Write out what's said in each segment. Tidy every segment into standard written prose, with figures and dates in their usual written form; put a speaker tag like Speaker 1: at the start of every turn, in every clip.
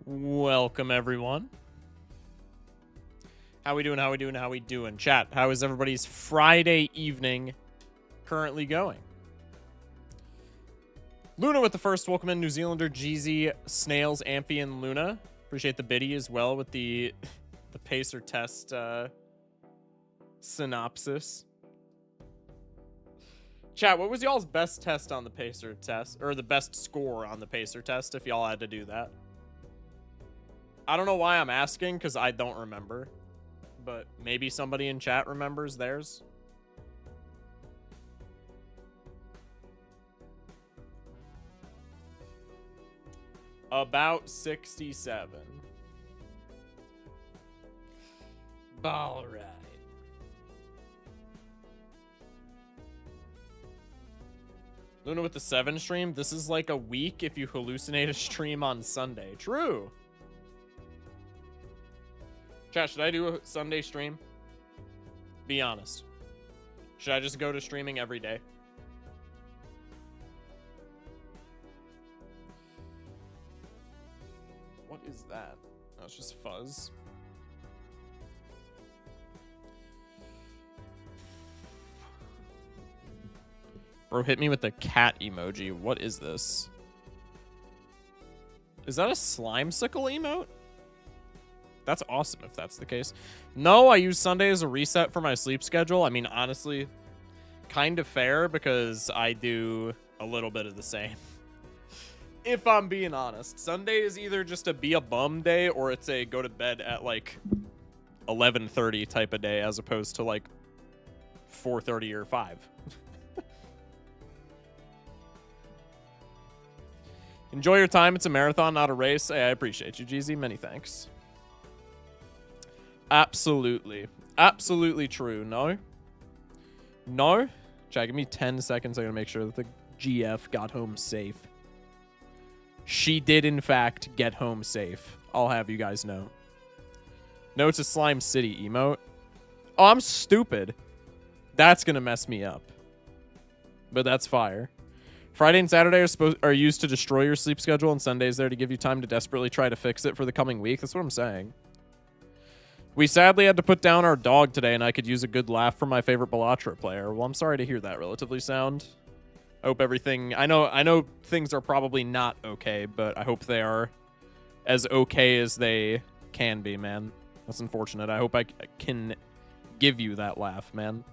Speaker 1: Welcome, everyone. How we doing? How we doing? How we doing? Chat, how is everybody's Friday evening currently going? Luna with the first. Welcome in, New Zealander, Jeezy, Snails, Amphi, and Luna. Appreciate the biddy as well with the pacer test synopsis. Chat, what was y'all's best test on the pacer test? Or the best score on the pacer test if y'all had to do that? I don't know why I'm asking, because I don't remember. But maybe somebody in chat remembers theirs. About 67. All right. Luna with the 7 stream. This is like a week if you hallucinate a stream on Sunday. True. Chat, should I do a Sunday stream? Be honest. Should I just go to streaming every day? What is that? Oh, it's just fuzz. Bro, hit me with the cat emoji. What is this? Is that a slimesicle emote? That's awesome if that's the case. No, I use Sunday as a reset for my sleep schedule. I mean, honestly, kind of fair because I do a little bit of the same. If I'm being honest. Sunday is either just a be a bum day or it's a go to bed at like 11:30 type of day as opposed to like 4:30 or 5. Enjoy your time. It's a marathon, not a race. Hey, I appreciate you, Jeezy. Many thanks. Absolutely. Absolutely true. No? No? Chat, give me 10 seconds. I'm going to make sure that the GF got home safe. She did, in fact, get home safe. I'll have you guys know. No, it's a Slime City emote. Oh, I'm stupid. That's going to mess me up. But that's fire. Friday and Saturday are used to destroy your sleep schedule, and Sunday's there to give you time to desperately try to fix it for the coming week. That's what I'm saying. We sadly had to put down our dog today, and I could use a good laugh from my favorite Balatro player. Well, I'm sorry to hear that, Relatively Sound. I hope everything... I know things are probably not okay, but I hope they are as okay as they can be, man. That's unfortunate. I hope I can give you that laugh, man.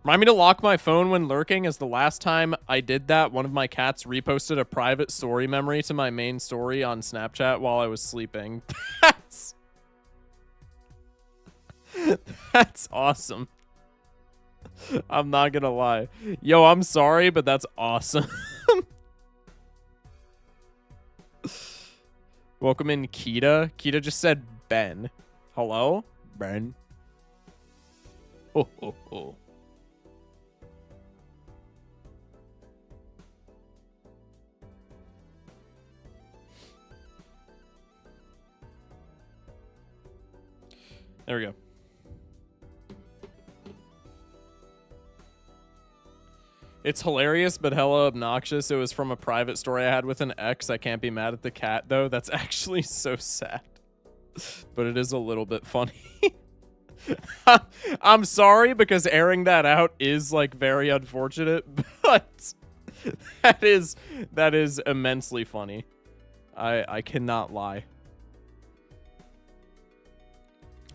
Speaker 1: Remind me to lock my phone when lurking, as the last time I did that, one of my cats reposted a private story memory to my main story on Snapchat while I was sleeping. That's awesome. I'm not gonna lie. Yo, I'm sorry, but that's awesome. Welcome in, Kita. Kita just said Ben. Hello? Ben. Oh, oh, oh. There we go. It's hilarious, but hella obnoxious. It was from a private story I had with an ex. I can't be mad at the cat, though. That's actually so sad. But it is a little bit funny. I'm sorry, because airing that out is, like, very unfortunate. But that is immensely funny. I cannot lie.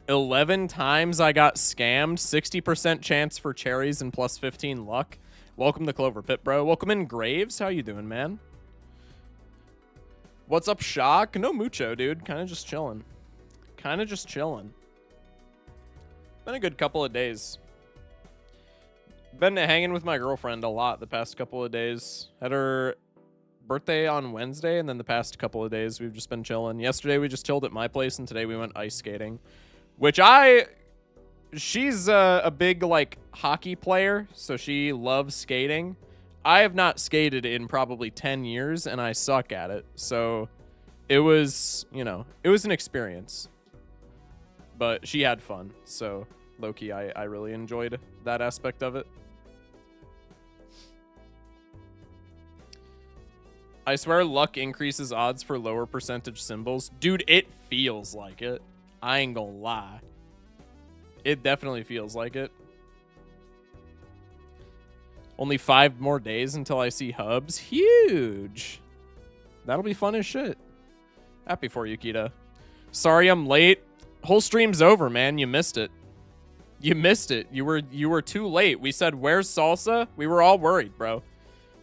Speaker 1: 11 times I got scammed. 60% chance for cherries and plus 15 luck. Welcome to Clover Pit, bro. Welcome in, Graves. How you doing, man? What's up, Shock? No mucho, dude. Kind of just chilling. Kind of just chilling. Been a good couple of days. Been hanging with my girlfriend a lot the past couple of days. Had her birthday on Wednesday, and then the past couple of days we've just been chilling. Yesterday we just chilled at my place, and today we went ice skating. Which she's a big, like, hockey player, so she loves skating. I have not skated in probably 10 years, and I suck at it. So it was, you know, it was an experience. But she had fun, so low-key, I really enjoyed that aspect of it. I swear luck increases odds for lower percentage symbols. Dude, it feels like it. I ain't gonna lie. It definitely feels like it. Only 5 more days until I see hubs. Huge. That'll be fun as shit. Happy for you, Kita. Sorry I'm late. Whole stream's over, man. You missed it. You missed it. You were too late. We said, where's Salsa? We were all worried, bro.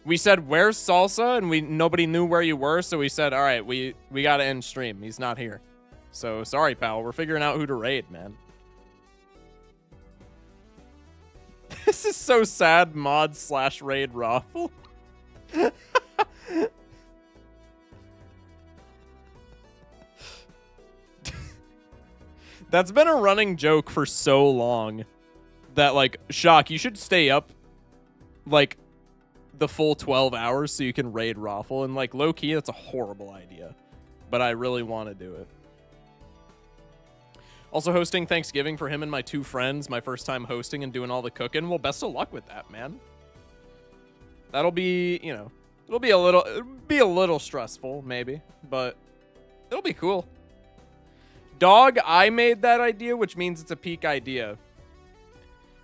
Speaker 1: We said, where's Salsa? And nobody knew where you were, so we said, all right, we gotta end stream. He's not here. So, sorry, pal. We're figuring out who to raid, man. This is so sad, mod/raid raffle. That's been a running joke for so long that, like, Shock, you should stay up, like, the full 12 hours so you can raid raffle. And, like, low-key, that's a horrible idea. But I really want to do it. Also hosting Thanksgiving for him and my 2 friends. My first time hosting and doing all the cooking. Well, best of luck with that, man. That'll be, you know, it'll be a little stressful, maybe. But it'll be cool. Dog, I made that idea, which means it's a peak idea.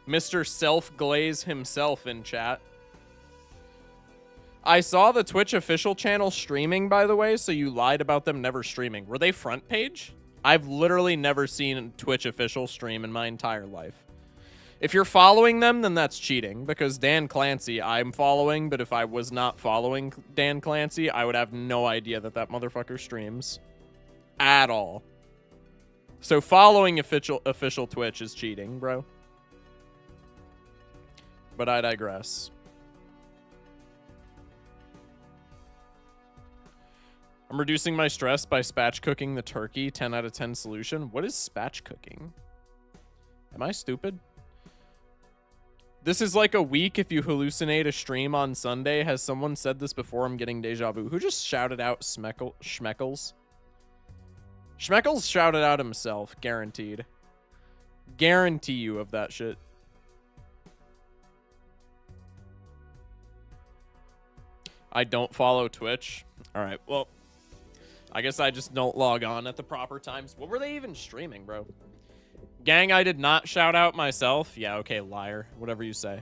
Speaker 1: Mr. Self-Glaze himself in chat. I saw the Twitch official channel streaming, by the way, so you lied about them never streaming. Were they front page? I've literally never seen Twitch official stream in my entire life. If you're following them, then that's cheating, because Dan Clancy I'm following, but if I was not following Dan Clancy, I would have no idea that that motherfucker streams. At all. So following official Twitch is cheating, bro. But I digress. I'm reducing my stress by spatch cooking the turkey. 10 out of 10 solution. What is spatch cooking? Am I stupid? This is like a week if you hallucinate a stream on Sunday. Has someone said this before? I'm getting deja vu. Who just shouted out Schmeckles? Schmeckles shouted out himself. Guaranteed. Guarantee you of that shit. I don't follow Twitch. All right, well, I guess I just don't log on at the proper times. What were they even streaming, bro? Gang, I did not shout out myself. Yeah, okay, liar. Whatever you say.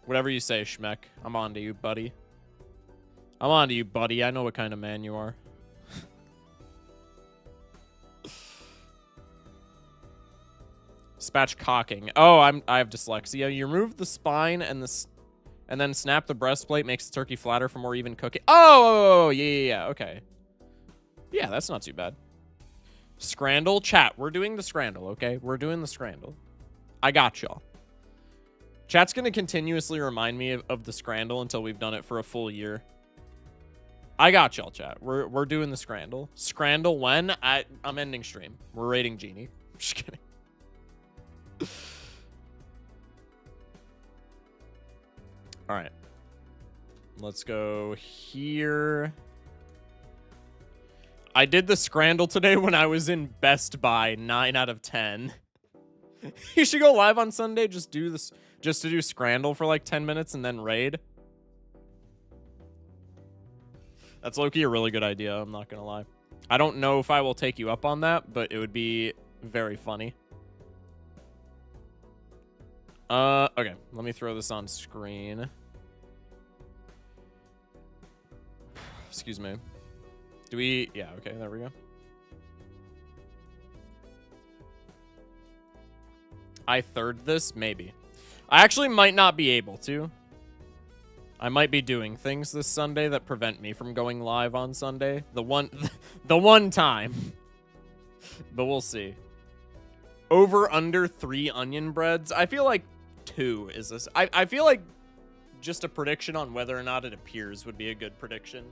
Speaker 1: Whatever you say, Schmeck. I'm on to you, buddy. I'm on to you, buddy. I know what kind of man you are. Spatchcocking. Oh, I have dyslexia. You remove the spine and then snap the breastplate, makes the turkey flatter for more even cooking. Oh, yeah, okay. Yeah, that's not too bad. Scrandle. Chat, we're doing the scrandle, okay? We're doing the scrandle. I got y'all. Chat's going to continuously remind me of the scrandle until we've done it for a full year. I got y'all, chat. We're doing the scrandle. Scrandle when? I'm ending stream. We're raiding Genie. Just kidding. All right. Let's go here. I did the scrandle today when I was in Best Buy. 9 out of 10. You should go live on Sunday. Just do this, just to do scrandle for like 10 minutes and then raid. That's low-key a really good idea. I'm not gonna lie. I don't know if I will take you up on that, but it would be very funny. Okay. Let me throw this on screen. Excuse me. Do we... Yeah, okay, there we go. I third this? Maybe. I actually might not be able to. I might be doing things this Sunday that prevent me from going live on Sunday. The one time. But we'll see. Over under 3 onion breads. I feel like 2 is this. I feel like just a prediction on whether or not it appears would be a good prediction.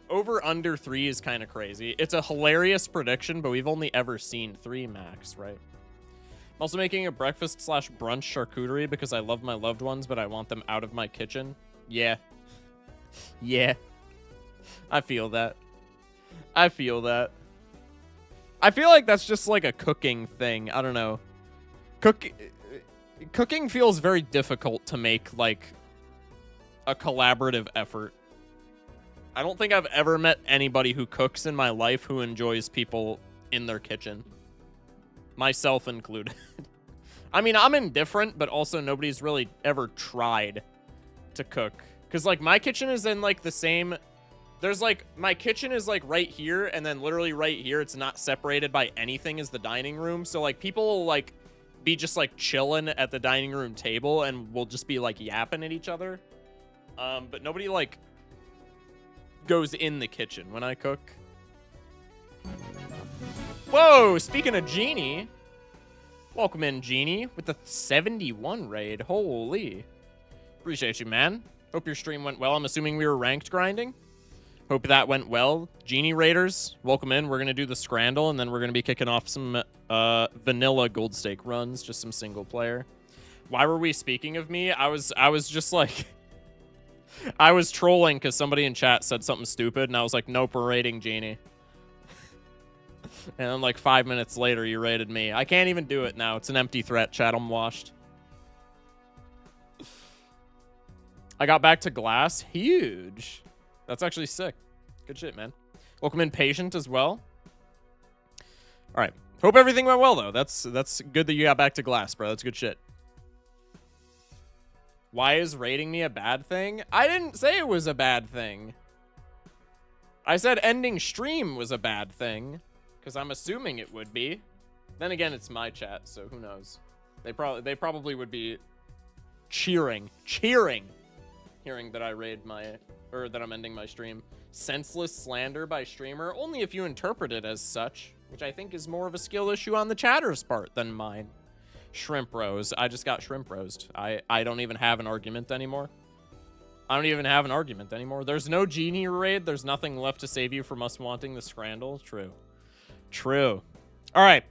Speaker 1: Over under 3 is kind of crazy. It's a hilarious prediction, but we've only ever seen 3 max, right? I'm also making a breakfast/brunch charcuterie because I love my loved ones, but I want them out of my kitchen. Yeah. Yeah. I feel that. I feel that. I feel like that's just like a cooking thing. I don't know. Cooking feels very difficult to make like a collaborative effort. I don't think I've ever met anybody who cooks in my life who enjoys people in their kitchen. Myself included. I mean, I'm indifferent, but also nobody's really ever tried to cook. Because, like, my kitchen is in, like, the same... There's, like, my kitchen is, like, right here, and then literally right here, it's not separated by anything as the dining room. So, like, people will, like, be just, like, chilling at the dining room table, and will just be, like, yapping at each other. But nobody, like, goes in the kitchen when I cook. Whoa, speaking of Genie... Welcome in, Genie, with the 71 raid. Holy. Appreciate you, man. Hope your stream went well. I'm assuming we were ranked grinding. Hope that went well. Genie Raiders, welcome in. We're going to do the Scrandle, and then we're going to be kicking off some vanilla gold stake runs, just some single player. Why were we speaking of me? I was just like... I was trolling because somebody in chat said something stupid, and I was like, nope, we're raiding Genie. And then, like, 5 minutes later, you raided me. I can't even do it now. It's an empty threat, chat. I'm washed. I got back to glass. Huge. That's actually sick. Good shit, man. Welcome in, Patient, as well. All right. Hope everything went well, though. That's good that you got back to glass, bro. That's good shit. Why is raiding me a bad thing? I didn't say it was a bad thing. I said ending stream was a bad thing. Because I'm assuming it would be. Then again, it's my chat, so who knows? They probably would be cheering, hearing that I that I'm ending my stream. Senseless slander by streamer, only if you interpret it as such, which I think is more of a skill issue on the chatter's part than mine. Shrimp rose. I just got shrimp roast. I don't even have an argument anymore. There's no Genie raid. There's nothing left to save you from us wanting the Scrandle. True. All right.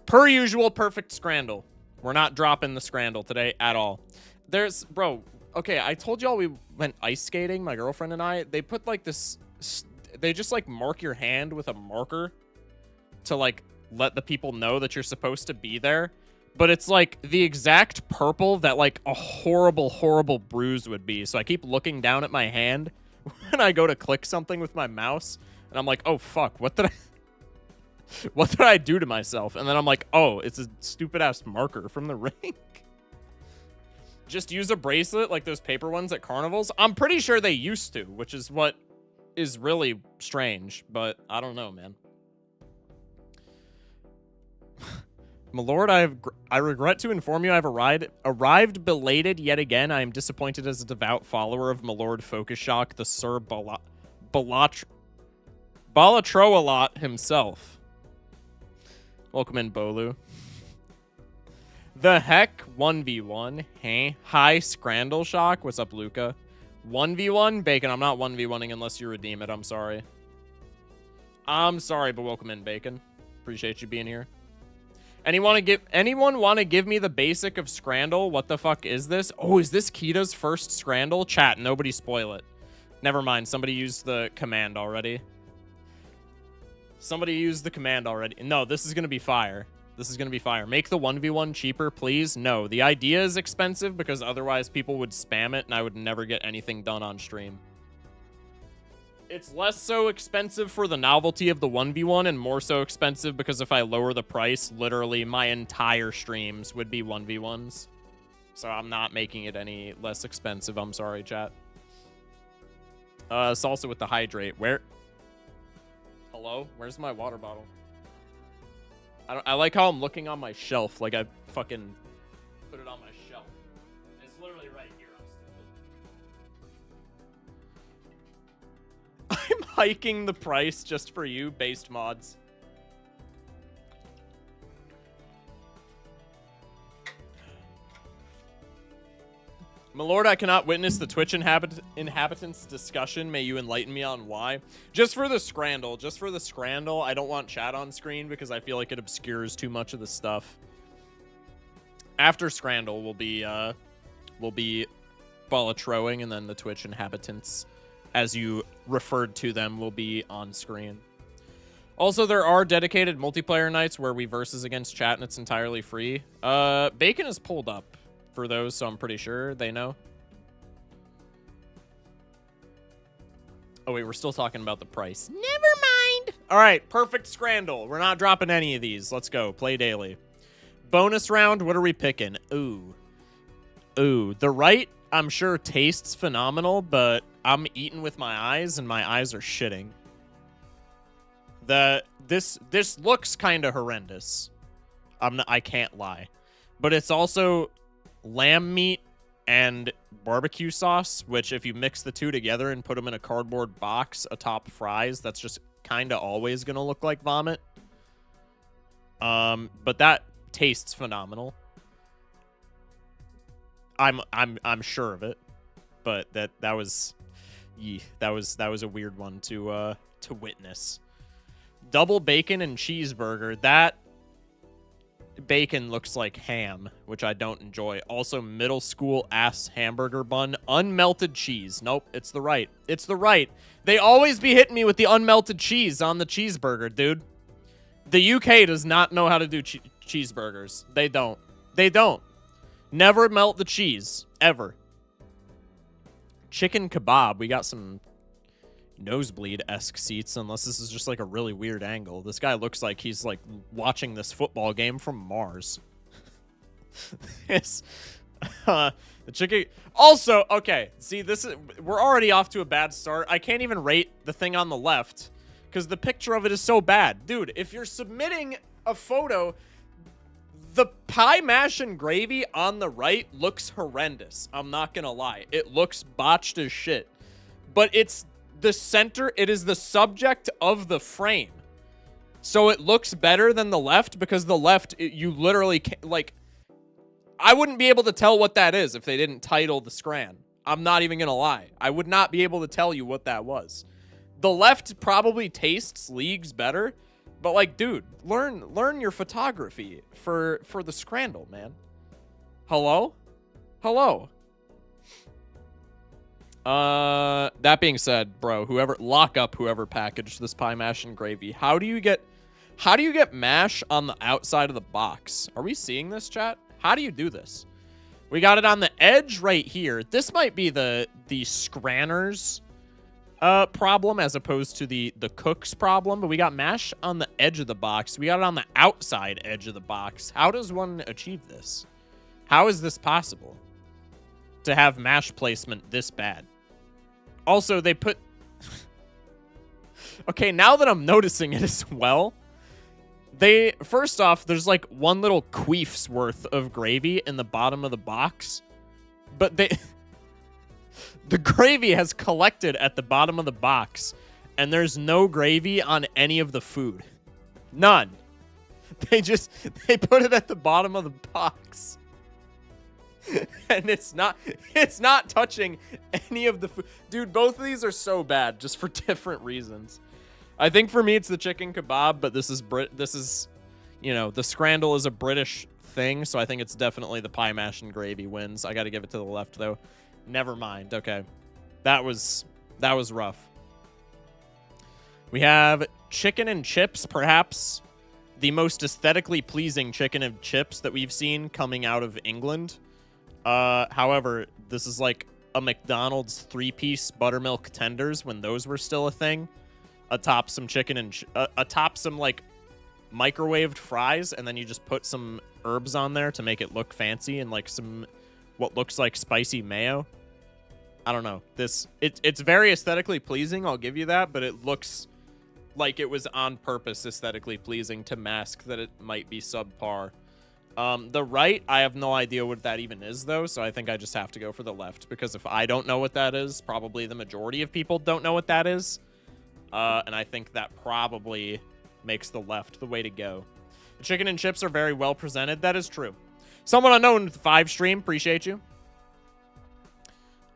Speaker 1: Per usual, perfect Scrandle. We're not dropping the Scrandle today at all. Bro, okay, I told y'all we went ice skating, my girlfriend and I. They put, like, this... They just, like, mark your hand with a marker to, like, let the people know that you're supposed to be there. But it's, like, the exact purple that, like, a horrible, horrible bruise would be. So I keep looking down at my hand when I go to click something with my mouse. And I'm like, oh, fuck, what did I do to myself? And then I'm like, oh, it's a stupid-ass marker from the rink. Just use a bracelet like those paper ones at carnivals. I'm pretty sure they used to, which is what is really strange. But I don't know, man. My lord, I regret to inform you I've arrived belated yet again. I am disappointed as a devout follower of my lord Focus Shock, the Sir Balatro a lot himself. Welcome in, Bolu. The heck? 1v1? Hey? Hi, Scrandle Shock. What's up, Luca? 1v1? Bacon, I'm not 1v1ing unless you redeem it. I'm sorry. I'm sorry, but welcome in, Bacon. Appreciate you being here. Anyone want to give me the basic of Scrandle? What the fuck is this? Oh, is this Kita's first Scrandle? Chat, nobody spoil it. Never mind, somebody used the command already. No, this is going to be fire. Make the 1v1 cheaper, please. No, the idea is expensive because otherwise people would spam it and I would never get anything done on stream. It's less so expensive for the novelty of the 1v1 and more so expensive because if I lower the price, literally my entire streams would be 1v1s. So I'm not making it any less expensive. I'm sorry, chat. Salsa with the hydrate. Where? Hello? Where's my water bottle? I like how I'm looking on my shelf, like I fucking put it on my shelf. It's literally right here. I'm hiking the price just for you, based mods. My lord, I cannot witness the Twitch inhabitants' discussion. May you enlighten me on why. Just for the Scrandle. I don't want chat on screen because I feel like it obscures too much of the stuff. After Scrandle will be Balatroing, and then the Twitch inhabitants, as you referred to them, will be on screen. Also, there are dedicated multiplayer nights where we versus against chat, and it's entirely free. Bacon is pulled up for those, so I'm pretty sure they know. Oh, wait, we're still talking about the price. Never mind. All right, perfect scrandle. We're not dropping any of these. Let's go. Play daily. Bonus round, what are we picking? Ooh. Ooh, the right, I'm sure, tastes phenomenal, but I'm eating with my eyes, and my eyes are shitting. This looks kind of horrendous. I can't lie. But it's also lamb meat and barbecue sauce, which if you mix the two together and put them in a cardboard box atop fries, that's just kind of always going to look like vomit. But that tastes phenomenal. I'm sure of it. But that was a weird one to witness. Double bacon and cheeseburger. That bacon looks like ham, which I don't enjoy. Also, middle school ass hamburger bun. Unmelted cheese. Nope, it's the right. It's the right. They always be hitting me with the unmelted cheese on the cheeseburger, dude. The UK does not know how to do cheeseburgers. They don't. They don't. Never melt the cheese. Ever. Chicken kebab. We got some nosebleed-esque seats, unless this is just like a really weird angle. This guy looks like he's like watching this football game from Mars. It's the chicken. Also, okay, see, we're already off to a bad start. I can't even rate the thing on the left because the picture of it is so bad. Dude, if you're submitting a photo, the pie mash and gravy on the right looks horrendous. I'm not gonna lie. It looks botched as shit. But it's the center, it is the subject of the frame. So it looks better than the left because the left, you literally can't, like, I wouldn't be able to tell what that is if they didn't title the scran. I'm not even going to lie. I would not be able to tell you what that was. The left probably tastes leagues better, but like, dude, learn your photography for the scrandle, man. Hello? Hello? That being said, bro, lock up whoever packaged this pie mash and gravy. How do you get mash on the outside of the box? Are we seeing this, chat? How do you do this? We got it on the edge right here. This might be the scranners problem as opposed to the cook's problem, but we got mash on the edge of the box. We got it on the outside edge of the box. How does one achieve this? How is this possible to have mash placement this bad? Also, they put... Okay, now that I'm noticing it as well, first off, there's like one little queef's worth of gravy in the bottom of the box, but the gravy has collected at the bottom of the box, and there's no gravy on any of the food. None. They put it at the bottom of the box. And it's not touching any of the food. Dude, both of these are so bad just for different reasons. I think for me it's the chicken kebab, but this is, you know, the scrandle is a British thing, so I think it's definitely the pie mash and gravy wins. I got to give it to the left though. Never mind. Okay. That was rough. We have chicken and chips, perhaps the most aesthetically pleasing chicken and chips that we've seen coming out of England. However, this is like a McDonald's 3-piece buttermilk tenders when those were still a thing. Atop some chicken and atop some like microwaved fries, and then you just put some herbs on there to make it look fancy and like some what looks like spicy mayo. I don't know. It's very aesthetically pleasing, I'll give you that, but it looks like it was on purpose aesthetically pleasing to mask that it might be subpar. The right, I have no idea what that even is, though, so I think I just have to go for the left, because if I don't know what that is, probably the majority of people don't know what that is, and I think that probably makes the left the way to go. The chicken and chips are very well presented. That is true. Someone unknown with 5 stream, appreciate you.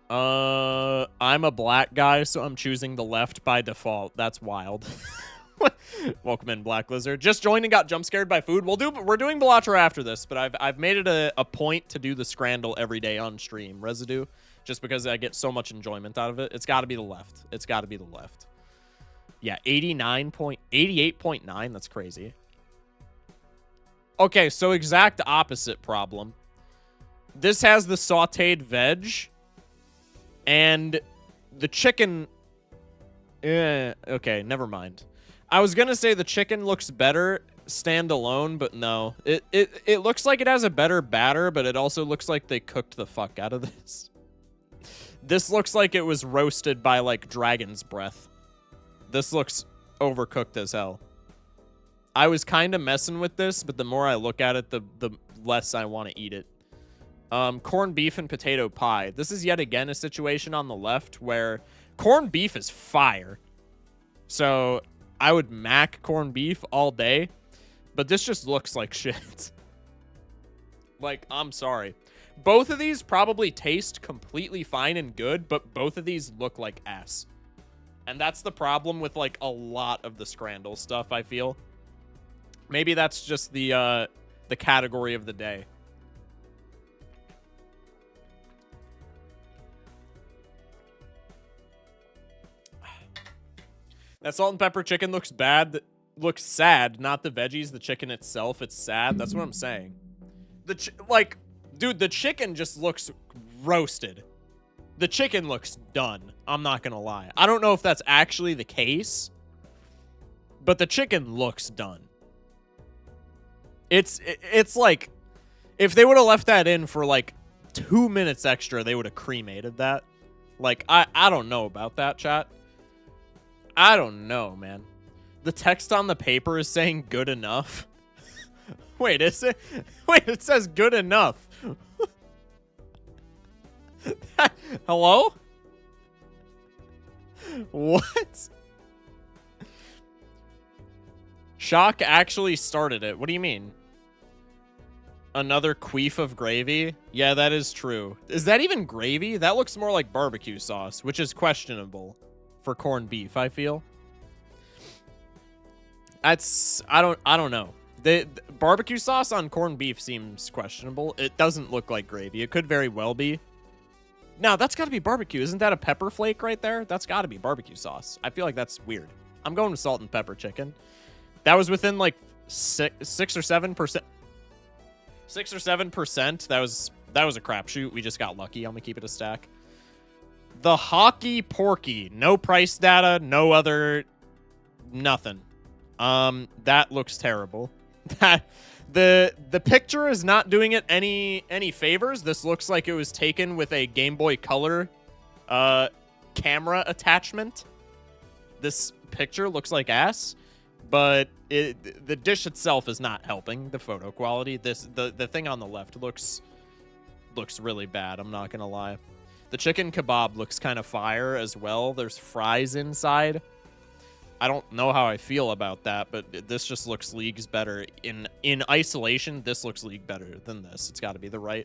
Speaker 1: I'm a black guy, so I'm choosing the left by default. That's wild. Welcome in, Black Lizard. Just joined and got jump scared by food. We're doing Balatro after this, but I've made it a point to do the scrandle every day on stream. Residue, just because I get so much enjoyment out of it. It's got to be the left. It's got to be the left. Yeah, 88.9. That's crazy. Okay, so exact opposite problem. This has the sautéed veg, and the chicken Okay, never mind. I was gonna say the chicken looks better standalone, but no. It looks like it has a better batter, but it also looks like they cooked the fuck out of this. This looks like it was roasted by, like, dragon's breath. This looks overcooked as hell. I was kind of messing with this, but the more I look at it, the less I want to eat it. Corned beef and potato pie. This is yet again a situation on the left where corned beef is fire. So I would mac corned beef all day, but this just looks like shit. Like, I'm sorry. Both of these probably taste completely fine and good, but both of these look like ass. And that's the problem with, like, a lot of the Scrandle stuff, I feel. Maybe that's just the category of the day. That salt and pepper chicken looks bad. Looks sad, not the veggies, the chicken itself. It's sad. That's what I'm saying. Like, dude, the chicken just looks roasted. The chicken looks done. I'm not gonna lie. I don't know if that's actually the case, but the chicken looks done. It's like, if they would have left that in for like 2 minutes extra, they would have cremated that. Like, I don't know about that, chat. I don't know, man. The text on the paper is saying good enough. Wait, is it? Wait, it says good enough. Hello? What? Shock actually started it. What do you mean? Another queef of gravy? Yeah, that is true. Is that even gravy? That looks more like barbecue sauce, which is questionable for corned beef, I feel. That's I don't know. The barbecue sauce on corned beef seems questionable. It doesn't look like gravy. It could very well be. No, that's got to be barbecue. Isn't that a pepper flake right there? That's got to be barbecue sauce. I feel like that's weird. I'm going with salt and pepper chicken. That was within like 6 or 7%. 6 or 7%. That was a crapshoot. We just got lucky. I'm gonna keep it a stack. The Hockey Porky. No price data. No other. Nothing. That looks terrible. That the picture is not doing it any favors. This looks like it was taken with a Game Boy Color camera attachment. This picture looks like ass, but the dish itself is not helping the photo quality. The thing on the left looks really bad. I'm not gonna lie. The chicken kebab looks kind of fire as well. There's fries inside. I don't know how I feel about that, but this just looks leagues better. In isolation, this looks league better than this. It's got to be the right.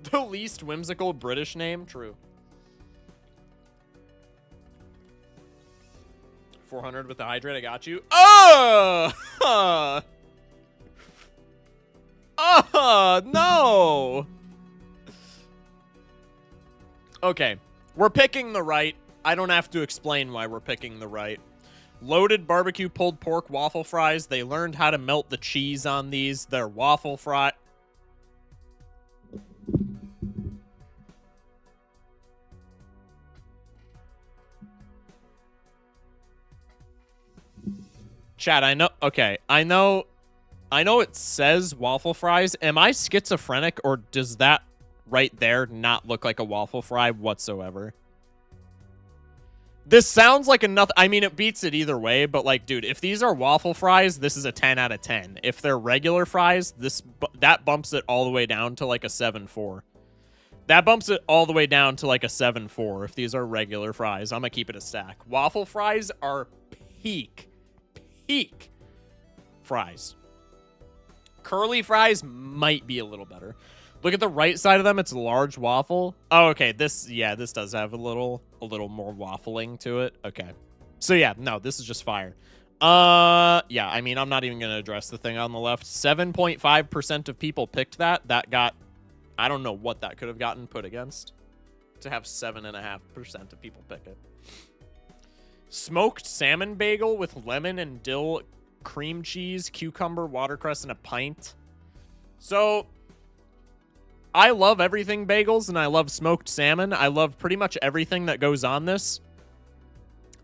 Speaker 1: The least whimsical British name? True. 400 with the hydrate, I got you. Oh! Oh, no! Okay, we're picking the right. I don't have to explain why we're picking the right. Loaded barbecue pulled pork waffle fries. They learned how to melt the cheese on these. They're waffle fry. Chat, I know. Okay, I know it says waffle fries. Am I schizophrenic, or does that right there not look like a waffle fry whatsoever? This sounds like enough. I mean, it beats it either way, but like, dude, if these are waffle fries, this is a 10 out of 10. If they're regular fries, that bumps it all the way down to like a 7.4. That bumps it all the way down to like a 7.4 if these are regular fries. I'm gonna keep it a stack. Waffle fries are peak fries. Curly fries might be a little better. Look at the right side of them. It's a large waffle. Oh, okay. This does have a little more waffling to it. Okay. So yeah, no, this is just fire. Yeah, I mean, I'm not even going to address the thing on the left. 7.5% of people picked that. That got, I don't know what that could have gotten put against to have 7.5% of people pick it. Smoked salmon bagel with lemon and dill, cream cheese, cucumber, watercress, and a pint. So I love everything bagels, and I love smoked salmon. I love pretty much everything that goes on this.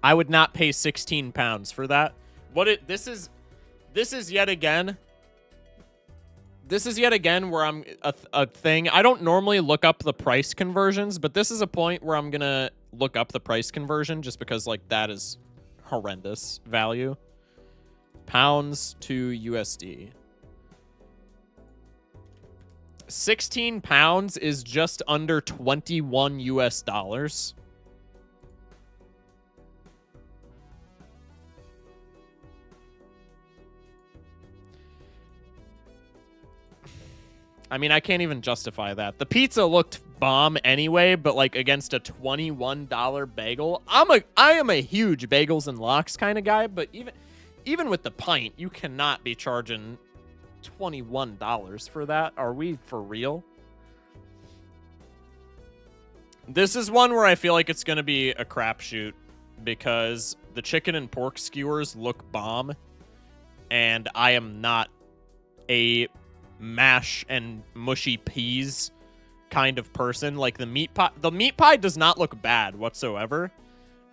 Speaker 1: I would not pay 16 pounds for that. This is yet again where I'm a thing. I don't normally look up the price conversions, but this is a point where I'm gonna look up the price conversion just because like that is horrendous value. Pounds to USD. 16 pounds is just under 21 US dollars. I mean, I can't even justify that. The pizza looked bomb anyway, but like against a $21 bagel, I am a huge bagels and lox kind of guy, but even with the pint, you cannot be charging $21 for that. Are we for real? This is one where I feel like it's going to be a crapshoot because the chicken and pork skewers look bomb, and I am not a mash and mushy peas kind of person. Like the meat pie does not look bad whatsoever,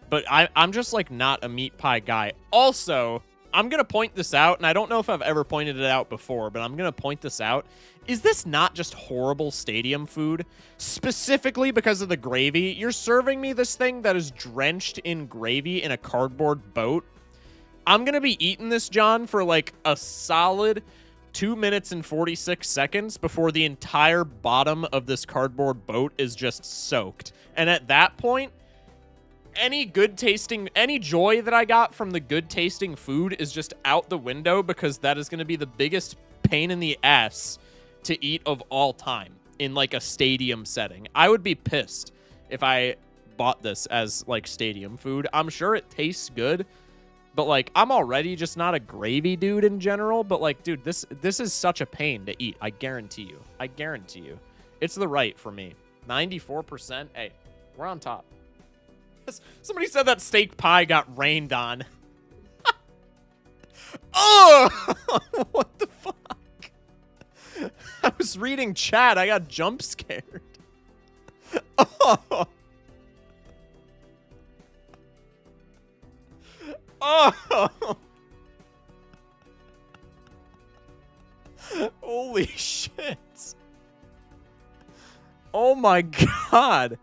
Speaker 1: but I'm just like not a meat pie guy. Also, I'm going to point this out, and I don't know if I've ever pointed it out before, but I'm going to point this out. Is this not just horrible stadium food? Specifically because of the gravy. You're serving me this thing that is drenched in gravy in a cardboard boat. I'm going to be eating this, John, for like a solid 2 minutes and 46 seconds before the entire bottom of this cardboard boat is just soaked. And at that point, any joy that I got from the good tasting food is just out the window because that is going to be the biggest pain in the ass to eat of all time in like a stadium setting. I would be pissed if I bought this as like stadium food. I'm sure it tastes good, but like I'm already just not a gravy dude in general, but like dude, this is such a pain to eat. I guarantee you. It's the right for me. 94%. Hey, we're on top. Somebody said that steak pie got rained on. Oh! What the fuck? I was reading chat. I got jump scared. Oh! Oh! Holy shit. Oh my god.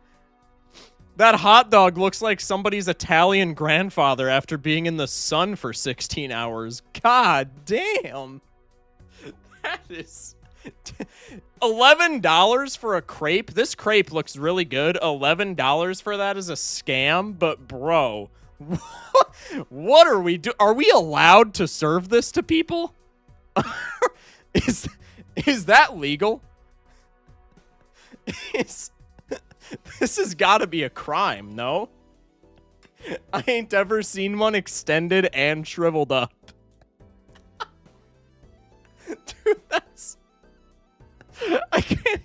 Speaker 1: That hot dog looks like somebody's Italian grandfather after being in the sun for 16 hours. God damn. That is... $11 for a crepe? This crepe looks really good. $11 for that is a scam, but bro, what are we doing? Are we allowed to serve this to people? Is that legal? This has got to be a crime, no? I ain't ever seen one extended and shriveled up. Dude, that's... I can't...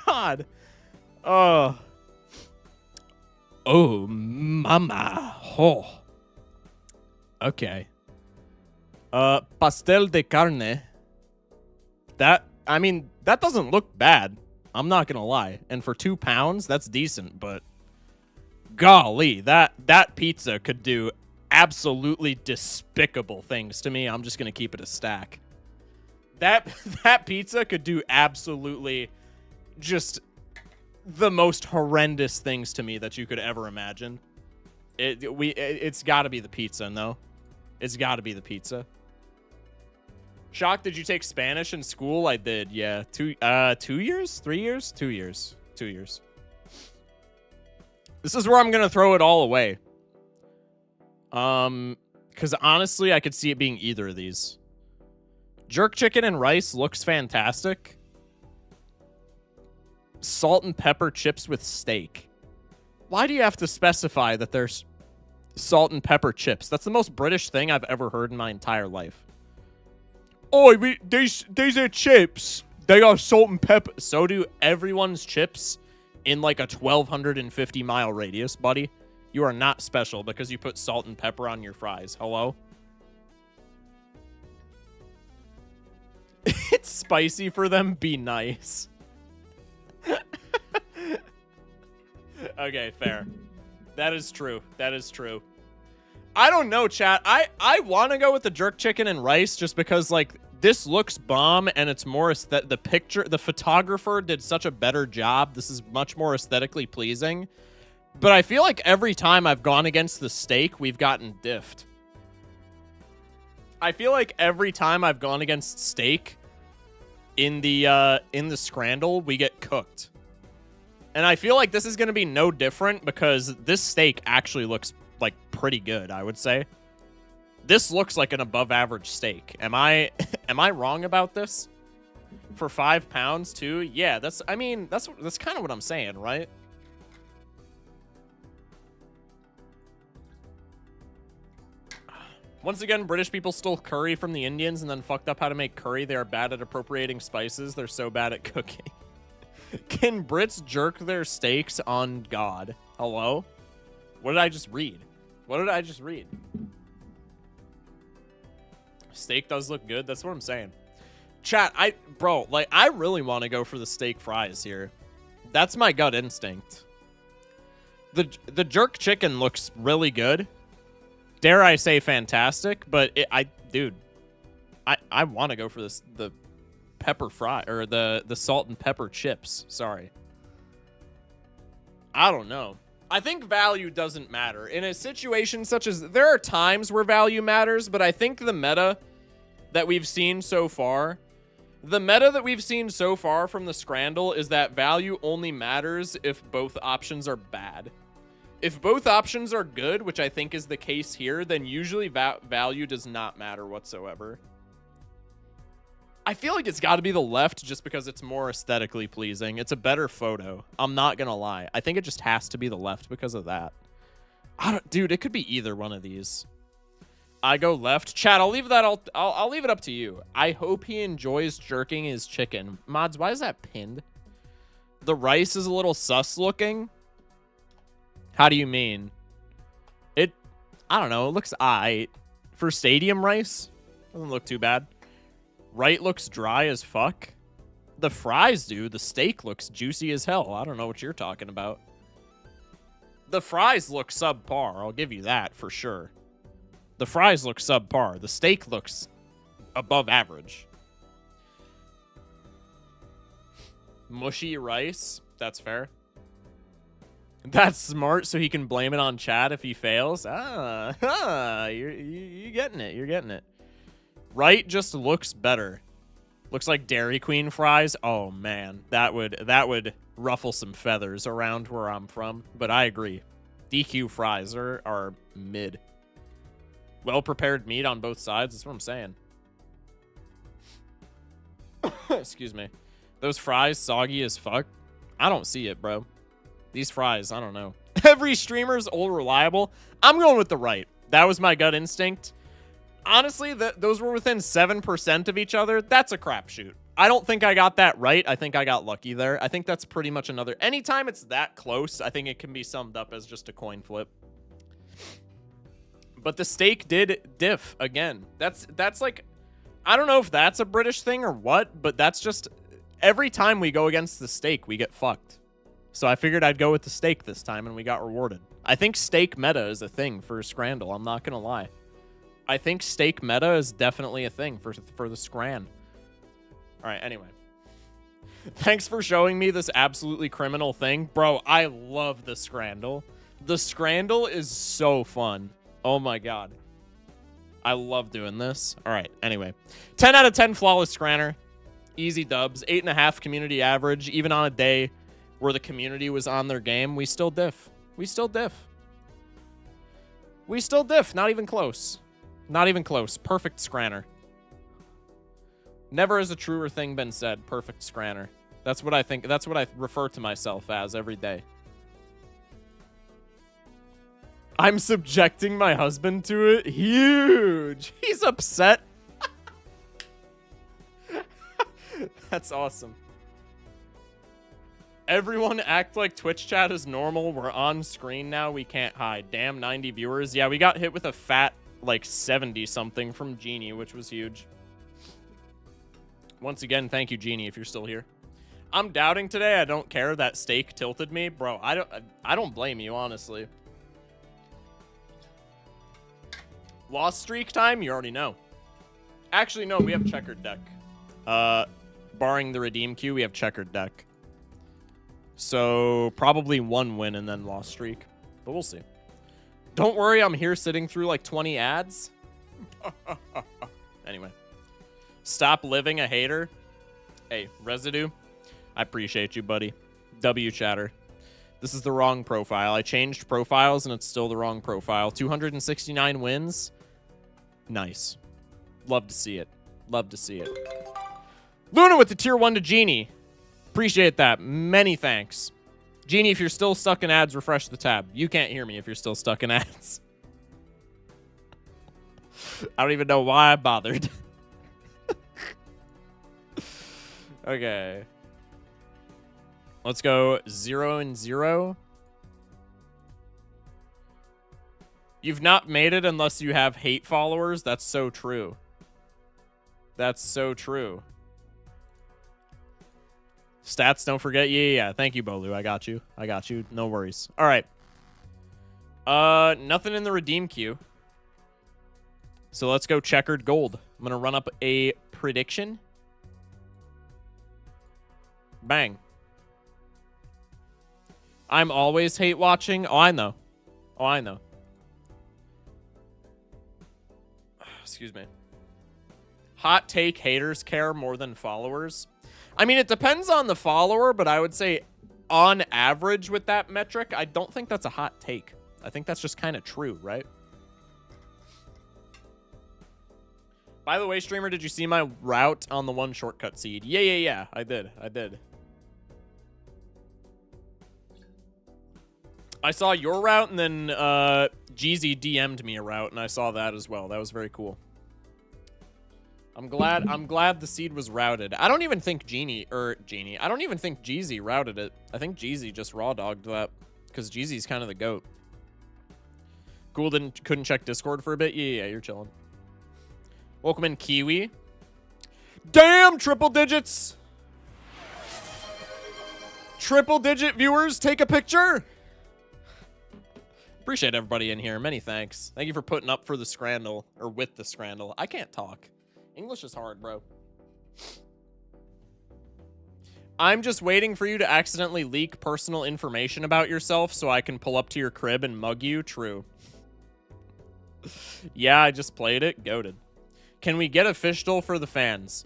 Speaker 1: God. Oh, mama. Oh. Okay. Pastel de carne. That, I mean, that doesn't look bad. I'm not gonna lie. And for 2 pounds, that's decent, but golly, that pizza could do absolutely despicable things to me. I'm just gonna keep it a stack. That pizza could do absolutely just the most horrendous things to me that you could ever imagine. It's got to be the pizza, no? It's got to be the pizza. Shock, did you take Spanish in school? I did, yeah. 2 years? 3 years? 2 years. 2 years. This is where I'm going to throw it all away. Because honestly, I could see it being either of these. Jerk chicken and rice looks fantastic. Salt and pepper chips with steak. Why do you have to specify that there's salt and pepper chips? That's the most British thing I've ever heard in my entire life. Oh, these are chips. They are salt and pepper. So do everyone's chips in like a 1,250 mile radius, buddy. You are not special because you put salt and pepper on your fries. Hello? It's spicy for them. Be nice. Okay, fair. That is true. That is true. I don't know, chat. I want to go with the jerk chicken and rice just because, like, this looks bomb and it's more aesthetic. The photographer did such a better job. This is much more aesthetically pleasing. But I feel like every time I've gone against the steak, we've gotten diffed. I feel like every time I've gone against steak in the scrandle, we get cooked. And I feel like this is going to be no different because this steak actually looks like pretty good, I would say. This looks like an above average steak. Am I wrong about this? For 5 pounds too? Yeah, that's kind of what I'm saying, right? Once again, British people stole curry from the Indians and then fucked up how to make curry. They are bad at appropriating spices. They're so bad at cooking. Can Brits jerk their steaks on God? Hello? What did I just read? What did I just read? Steak does look good. That's what I'm saying. Chat, I really want to go for the steak fries here. That's my gut instinct. The jerk chicken looks really good. Dare I say fantastic, but dude, I want to go for the pepper fry or the salt and pepper chips. Sorry. I don't know. I think value doesn't matter. In a situation such as, there are times where value matters, but I think the meta that we've seen so far, from the Scrandle is that value only matters if both options are bad. If both options are good, which I think is the case here, then usually value does not matter whatsoever. I feel like it's got to be the left just because it's more aesthetically pleasing. It's a better photo. I'm not going to lie. I think it just has to be the left because of that. Dude, it could be either one of these. I go left. Chat, I'll leave that. I'll leave it up to you. I hope he enjoys jerking his chicken. Mods, why is that pinned? The rice is a little sus looking. How do you mean? I don't know. It looks aight. For stadium rice, doesn't look too bad. Right looks dry as fuck. The fries do. The steak looks juicy as hell. I don't know what you're talking about. The fries look subpar. I'll give you that for sure. The fries look subpar. The steak looks above average. Mushy rice. That's fair. That's smart, so he can blame it on Chad if he fails. You're getting it. You're getting it. Right just looks better. Looks like Dairy Queen fries. Oh man, that would ruffle some feathers around where I'm from. But I agree. DQ fries are mid. Well prepared meat on both sides. That's what I'm saying. Excuse me. Those fries soggy as fuck. I don't see it, bro. These fries, I don't know. Every streamer's old reliable. I'm going with the right. That was my gut instinct. Honestly, those were within 7% of each other. That's a crapshoot. I don't think I got that right. I think I got lucky there. I think that's pretty much another... Anytime it's that close, I think it can be summed up as just a coin flip. But the steak did diff again. That's like... I don't know if that's a British thing or what, but that's just... Every time we go against the steak, we get fucked. So I figured I'd go with the steak this time, and we got rewarded. I think steak meta is a thing for Scrandle. I'm not going to lie. I think steak meta is definitely a thing for the Scran. All right, anyway. Thanks for showing me this absolutely criminal thing. Bro, I love the Scrandle. The Scrandle is so fun. Oh, my God. I love doing this. All right, anyway. 10 out of 10 flawless Scranner. Easy dubs. 8.5 community average. Even on a day where the community was on their game, we still diff. We still diff. We still diff. Not even close. Not even close. Perfect Scranner. Never has a truer thing been said. Perfect Scranner. That's what I think. That's what I refer to myself as every day. I'm subjecting my husband to it. Huge. He's upset. That's awesome. Everyone act like Twitch chat is normal. We're on screen now. We can't hide. Damn, 90 viewers. Yeah, we got hit with a fat, like, 70-something from Genie, which was huge. Once again, thank you, Genie, if you're still here. I'm doubting today. I don't care. That steak tilted me. Bro, I don't blame you, honestly. Lost streak time? You already know. Actually, no, we have checkered deck. Barring the redeem queue, we have checkered deck. So, probably 1 win and then lost streak. But we'll see. Don't worry, I'm here sitting through like 20 ads. Anyway. Stop living a hater. Hey, Residue. I appreciate you, buddy. W chatter. This is the wrong profile. I changed profiles and it's still the wrong profile. 269 wins. Nice. Love to see it. Love to see it. Luna with the tier 1 to Genie. Appreciate that. Many thanks. Genie, if you're still stuck in ads, refresh the tab. You can't hear me if you're still stuck in ads. I don't even know why I bothered. Okay. Let's go 0-0. You've not made it unless you have hate followers. That's so true. That's so true. Stats, don't forget. Yeah. Thank you, Bolu. I got you. I got you. No worries. All right. Nothing in the redeem queue. So let's go checkered gold. I'm going to run up a prediction. Bang. I'm always hate watching. Oh, I know. Oh, I know. Excuse me. Hot take, haters care more than followers. I mean, it depends on the follower, but I would say on average with that metric, I don't think that's a hot take. I think that's just kind of true, right? By the way, streamer, did you see my route on the 1 shortcut seed? Yeah. I did. I saw your route, and then Jeezy DM'd me a route, and I saw that as well. That was very cool. I'm glad the seed was routed. I don't even think I don't even think Jeezy routed it. I think Jeezy just raw dogged that because Jeezy's kind of the GOAT. Cool, couldn't check Discord for a bit. Yeah, you're chilling. Welcome in, Kiwi. Damn, triple digits. Triple digit viewers, take a picture. Appreciate everybody in here. Many thanks. Thank you for putting up for the scrandle, or with the scrandle. I can't talk. English is hard, bro. I'm just waiting for you to accidentally leak personal information about yourself so I can pull up to your crib and mug you. True. Yeah, I just played it. Goated. Can we get a fish doll for the fans?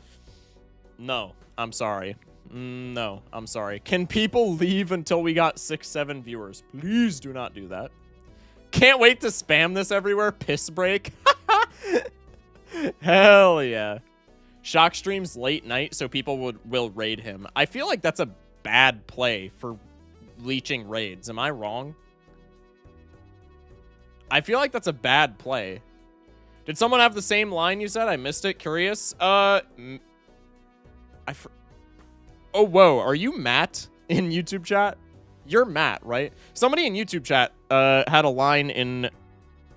Speaker 1: No, I'm sorry. No, I'm sorry. Can people leave until we got 6-7 viewers? Please do not do that. Can't wait to spam this everywhere. Piss break. Hell yeah. Shock streams late night so people will raid him. I feel like that's a bad play for leeching raids. Am I wrong? I feel like that's a bad play. Did someone have the same line you said? I missed it. Curious. Oh, whoa. Are you Matt in YouTube chat? You're Matt, right? Somebody in YouTube chat had a line in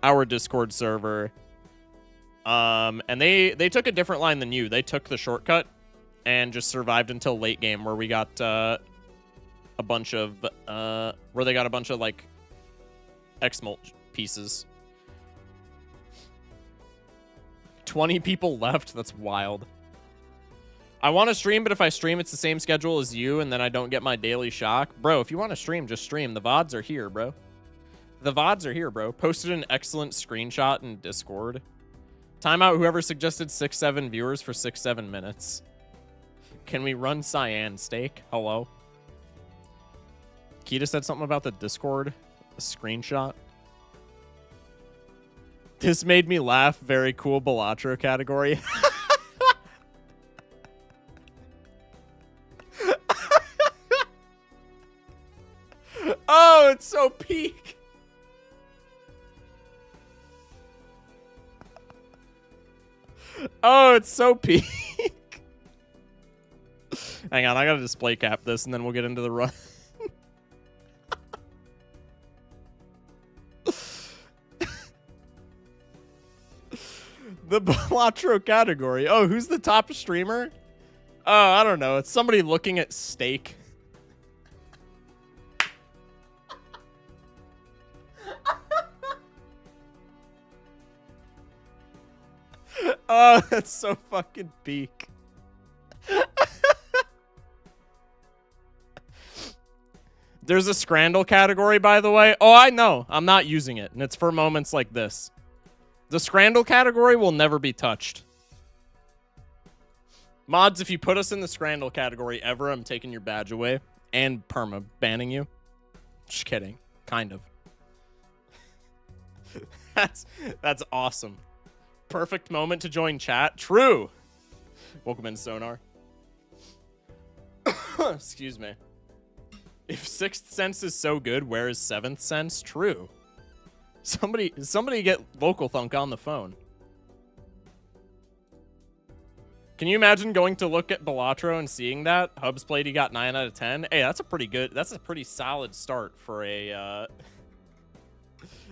Speaker 1: our Discord server. And they took a different line than you. They took the shortcut and just survived until late game where we got a bunch of like X-Molt pieces. 20 people left. That's wild. I want to stream, but if I stream, it's the same schedule as you, and then I don't get my daily shock. Bro, if you want to stream, just stream. The VODs are here, bro. The VODs are here, bro. Posted an excellent screenshot in Discord. Timeout whoever suggested 6-7 viewers for 6-7 minutes. Can we run Cyan Steak? Hello? Kita said something about the Discord screenshot. This made me laugh. Very cool Balatro category. Oh, it's so peak. Oh, it's so peak. Hang on, I gotta display cap this and then we'll get into the run. The Balatro category. Oh, who's the top streamer? I don't know. It's somebody looking at steak. Oh, that's so fucking peak. There's a Scrandle category, by the way. Oh, I know. I'm not using it, and it's for moments like this. The Scrandle category will never be touched. Mods, if you put us in the Scrandle category ever, I'm taking your badge away and perma banning you. Just kidding. Kind of. That's awesome. Perfect moment to join chat. True. Welcome in, Sonar. Excuse me. If Sixth Sense is so good, where is Seventh Sense? True. Somebody get Local Thunk on the phone. Can you imagine going to look at Balatro and seeing that? Hubs played, he got 9 out of 10. Hey, that's a pretty solid start for a,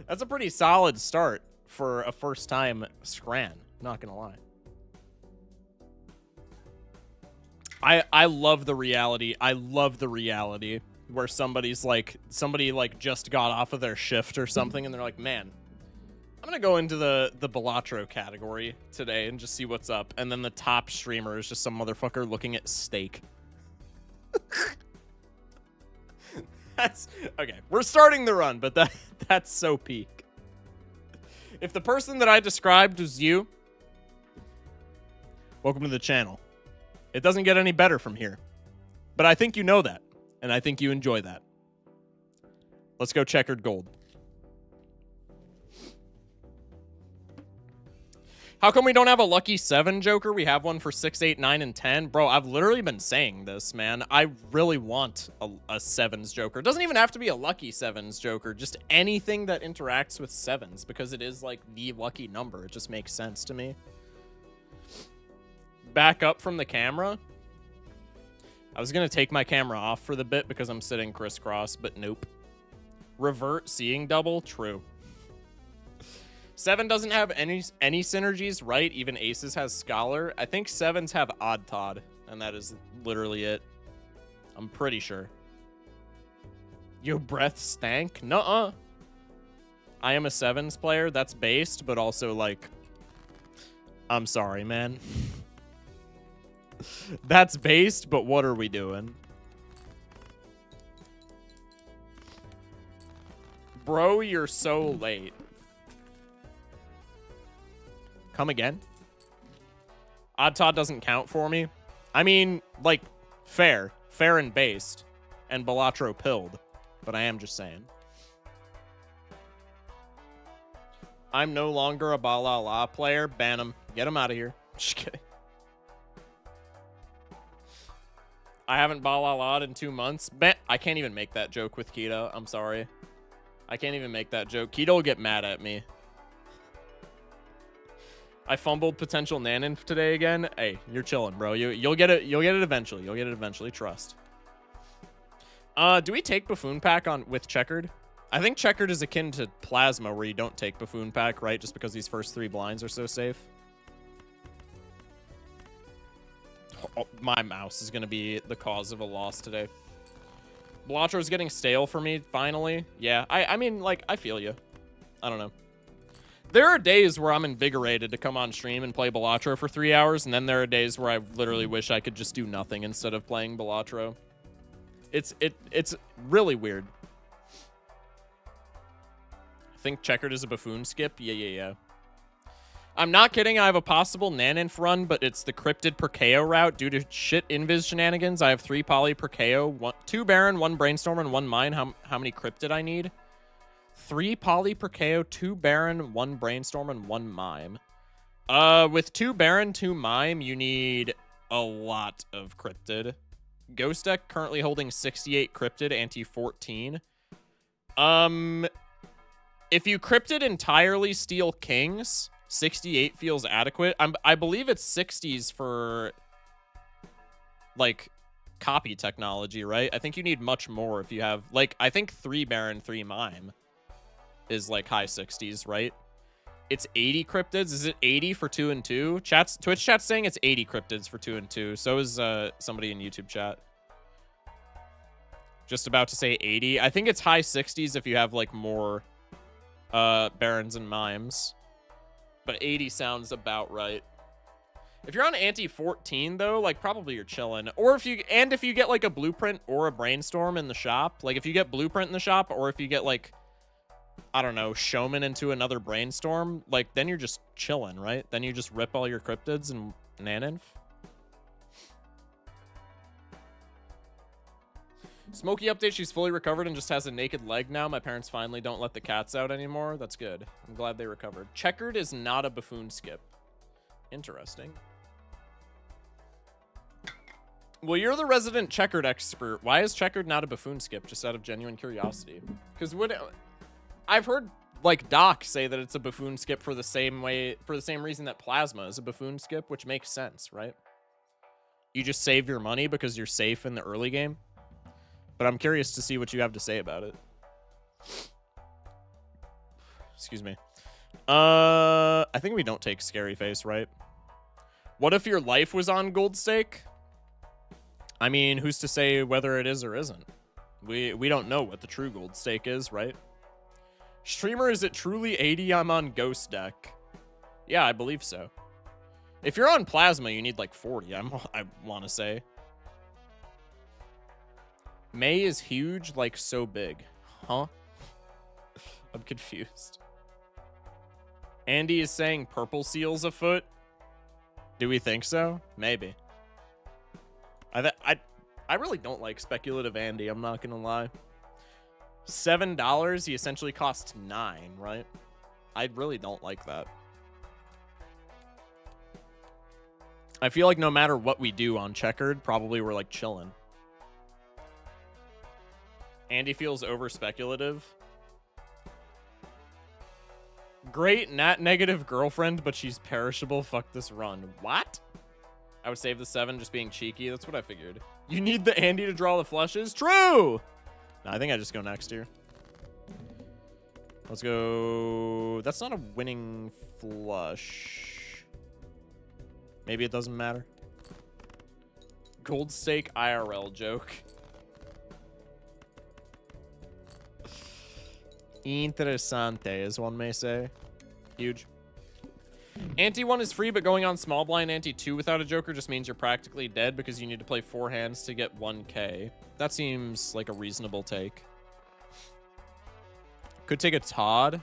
Speaker 1: that's a pretty solid start for a first-time Scran. Not gonna lie. I love the reality. I love the reality where somebody just got off of their shift or something and they're like, man, I'm gonna go into the Balatro category today and just see what's up. And then the top streamer is just some motherfucker looking at steak. That's okay. We're starting the run, but that's so peak. If the person that I described was you, welcome to the channel. It doesn't get any better from here. But I think you know that, and I think you enjoy that. Let's go checkered gold. How come we don't have a lucky 7 Joker? We have one for 6, 8, 9, and 10. Bro, I've literally been saying this, man. I really want a 7s Joker. It doesn't even have to be a lucky 7s Joker. Just anything that interacts with 7s, because it is like the lucky number. It just makes sense to me. Back up from the camera. I was going to take my camera off for the bit because I'm sitting crisscross, but nope. Revert seeing double? True. 7 doesn't have any synergies, right? Even Aces has Scholar. I think 7s have Odd Todd, and that is literally it. I'm pretty sure. Your breath stank? Nuh-uh. I am a 7s player. That's based, but also, like, I'm sorry, man. That's based, but what are we doing? Bro, you're so late. Come again? Odd Todd doesn't count for me. I mean, like, fair and based, and Balatro pilled, but I am just saying. I'm no longer a Balala player. Ban him. Get him out of here. Just kidding. I haven't Balala'd in 2 months. I can't even make that joke with Keto. I'm sorry. I can't even make that joke. Keto will get mad at me. I fumbled potential Naninf today again. Hey, you're chilling, bro. You'll get it. You'll get it eventually. You'll get it eventually. Trust. Do we take Buffoon Pack on with Checkered? I think Checkered is akin to Plasma, where you don't take Buffoon Pack, right? Just because these first 3 blinds are so safe. Oh, my mouse is gonna be the cause of a loss today. Balatro's getting stale for me. Finally, yeah. I mean, like, I feel you. I don't know. There are days where I'm invigorated to come on stream and play Balatro for 3 hours, and then there are days where I literally wish I could just do nothing instead of playing Balatro. It's really weird. I think Checkered is a Buffoon skip. Yeah. I'm not kidding. I have a possible Naninf run, but it's the Cryptid per KO route due to shit Invis shenanigans. I have 3 Poly per KO, 2 Baron, 1 Brainstorm, and 1 Mine. How many Cryptid I need? 3 Poly per KO, 2 Baron, 1 Brainstorm, and 1 Mime. With 2 Baron, 2 Mime, you need a lot of Cryptid. Ghost deck currently holding 68 Cryptid, anti-14. If you Cryptid entirely steal Kings, 68 feels adequate. I believe it's 60s for, like, copy technology, right? I think you need much more if you have, like, I think 3 Baron, 3 Mime is, like, high 60s, right? It's 80 cryptids. Is it 80 for 2 and 2? Twitch chat's saying it's 80 cryptids for 2 and 2. So is somebody in YouTube chat. Just about to say 80. I think it's high 60s if you have like more barons and mimes. But 80 sounds about right. If you're on ante 14 though, like probably you're chilling. Or if you get like a blueprint or a brainstorm in the shop, like if you get blueprint in the shop, or if you get like, I don't know, showman into another brainstorm, like then you're just chilling, right? Then you just rip all your cryptids and naninf. Smokey update, she's fully recovered and just has a naked leg now. My parents finally don't let the cats out anymore. That's good. I'm glad they recovered. Checkered is not a buffoon skip. Interesting. Well, you're the resident checkered expert. Why is checkered not a buffoon skip? Just out of genuine curiosity. Because I've heard like Doc say that it's a buffoon skip for the same reason that plasma is a buffoon skip, which makes sense, right? You just save your money because you're safe in the early game. But I'm curious to see what you have to say about it. Excuse me. I think we don't take Scary Face, right? What if your life was on gold stake? I mean, who's to say whether it is or isn't? We don't know what the true gold stake is, right? Streamer, is it truly 80? I'm on Ghost Deck. Yeah, I believe so. If you're on Plasma, you need like 40, I want to say. May is huge, like so big. Huh? I'm confused. Andy is saying purple seal's afoot. Do we think so? Maybe. I really don't like speculative Andy, I'm not gonna lie. $7, he essentially costs 9, right? I really don't like that. I feel like no matter what we do on checkered, probably we're like chilling. Andy feels over speculative. Great nat negative girlfriend, but she's perishable. Fuck this run. What? I would save the 7 just being cheeky. That's what I figured. You need the Andy to draw the flushes? True! No, I think I just go next here. Let's go... That's not a winning flush. Maybe it doesn't matter. Gold stake IRL joke. Interessante, as one may say. Huge. Ante 1 is free, but going on small blind Ante 2 without a joker just means you're practically dead because you need to play 4 hands to get 1k. That seems like a reasonable take. Could take a Todd.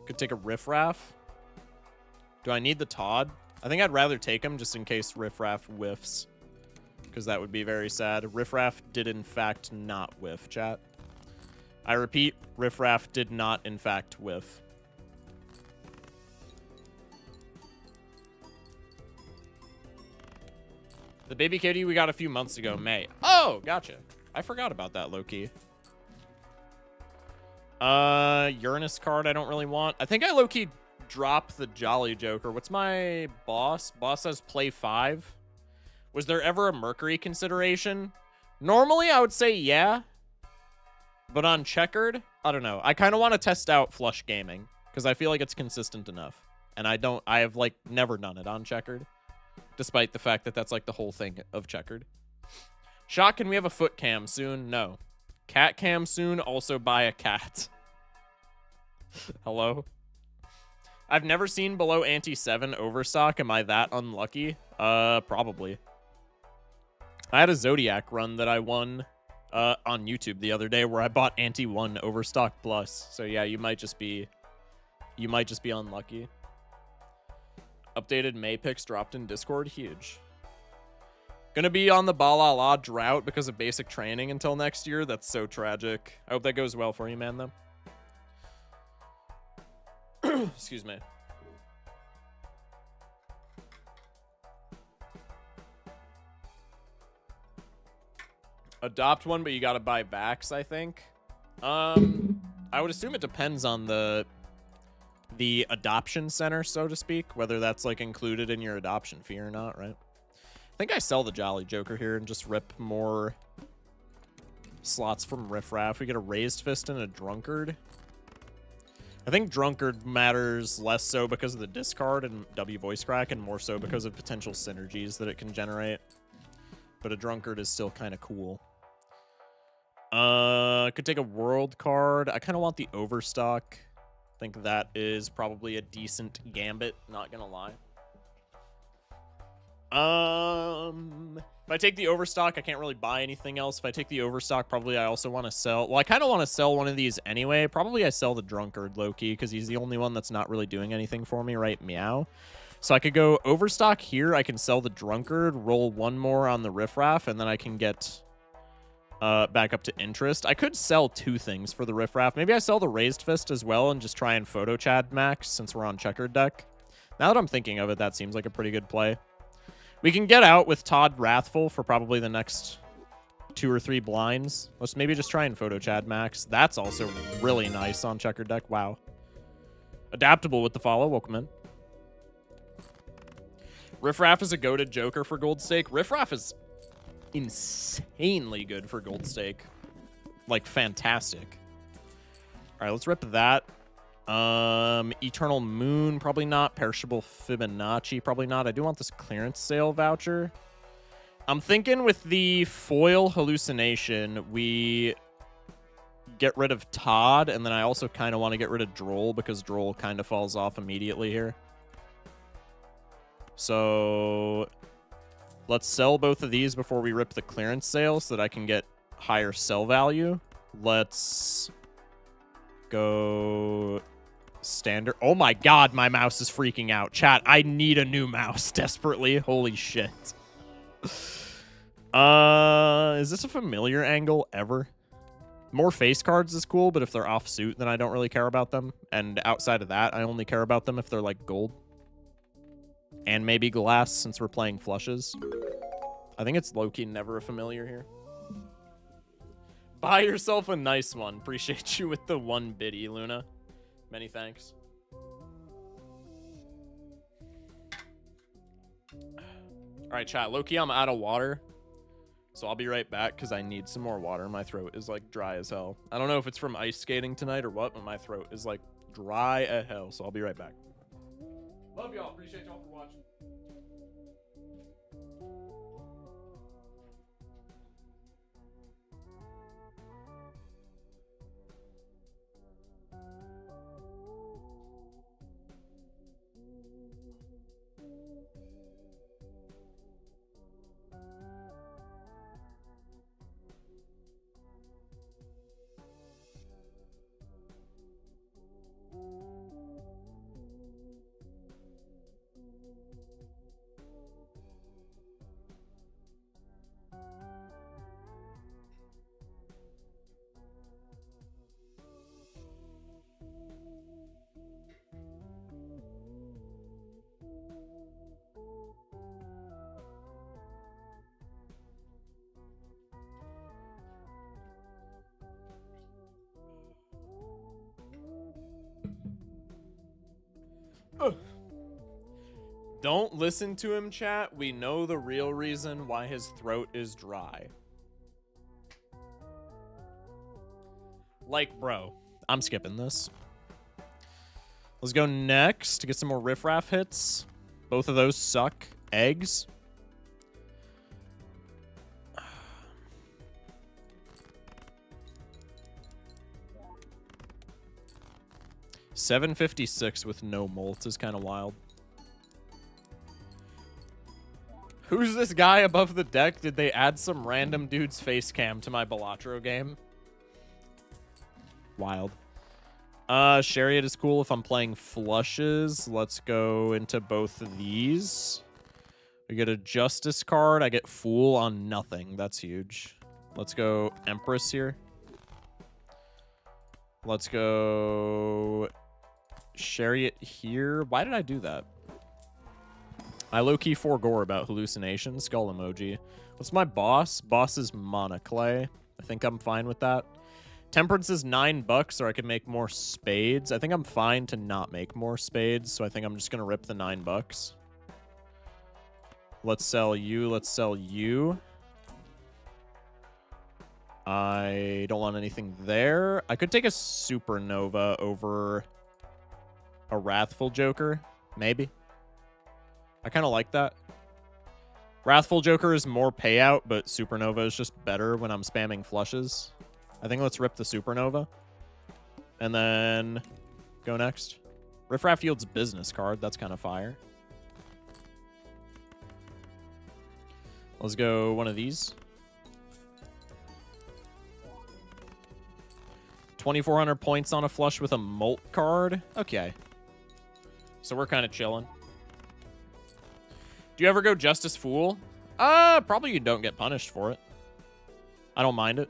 Speaker 1: Could take a Riffraff. Do I need the Todd? I think I'd rather take him just in case Riffraff whiffs. Because that would be very sad. Riffraff did in fact not whiff, chat. I repeat, Riffraff did not in fact whiff. The baby kitty we got a few months ago, May. Oh, gotcha. I forgot about that, low-key. Uranus card I don't really want. I think I low-key dropped the Jolly Joker. What's my boss? Boss says play 5. Was there ever a Mercury consideration? Normally, I would say yeah. But on checkered, I don't know. I kind of want to test out flush gaming because I feel like it's consistent enough. And I have like never done it on checkered. Despite the fact that that's like the whole thing of checkered. Shot, can we have a foot cam soon? No. Cat cam soon, also buy a cat. Hello? I've never seen below ante 7 overstock. Am I that unlucky? Probably. I had a Zodiac run that I won on YouTube the other day where I bought ante 1 overstock plus. So yeah, you might just be unlucky. Updated May picks dropped in Discord. Huge. Gonna be on the Balala drought because of basic training until next year. That's so tragic. I hope that goes well for you, man, though. Excuse me. Adopt one, but you gotta buy backs, I think. I would assume it depends on the adoption center, so to speak, whether that's like included in your adoption fee or not, right? I think I sell the Jolly Joker here and just rip more slots from Riffraff. We get a Raised Fist and a Drunkard. I think Drunkard matters less so because of the discard and W voice crack, and more so because of potential synergies that it can generate. But a Drunkard is still kind of cool. Could take a world card. I kind of want the Overstock. I think that is probably a decent gambit, not gonna lie. If I take the Overstock, I can't really buy anything else. If I take the Overstock, probably I also want to sell. Well, I kind of want to sell one of these anyway. Probably I sell the Drunkard low-key because he's the only one that's not really doing anything for me, right? Meow. So I could go Overstock here. I can sell the Drunkard, roll one more on the Riffraff, and then I can get back up to interest. I could sell two things for the Riffraff. Maybe I sell the Raised Fist as well and just try and Photo Chad max since we're on checkered deck. Now that I'm thinking of it, that seems like a pretty good play. We can get out with Todd Wrathful for probably the next 2 or 3 blinds. Let's maybe just try and Photo Chad max. That's also really nice on checkered deck. Wow. Adaptable with the follow. Welcome in. Riffraff is a goated joker for Gold Stake. Riffraff is insanely good for Gold Stake. Like, fantastic. All right, let's rip that. Eternal Moon, probably not. Perishable Fibonacci, probably not. I do want this clearance sale voucher. I'm thinking with the foil hallucination, we get rid of Todd, and then I also kind of want to get rid of Droll because Droll kind of falls off immediately here. So let's sell both of these before we rip the clearance sale so that I can get higher sell value. Let's go standard. Oh my god, my mouse is freaking out. Chat, I need a new mouse desperately. Holy shit. Is this a familiar angle ever? More face cards is cool, but if they're off suit, then I don't really care about them. And outside of that, I only care about them if they're like gold. And maybe glass since we're playing flushes. I think it's low-key never a familiar here. Buy yourself a nice one. Appreciate you with the 1 biddy, Luna. Many thanks. All right, chat. Low-key, I'm out of water. So I'll be right back because I need some more water. My throat is like dry as hell. I don't know if it's from ice skating tonight or what, but my throat is like dry as hell. So I'll be right back. Love y'all. Appreciate y'all for watching. Don't listen to him, chat. We know the real reason why his throat is dry. Like, bro, I'm skipping this. Let's go next to get some more riffraff hits. Both of those suck. Eggs. $7.56 with no molt is kind of wild. Who's this guy above the deck? Did they add some random dude's face cam to my Balatro game? Wild. Chariot is cool if I'm playing flushes. Let's go into both of these. We get a Justice card. I get Fool on nothing. That's huge. Let's go Empress here. Let's go Chariot here. Why did I do that? I low-key forego about hallucination. Skull emoji. What's my boss? Boss is Mana Clay. I think I'm fine with that. Temperance is $9, or I could make more spades. I think I'm fine to not make more spades, so I think I'm just going to rip the $9. Let's sell you. Let's sell you. I don't want anything there. I could take a Supernova over A Wrathful Joker, maybe. I kind of like that. Wrathful Joker is more payout, but Supernova is just better when I'm spamming flushes. I think let's rip the Supernova. And then go next. Riffraff Field's business card. That's kind of fire. Let's go one of these. 2,400 points on a flush with a Molt card. Okay. So we're kind of chilling. Do you ever go Justice Fool? Probably you don't get punished for it. I don't mind it.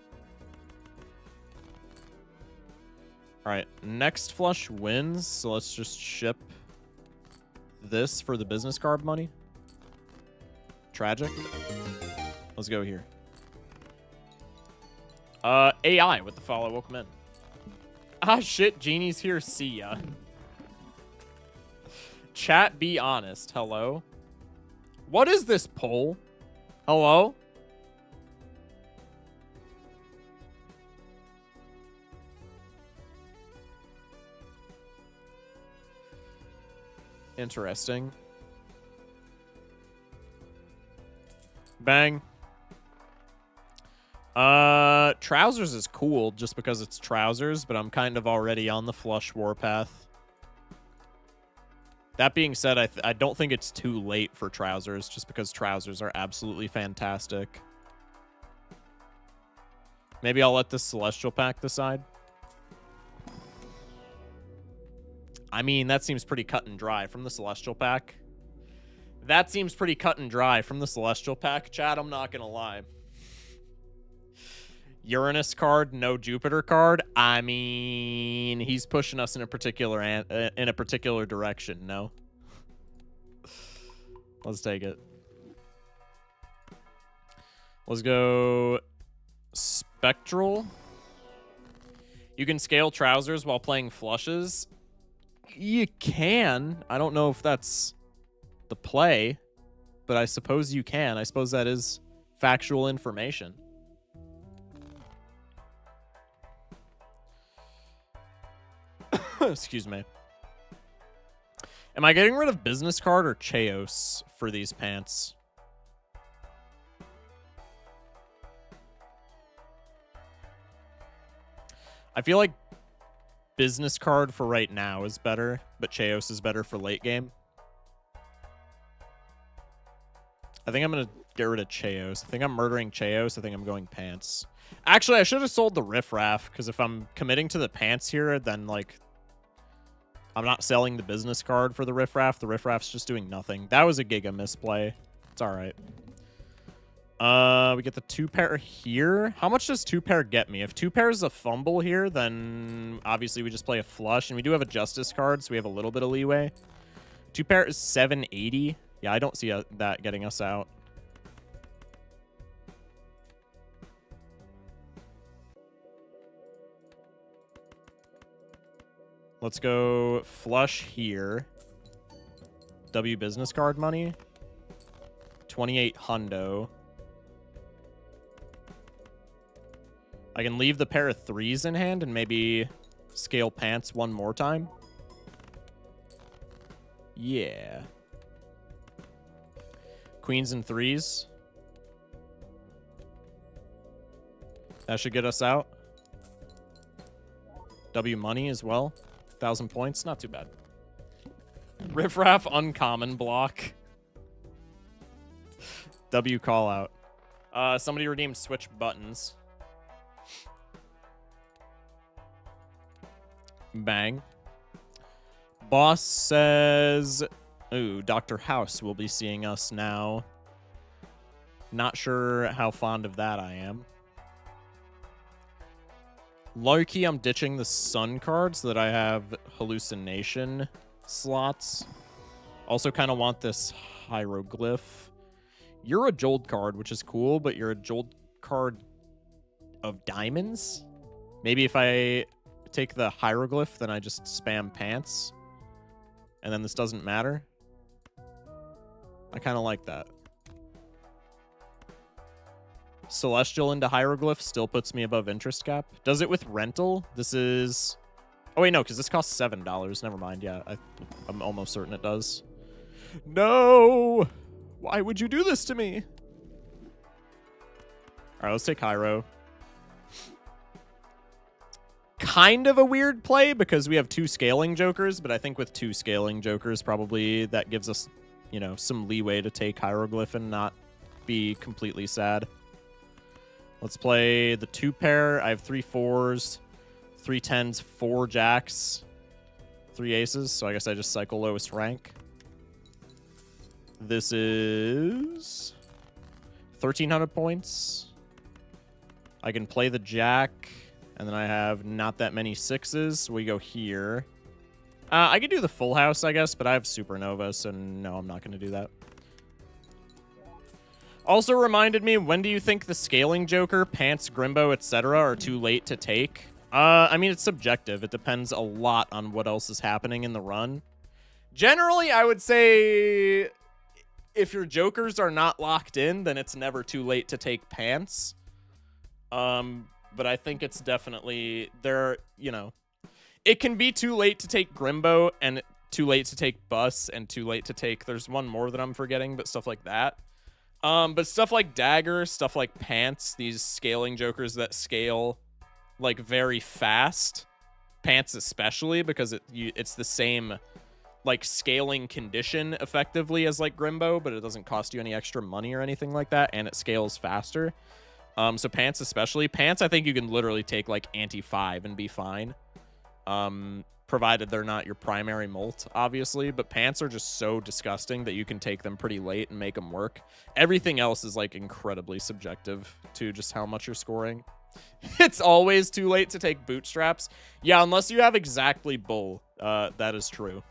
Speaker 1: All right, next flush wins, so let's just ship this for the business card money. Tragic. Let's go here. AI with the follow. Welcome in. Ah, shit, Genie's here. See ya. Chat, be honest. Hello? What is this poll? Hello? Interesting. Bang. Trousers is cool just because it's trousers, but I'm kind of already on the flush warpath. That being said, I don't think it's too late for trousers just because trousers are absolutely fantastic. Maybe I'll let this Celestial Pack decide. I mean, that seems pretty cut and dry from the Celestial Pack. That seems pretty cut and dry from the Celestial Pack, chat. I'm not going to lie. Uranus card, no Jupiter card. I mean, he's pushing us in a particular direction, no? Let's take it. Let's go Spectral. You can scale trousers while playing flushes. You can. I don't know if that's the play, but I suppose you can. I suppose that is factual information. Excuse me. Am I getting rid of business card or Chaos for these pants? I feel like business card for right now is better, but Chaos is better for late game. I think I'm going to get rid of Chaos. I think I'm murdering Chaos. I think I'm going pants. Actually, I should have sold the Riffraff, because if I'm committing to the pants here, then, like, I'm not selling the business card for the Riffraff. The Riffraff's just doing nothing. That was a giga misplay. It's all right. We get the 2-pair here. How much does 2-pair get me? If 2-pair is a fumble here, then obviously we just play a flush, and we do have a Justice card, so we have a little bit of leeway. 2-pair is 780. Yeah, I don't see that getting us out. Let's go flush here. W business card money. 28 hundo. I can leave the pair of 3s in hand and maybe scale pants one more time. Yeah. Queens and 3s. That should get us out. W money as well. 1,000 points. Not too bad. Riffraff uncommon block. W call out. Somebody redeemed switch buttons. Bang. Boss says, ooh, Dr. House will be seeing us now. Not sure how fond of that I am. Low-key, I'm ditching the Sun card so that I have hallucination slots. Also kind of want this hieroglyph. You're a Jold card, which is cool, but you're a Jold card of diamonds? Maybe if I take the hieroglyph, then I just spam pants. And then this doesn't matter. I kind of like that. Celestial into hieroglyph still puts me above interest cap. Does it with rental? This is Oh, wait, no, because this costs $7. Never mind. Yeah, I'm almost certain it does. No! Why would you do this to me? All right, let's take Hyro. Kind of a weird play because we have 2 scaling jokers, but I think with 2 scaling jokers, probably that gives us, you know, some leeway to take Hieroglyph and not be completely sad. Let's play the 2 pair. I have 3 4s, 3 10s, 4 jacks, 3 aces. So I guess I just cycle lowest rank. This is 1,300 points. I can play the jack, and then I have not that many 6s. So we go here. I could do the full house, I guess, but I have Supernova, so no, I'm not going to do that. Also reminded me, when do you think the scaling joker, pants, Grimbo, etc. are too late to take? I mean, it's subjective. It depends a lot on what else is happening in the run. Generally, I would say if your jokers are not locked in, then it's never too late to take pants. But I think it's definitely there, you know, it can be too late to take Grimbo and too late to take Bus and too late to take, there's one more that I'm forgetting, but stuff like that. But stuff like Dagger, stuff like Pants, these scaling jokers that scale like very fast, Pants especially, because it's the same like scaling condition effectively as like Grimbo, but it doesn't cost you any extra money or anything like that, and it scales faster. So Pants especially. Pants, I think you can literally take like anti-5 and be fine. Provided they're not your primary molt, obviously. But Pants are just so disgusting that you can take them pretty late and make them work. Everything else is like incredibly subjective to just how much you're scoring. It's always too late to take Bootstraps. Yeah, unless you have exactly Bull. That is true.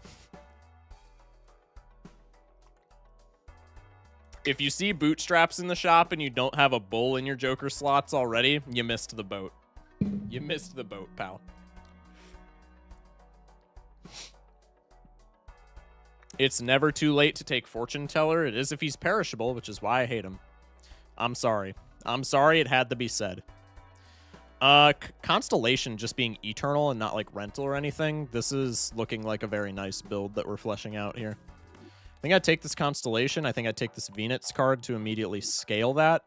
Speaker 1: If you see Bootstraps in the shop and you don't have a Bull in your Joker slots already, you missed the boat. You missed the boat, pal. It's never too late to take Fortune Teller. It is if he's perishable, which is why I hate him. I'm sorry. I'm sorry, it had to be said. Constellation just being eternal and not like rental or anything. This is looking like a very nice build that we're fleshing out here. I think I'd take this Constellation. I think I'd take this Venus card to immediately scale that.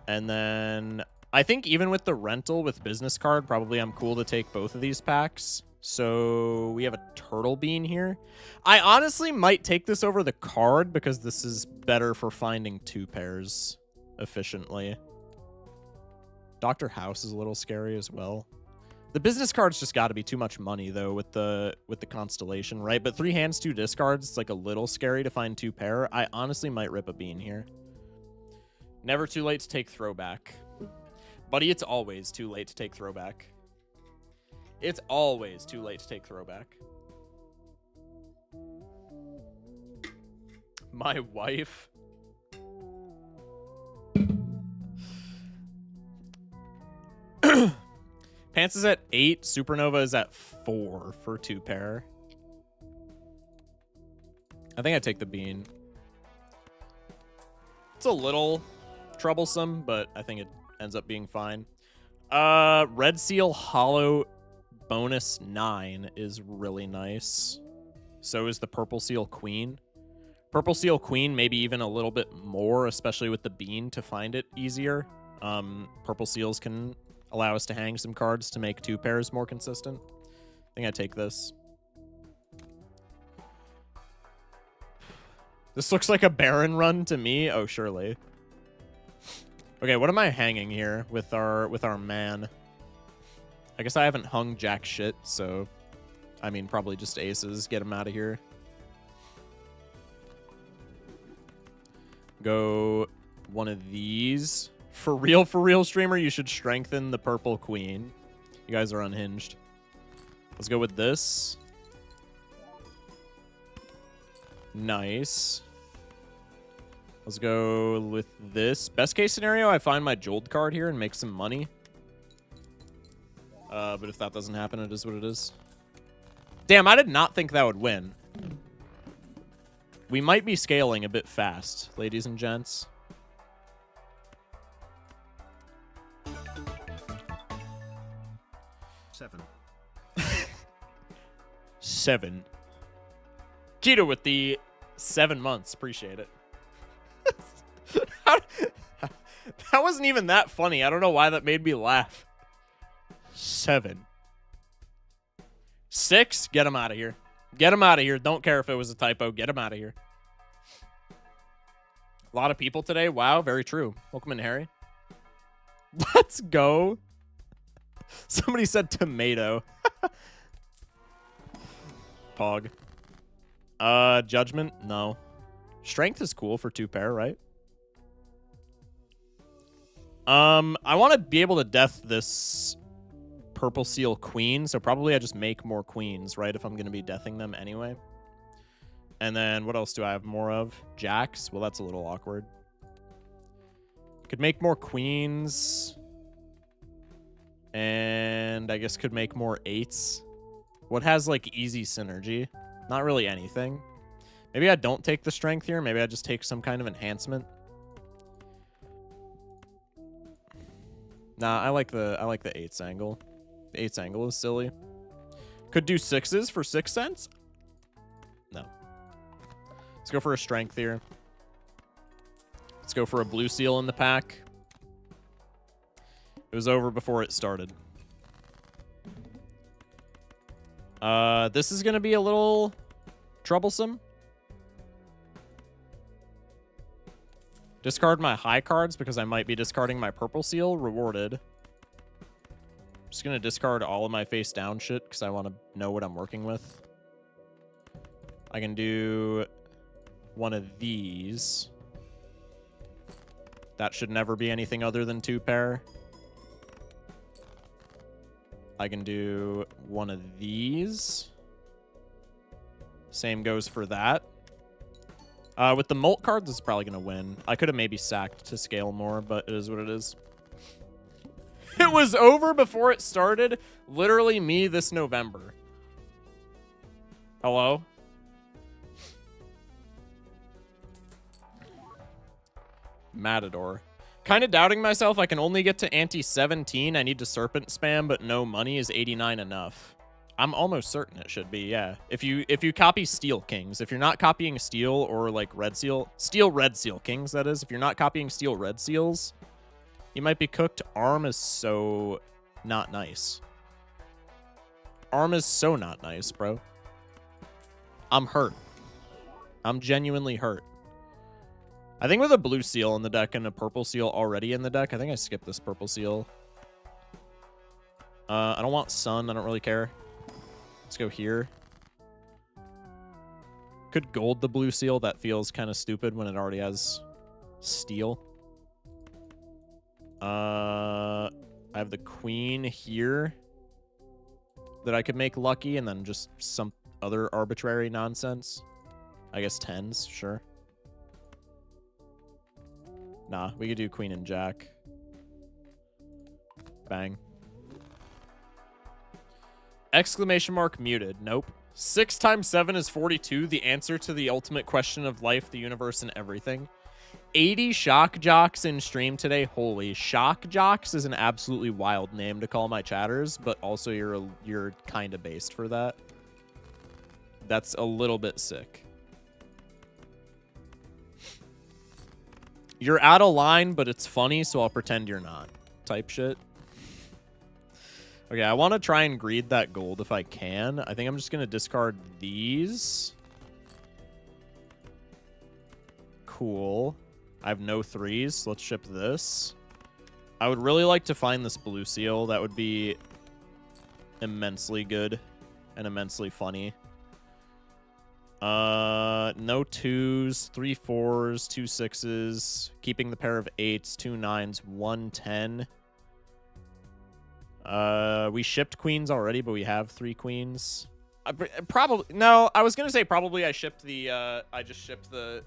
Speaker 1: And then I think even with the rental with business card, probably I'm cool to take both of these packs. So we have a Turtle Bean here. I honestly might take this over the card because this is better for finding 2 pairs efficiently. Dr. House is a little scary as well. The business card's just got to be too much money, though, with the Constellation, right? But 3 hands, 2 discards, it's like a little scary to find 2 pair. I honestly might rip a bean here. Never too late to take Throwback. Buddy, it's always too late to take Throwback. It's always too late to take Throwback. My wife. Pants is at 8. Supernova is at 4 for 2 pair. I think I take the bean. It's a little troublesome, but I think it ends up being fine. Red Seal Hollow bonus 9 is really nice. So is the Purple Seal Queen. Purple Seal Queen, maybe even a little bit more, especially with the bean to find it easier. Purple Seals can allow us to hang some cards to make 2 pairs more consistent. I think I take this. This looks like a Baron run to me. Oh, surely. Okay, what am I hanging here with our man? I guess I haven't hung jack shit, so I mean probably just aces. Get him out of here. Go one of these. For real, streamer, you should strengthen the Purple Queen. You guys are unhinged. Let's go with this. Nice. Let's go with this. Best case scenario, I find my Jold card here and make some money. But if that doesn't happen, it is what it is. Damn, I did not think that would win. We might be scaling a bit fast, ladies and gents. 7. Keto with the 7 months. Appreciate it. That wasn't even that funny. I don't know why that made me laugh. 7. 6? Get him out of here. Get him out of here. Don't care if it was a typo. Get him out of here. A lot of people today. Wow, very true. Welcome in, Harry. Let's go. Somebody said tomato. Pog. Judgment? No. Strength is cool for 2 pair, right? I want to be able to death this purple seal queen, so probably I just make more queens, right? If I'm going to be deathing them anyway. And then what else do I have more of? Jacks? Well, that's a little awkward. Could make more queens. And I guess could make more 8s. What has, like, easy synergy? Not really anything. Maybe I don't take the strength here. Maybe I just take some kind of enhancement. Nah, I like the 8s angle. The 8s angle is silly. Could do 6s for 6 cents? No. Let's go for a strength here. Let's go for a blue seal in the pack. It was over before it started. This is going to be a little troublesome. Discard my high cards because I might be discarding my purple seal. Rewarded. Just going to discard all of my face down shit because I want to know what I'm working with. I can do one of these. That should never be anything other than 2 pair. I can do one of these. Same goes for that. With the Molt card, this is probably going to win. I could have maybe sacked to scale more, but it is what it is. It was over before it started. Literally me this November. Hello? Matador. Kind of doubting myself. I can only get to ante 17. I need to serpent spam, but no money. Is 89 enough? I'm almost certain it should be, yeah. If you copy Steel Kings, if you're not copying Steel or like Red Seal, Red Seal Kings, that is. If you're not copying Steel Red Seals, you might be cooked. Arm is so not nice. Arm is so not nice, bro. I'm hurt. I'm genuinely hurt. I think with a blue seal in the deck and a purple seal already in the deck, I think I skipped this purple seal. I don't want sun. I don't really care. Let's go here. Could gold the blue seal. That feels kind of stupid when it already has steel. I have the queen here that I could make lucky, and then just some other arbitrary nonsense. I guess 10s, sure. Nah, we could do queen and jack. Bang. Exclamation mark muted. Nope. 6 times 7 is 42. The answer to the ultimate question of life, the universe, and everything. 80 shock jocks in stream today. Holy, shock jocks is an absolutely wild name to call my chatters, but also you're kind of based for that. That's a little bit sick. You're out of line, but it's funny, so I'll pretend you're not. Type shit. Okay, I want to try and greed that gold if I can. I think I'm just going to discard these. Cool. I have no 3s, so let's ship this. I would really like to find this blue seal. That would be immensely good and immensely funny. No 2s, 3 4s, 2 6s, keeping the pair of 8s, 2 9s, 1 10. We shipped queens already, but we have 3 queens. Probably no. I was gonna say probably I shipped the. I just shipped the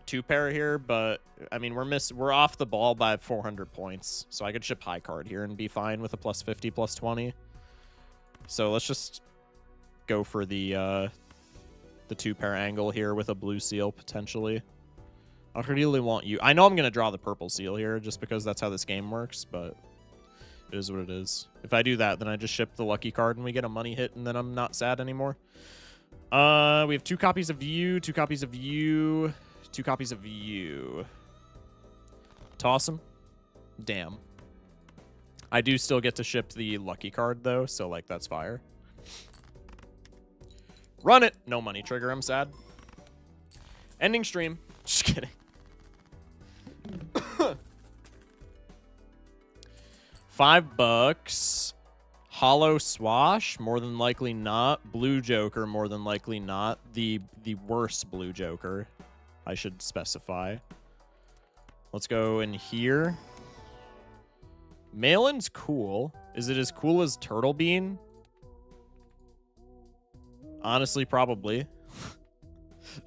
Speaker 1: 2 pair here, but I mean we're off the ball by 400 points, so I could ship high card here and be fine with a plus 50, plus 20. So let's just go for the 2 pair angle here with a blue seal potentially. I really want you. I know I'm gonna draw the purple seal here just because that's how this game works, but It is what it is. If I do that, then I just ship the lucky card and we get a money hit, and then I'm not sad anymore. We have 2 copies of you, 2 copies of you, 2 copies of you. Toss them. Damn. I do still get to ship the lucky card, though, so, like, that's fire. Run it! No money trigger, I'm sad. Ending stream. Just kidding. $5. Hollow Swash, more than likely not. Blue Joker, more than likely not. The worst Blue Joker, I should specify. Let's go in here. Malin's cool. Is it as cool as Turtle Bean? Honestly, probably.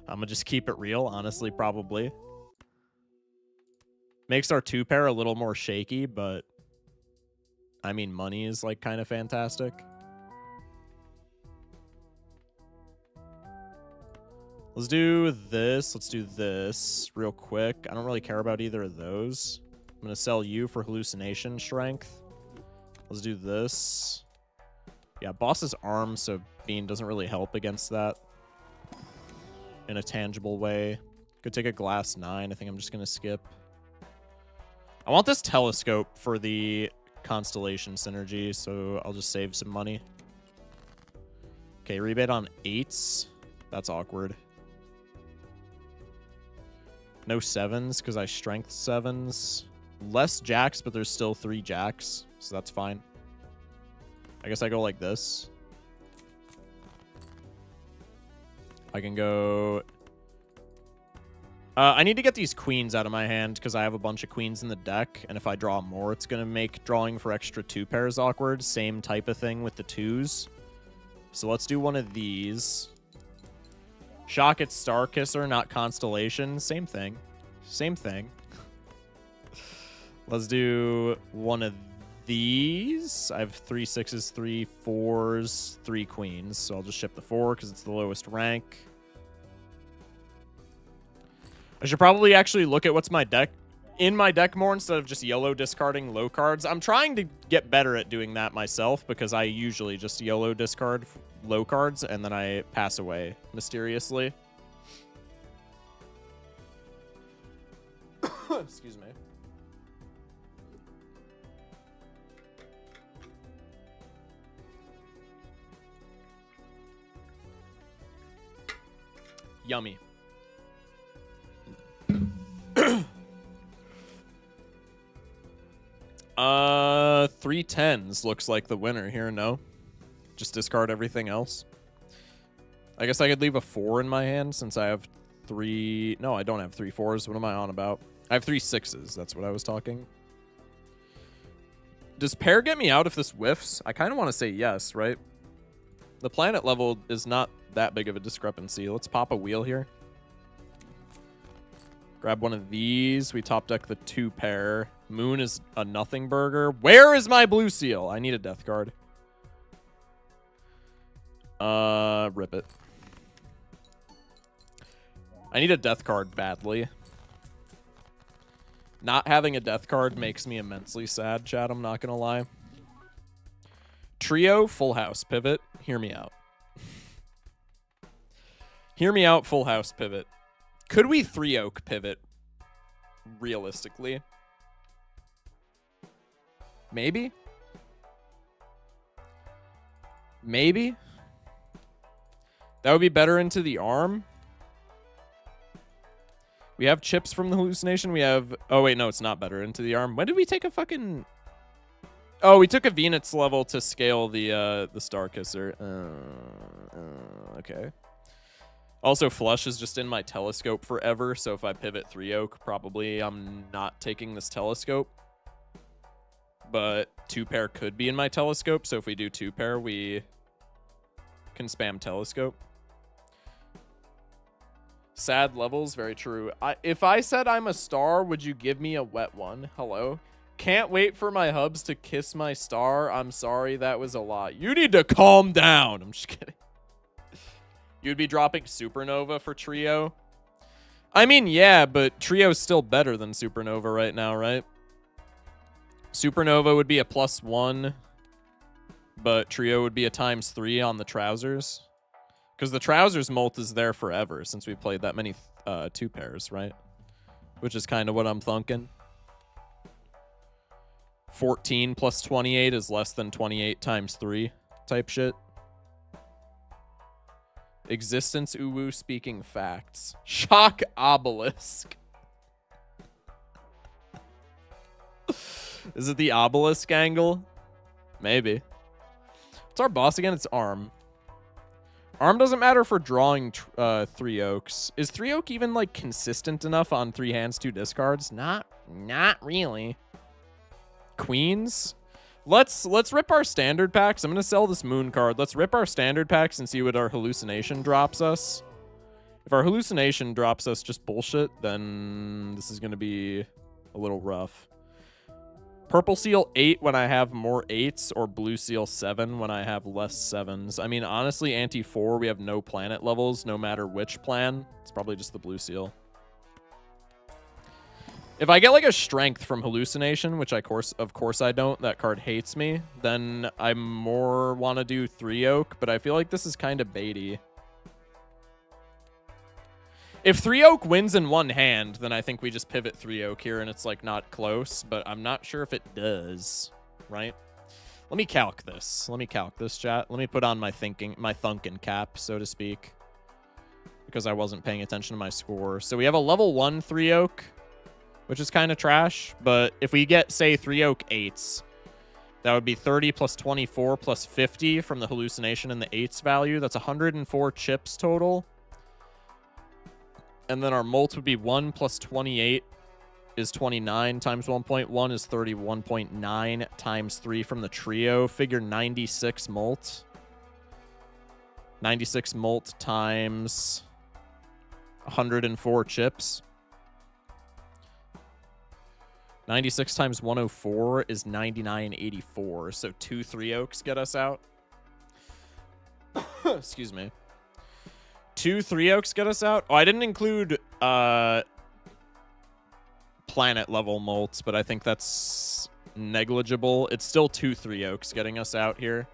Speaker 1: I'm gonna just keep it real. Honestly, probably. Makes our 2-pair a little more shaky, but I mean, money is like kind of fantastic. Let's do this. Let's do this real quick. I don't really care about either of those. I'm going to sell you for hallucination strength. Let's do this. Yeah, boss's arm, so Bean doesn't really help against that in a tangible way. Could take a glass 9. I think I'm just going to skip. I want this telescope for the constellation synergy, so I'll just save some money. Okay, rebate on 8s. That's awkward. No 7s because I strength 7s. Less jacks, but there's still 3 jacks, so that's fine. I guess I go like this. I can go... I need to get these queens out of my hand because I have a bunch of queens in the deck, and if I draw more, it's going to make drawing for extra 2 pairs awkward. Same type of thing with the 2s. So let's do one of these. Shock at Star Kisser, not Constellation. Same thing. Same thing. Let's do one of these. I have 3 6s, 3 4s, 3 queens. So I'll just ship the 4 because it's the lowest rank. I should probably actually look at what's in my deck more instead of just YOLO discarding low cards. I'm trying to get better at doing that myself because I usually just YOLO discard low cards and then I pass away mysteriously. Excuse me. Yummy. 3 10s looks like the winner here, no? Just discard everything else. I guess I could leave a 4 in my hand since I have 3... No, I don't have 3 4s. What am I on about? I have 3 6s. That's what I was talking. Does pair get me out if this whiffs? I kind of want to say yes, right? The planet level is not that big of a discrepancy. Let's pop a wheel here. Grab one of these. We top deck the 2 pair. Moon is a nothing burger. Where is my blue seal? I need a death card. Rip it. I need a death card badly. Not having a death card makes me immensely sad, chat. I'm not gonna lie. Trio, full house, pivot. Hear me out. Hear me out, full house, pivot. Could we 3-oak pivot? Realistically. Maybe? Maybe? That would be better into the arm. We have chips from the hallucination. We have... Oh, wait, no, it's not better into the arm. When did we take a fucking... Oh, we took a Venus level to scale the Star Kisser. Okay. Also, Flush is just in my telescope forever, so if I pivot 3-oak, probably I'm not taking this telescope. But 2 pair could be in my telescope, so if we do 2 pair, we can spam telescope. Sad levels, very true. If I said I'm a star, would you give me a wet one? Hello? Can't wait for my hubs to kiss my star. I'm sorry, that was a lot. You need to calm down. I'm just kidding. You'd be dropping Supernova for Trio? I mean, yeah, but Trio's still better than Supernova right now, right? Supernova would be a +1, but Trio would be a ×3 on the Trousers. Because the Trousers molt is there forever since we played that many 2 pairs, right? Which is kind of what I'm thinking. 14 plus 28 is less than 28 times 3 type shit. Existence Uwu speaking facts. Shock obelisk. Is it the obelisk angle? Maybe. What's our boss again? It's Arm. Arm doesn't matter for drawing 3 oaks. Is 3 oak even like consistent enough on 3 hands, 2 discards? Not really. Queens? Let's rip our standard packs. I'm gonna sell this moon card. Let's rip our standard packs and see what our hallucination drops us. If our hallucination drops us just bullshit, then this is gonna be a little rough. Purple seal 8 when I have more 8s, or blue seal 7 when I have less 7s. I mean, honestly, anti 4, we have no planet levels, no matter which plan. It's probably just the blue seal. If I get like a strength from hallucination, which of course I don't, that card hates me, then I more want to do 3 oak, but I feel like this is kind of baity. If 3 oak wins in one hand, then I think we just pivot 3 oak here and it's like not close, but I'm not sure if it does, right? Let me calc this. Let me calc this, chat. Let me put on my thunkin' cap, so to speak, because I wasn't paying attention to my score. So we have a level 1 3 oak, which is kind of trash, but if we get, say, 3 oak 8s, that would be 30 plus 24 plus 50 from the hallucination and the 8s value. That's 104 chips total. And then our molt would be 1 plus 28 is 29 times 1.1 is 31.9 times 3 from the trio. Figure 96 molt. 96 molt times 104 chips. 96 times 104 is 99.84. So 2 3 oaks get us out. Excuse me. 2 3 oaks get us out. Oh, I didn't include planet level molts, but I think that's negligible. It's still 2 3 oaks getting us out here.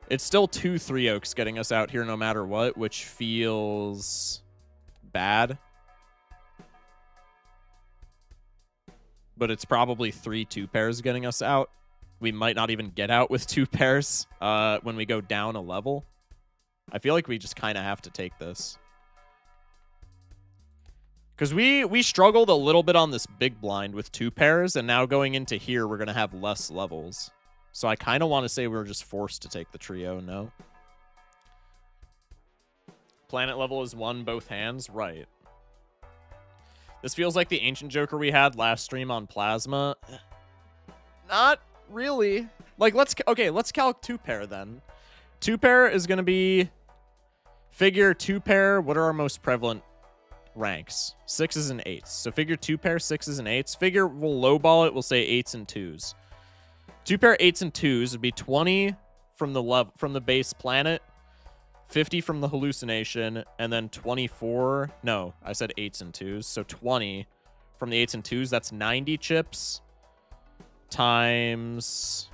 Speaker 1: It's still 2 3 oaks getting us out here no matter what, which feels bad. But it's probably 3 2 pairs getting us out. We might not even get out with 2 pairs when we go down a level. I feel like we just kind of have to take this. Because we struggled a little bit on this big blind with 2 pairs, and now going into here, we're going to have less levels. So I kind of want to say we're just forced to take the trio, no? Planet level is 1 both hands? Right. This feels like the Ancient Joker we had last stream on Plasma. Not really. Like, let's calc 2 pair then. 2 pair is going to be figure 2 pair. What are our most prevalent ranks? 6s and 8s. So figure 2 pair, 6s and 8s. Figure we'll lowball it. We'll say 8s and 2s. 2 pair 8s and 2s would be 20 from the base planet, 50 from the hallucination, and then 24. No, I said 8s and 2s. So 20 from the 8s and 2s. That's 90 chips times.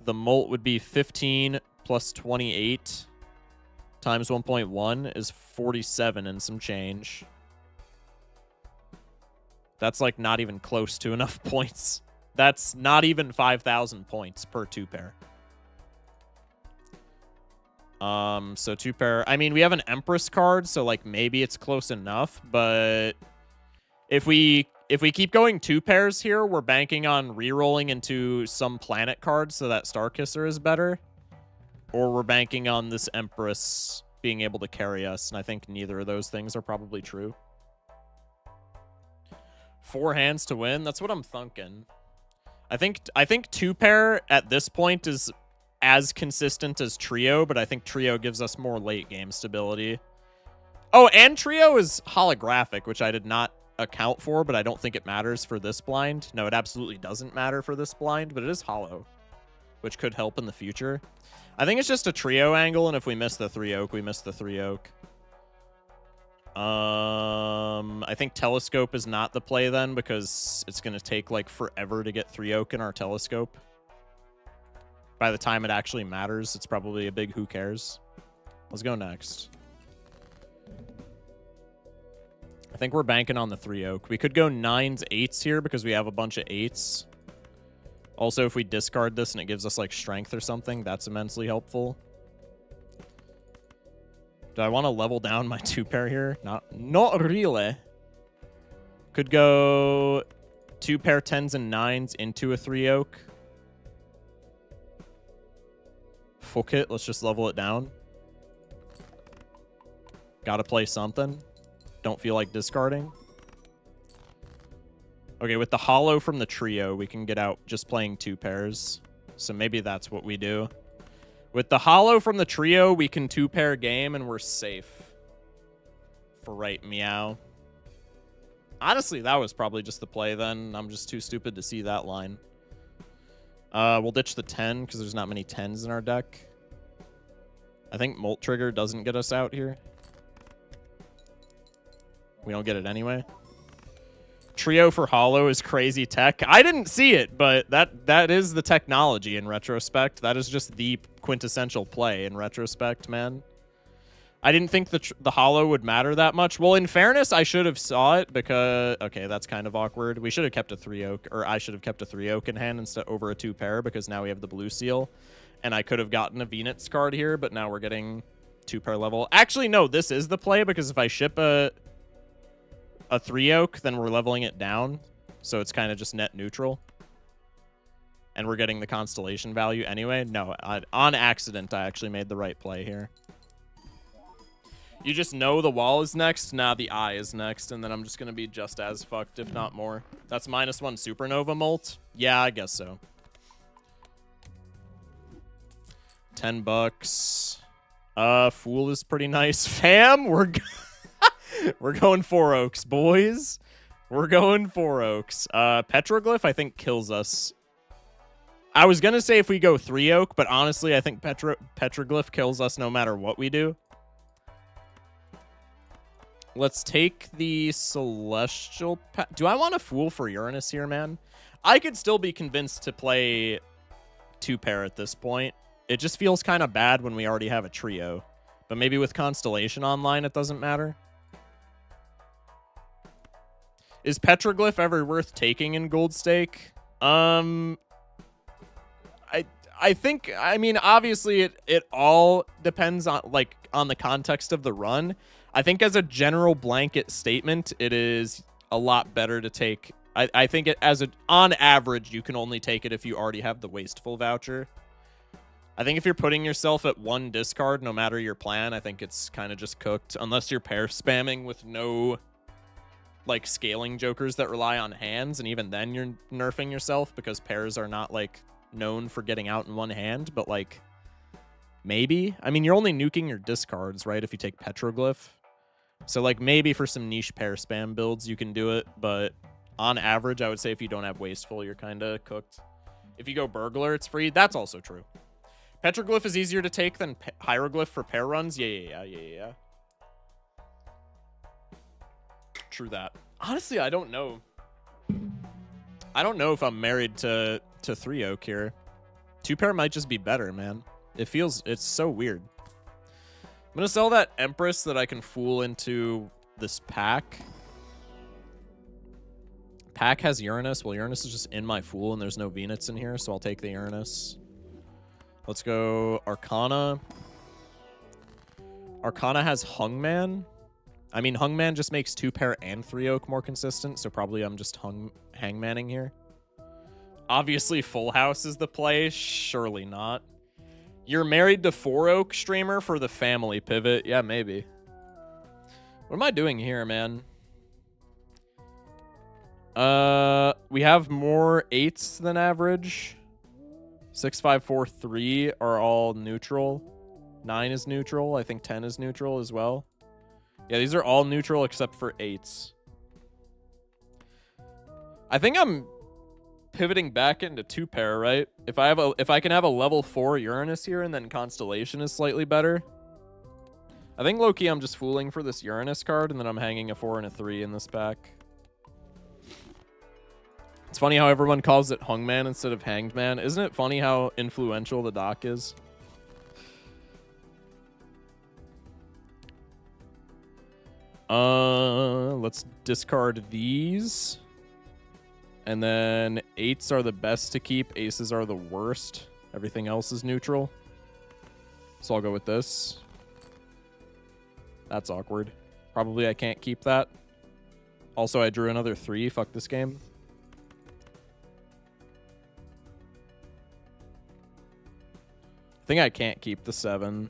Speaker 1: The molt would be 15 plus 28 times 1.1 is 47 and some change. That's like not even close to enough points. That's not even 5,000 points per 2 pair. So 2 pair. I mean, we have an Empress card, so like maybe it's close enough, but if we keep going 2 pairs here, we're banking on re-rolling into some planet card so that Starkisser is better. Or we're banking on this Empress being able to carry us, and I think neither of those things are probably true. 4 hands to win? That's what I'm thinking. I think 2 pair at this point is as consistent as trio, but I think trio gives us more late game stability. Oh, and trio is holographic, which I did not account for, but I don't think it matters for this blind. No, it absolutely doesn't matter for this blind, but it is hollow, which could help in the future. I think it's just a trio angle, and if we miss the 3 oak, we miss the 3 oak. I think telescope is not the play then because it's going to take like forever to get 3 oak in our telescope. By the time it actually matters, it's probably a big who cares. Let's go next. I think we're banking on the 3 oak. We could go 9s, 8s here because we have a bunch of 8s. Also, if we discard this and it gives us like strength or something, that's immensely helpful. Do I want to level down my 2 pair here? Not really. Could go 2 pair 10s and 9s into a 3 oak. Fuck it, let's just level it down. Gotta play something. Don't feel like discarding. Okay, with the hollow from the trio, we can get out just playing 2 pairs. So maybe that's what we do. With the hollow from the trio, we can 2-pair game and we're safe. For right meow. Honestly, that was probably just the play then. I'm just too stupid to see that line. We'll ditch the 10 because there's not many 10s in our deck. I think Molt Trigger doesn't get us out here. We don't get it anyway. Trio for hollow is crazy tech. I didn't see it, but that is the technology in retrospect. That is just the quintessential play in retrospect, man. I didn't think the hollow would matter that much. Well, in fairness, I should have saw it because... Okay, that's kind of awkward. We should have kept a 3 oak, or I should have kept a 3 oak in hand instead over a 2 pair because now we have the blue seal. And I could have gotten a Venus card here, but now we're getting 2 pair level. Actually, no, this is the play because if I ship a 3 oak, then we're leveling it down. So it's kind of just net neutral. And we're getting the constellation value anyway. No, on accident, I actually made the right play here. You just know the wall is next. Nah, the eye is next. And then I'm just going to be just as fucked, if not more. That's -1 supernova molt. Yeah, I guess so. $10. Fool is pretty nice. Fam, we're going 4 oaks, boys. We're going 4 oaks. Petroglyph, I think, kills us. I was going to say if we go 3 oak, but honestly, I think Petroglyph kills us no matter what we do. Let's take the Celestial... Do I want a Fool for Uranus here, man? I could still be convinced to play 2 pair at this point. It just feels kind of bad when we already have a trio. But maybe with Constellation online, it doesn't matter. Is Petroglyph ever worth taking in Gold Stake? I think, I mean, obviously it all depends on the context of the run. I think as a general blanket statement, it is a lot better to take. I think it on average, you can only take it if you already have the Wasteful voucher. I think if you're putting yourself at 1 discard, no matter your plan, I think it's kind of just cooked. Unless you're pair spamming with no scaling jokers that rely on hands, and even then you're nerfing yourself because pairs are not known for getting out in 1 hand, but maybe. I mean, you're only nuking your discards, right, if you take Petroglyph. So maybe for some niche pair spam builds you can do it, but on average I would say if you don't have Wasteful, you're kind of cooked. If you go Burglar, it's free. That's also true. Petroglyph is easier to take than Hieroglyph for pair runs. Yeah. True that. Honestly, I don't know. I don't know if I'm married to 3 oak here. 2 pair might just be better, man. It's so weird. I'm gonna sell that Empress that I can fool into this pack. Pack has Uranus. Well, Uranus is just in my fool and there's no Venus in here, so I'll take the Uranus. Let's go Arcana. Arcana has Hungman. I mean, Hungman just makes 2 pair and 3 oak more consistent, so probably I'm just hangmanning here. Obviously, Full House is the play. Surely not. You're married to 4 oak, streamer, for the family pivot. Yeah, maybe. What am I doing here, man? We have more 8s than average. 6, 5, 4, 3 are all neutral. 9 is neutral. I think 10 is neutral as well. Yeah, these are all neutral except for 8s. I think I'm pivoting back into 2 pair, right? If I can have a level 4 Uranus here and then Constellation is slightly better, I think low-key I'm just fooling for this Uranus card, and then I'm hanging a 4 and a 3 in this pack. It's funny how everyone calls it Hung Man instead of Hanged Man. Isn't it funny how influential the doc is? Let's discard these. And then 8s are the best to keep. Aces are the worst. Everything else is neutral. So I'll go with this. That's awkward. Probably I can't keep that. Also, I drew another 3. Fuck this game. I think I can't keep the 7.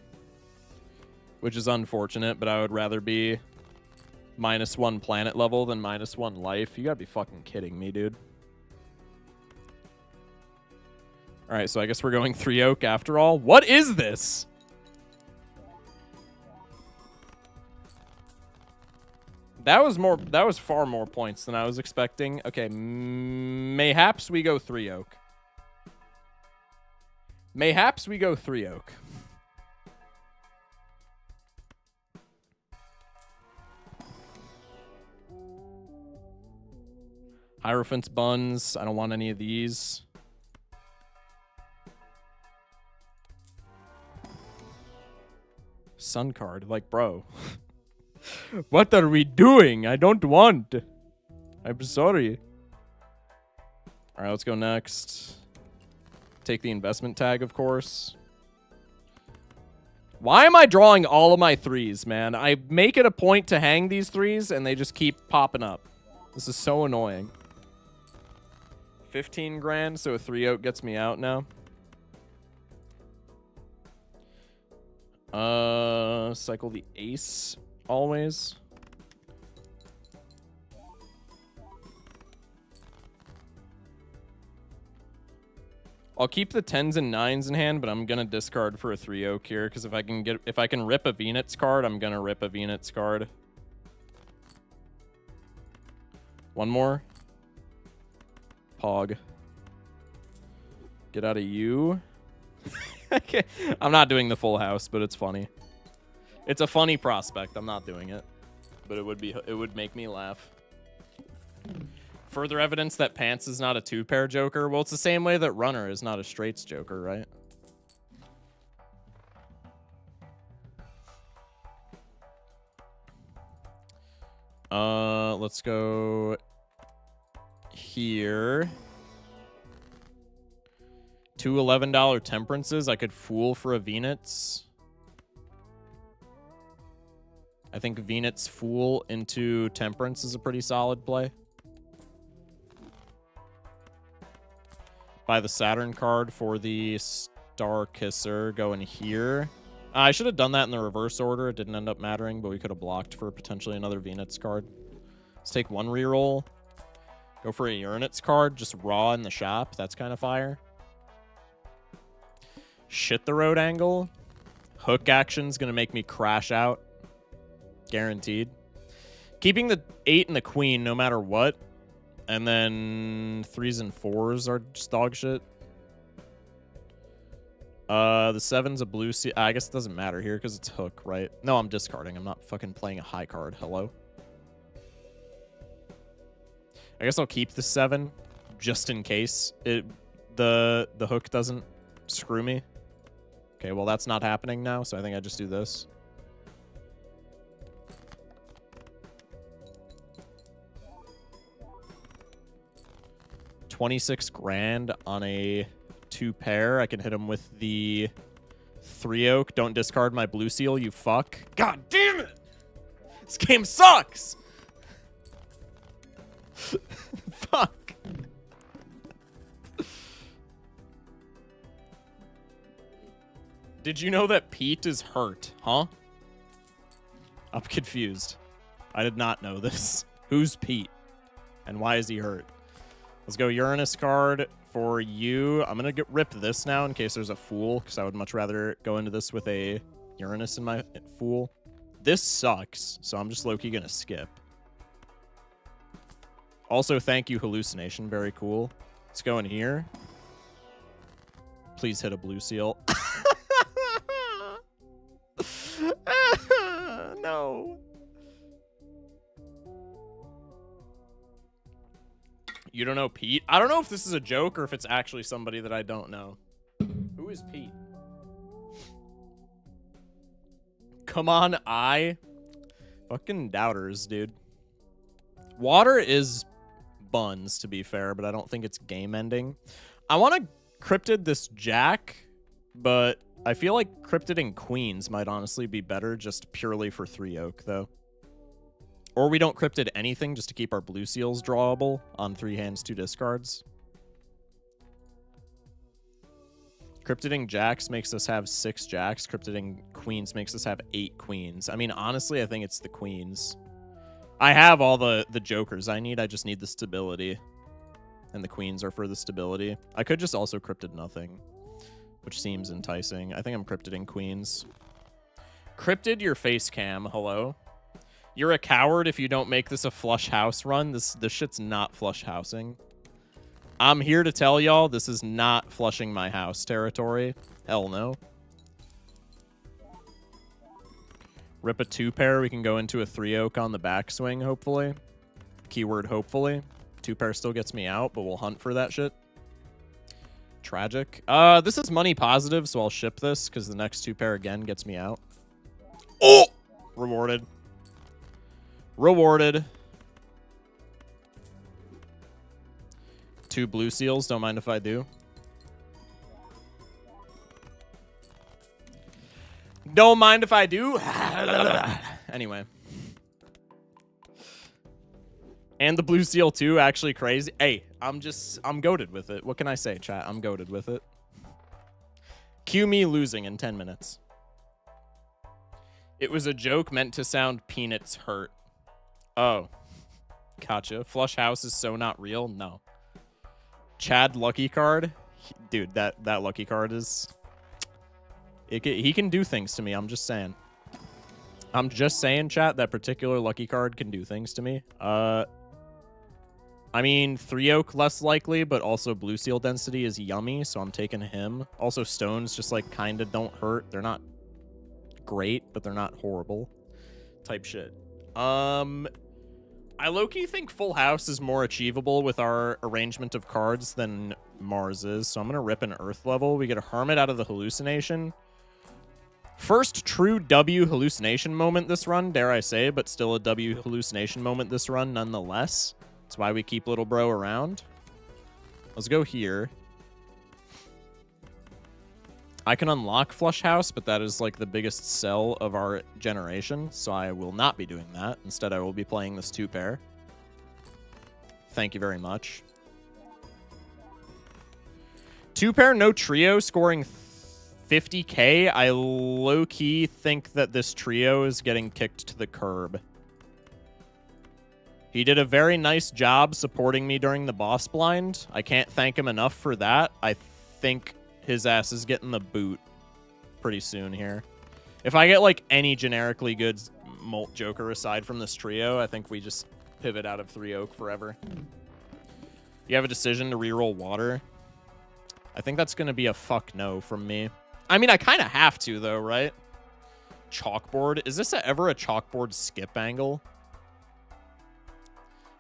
Speaker 1: Which is unfortunate, but I would rather be -1 planet level than -1 life. You gotta be fucking kidding me, dude. Alright, so I guess we're going 3 oak after all. What is this? That was far more points than I was expecting. Okay, mayhaps we go 3 oak. Mayhaps we go 3 oak. Hierophant's buns. I don't want any of these. Sun card. Like, bro. What are we doing? I don't want. I'm sorry. All right, let's go next. Take the investment tag, of course. Why am I drawing all of my 3s, man? I make it a point to hang these 3s, and they just keep popping up. This is so annoying. 15 grand, so a 3 oak gets me out now. Cycle the ace always. I'll keep the 10s and 9s in hand, but I'm gonna discard for a 3 oak here, because if I can rip a Venus card, I'm gonna rip a Venus card. One more. Pog. Get out of you. Okay. I'm not doing the full house, but it's funny. It's a funny prospect. I'm not doing it, but it would make me laugh. Further evidence that Pants is not a 2-pair joker. Well, it's the same way that Runner is not a straights joker, right? Let's go here. 2 $11 temperances. I could fool for a Venus. I think Venus fool into temperance is a pretty solid play. Buy the Saturn card for the Star Kisser going here. I should have done that in the reverse order. It didn't end up mattering, but we could have blocked for potentially another Venus card. Let's take 1 reroll. Go for a Uranus card, just raw in the shop. That's kind of fire. Shit the road angle. Hook action's going to make me crash out. Guaranteed. Keeping the 8 and the queen no matter what. And then 3s and 4s are just dog shit. The 7's a blue seal. I guess it doesn't matter here because it's hook, right? No, I'm discarding. I'm not fucking playing a high card. Hello? I guess I'll keep the 7 just in case the hook doesn't screw me. Okay, well, that's not happening now, so I think I just do this. $26 grand on a 2-pair. I can hit him with the 3 oak. Don't discard my blue seal, you fuck. God damn it! This game sucks! Fuck. Did you know that Pete is hurt, huh? I'm confused. I did not know this. Who's Pete? And why is he hurt? Let's go Uranus card for you. I'm going to rip this now in case there's a fool, because I would much rather go into this with a Uranus in my fool. This sucks, so I'm just low-key going to skip. Also, thank you, Hallucination. Very cool. Let's go in here. Please hit a blue seal. no. You don't know Pete? I don't know if this is a joke or if it's actually somebody that I don't know. Who is Pete? Come on, fucking doubters, dude. Water is buns, to be fair, but I don't think it's game ending. I want to cryptid this jack, but I feel like cryptiding queens might honestly be better just purely for 3 oak, though. Or we don't cryptid anything just to keep our blue seals drawable on 3 hands, 2 discards. Cryptiding jacks makes us have 6 jacks. Cryptiding queens makes us have 8 queens. I mean, honestly, I think it's the queens. I have all the jokers I need. I just need the stability. And the queens are for the stability. I could just also cryptid nothing, which seems enticing. I think I'm cryptiding queens. Cryptid your face cam. Hello? You're a coward if you don't make this a flush house run. This shit's not flush housing. I'm here to tell y'all this is not flushing my house territory. Hell no. Rip a 2-pair. We can go into a 3 oak on the backswing, hopefully. Keyword hopefully. 2-pair still gets me out, but we'll hunt for that shit. Tragic. This is money positive, so I'll ship this because the next 2-pair again gets me out. Oh! Rewarded. Rewarded. 2 blue seals. Don't mind if I do. Don't mind if I do. Anyway. And the blue seal too, actually crazy. Hey, I'm goated with it. What can I say, chat? I'm goated with it. Cue me losing in 10 minutes. It was a joke meant to sound peanuts hurt. Oh. Gotcha. Flush house is so not real? No. Chad lucky card? Dude, that lucky card is... He can do things to me, I'm just saying. I'm just saying, chat, that particular lucky card can do things to me. I mean, 3 oak less likely, but also blue seal density is yummy, so I'm taking him. Also, stones just, like, kind of don't hurt. They're not great, but they're not horrible. Type shit. I low-key think full house is more achievable with our arrangement of cards than Mars is, so I'm going to rip an earth level. We get a hermit out of the hallucination. First true W hallucination moment this run, dare I say, but still a W hallucination moment this run nonetheless. That's why we keep little bro around. Let's go here. I can unlock Flush House, but that is like the biggest sell of our generation, so I will not be doing that. Instead, I will be playing this 2-pair. Thank you very much. 2-pair, no trio, scoring 50k. I low-key think that this trio is getting kicked to the curb. He did a very nice job supporting me during the boss blind. I can't thank him enough for that. I think his ass is getting the boot pretty soon here. If I get, like, any generically good Molt Joker aside from this trio, I think we just pivot out of 3 oak forever. You have a decision to reroll water. I think that's going to be a fuck no from me. I mean, I kind of have to, though, right? Chalkboard. Is this ever a chalkboard skip angle?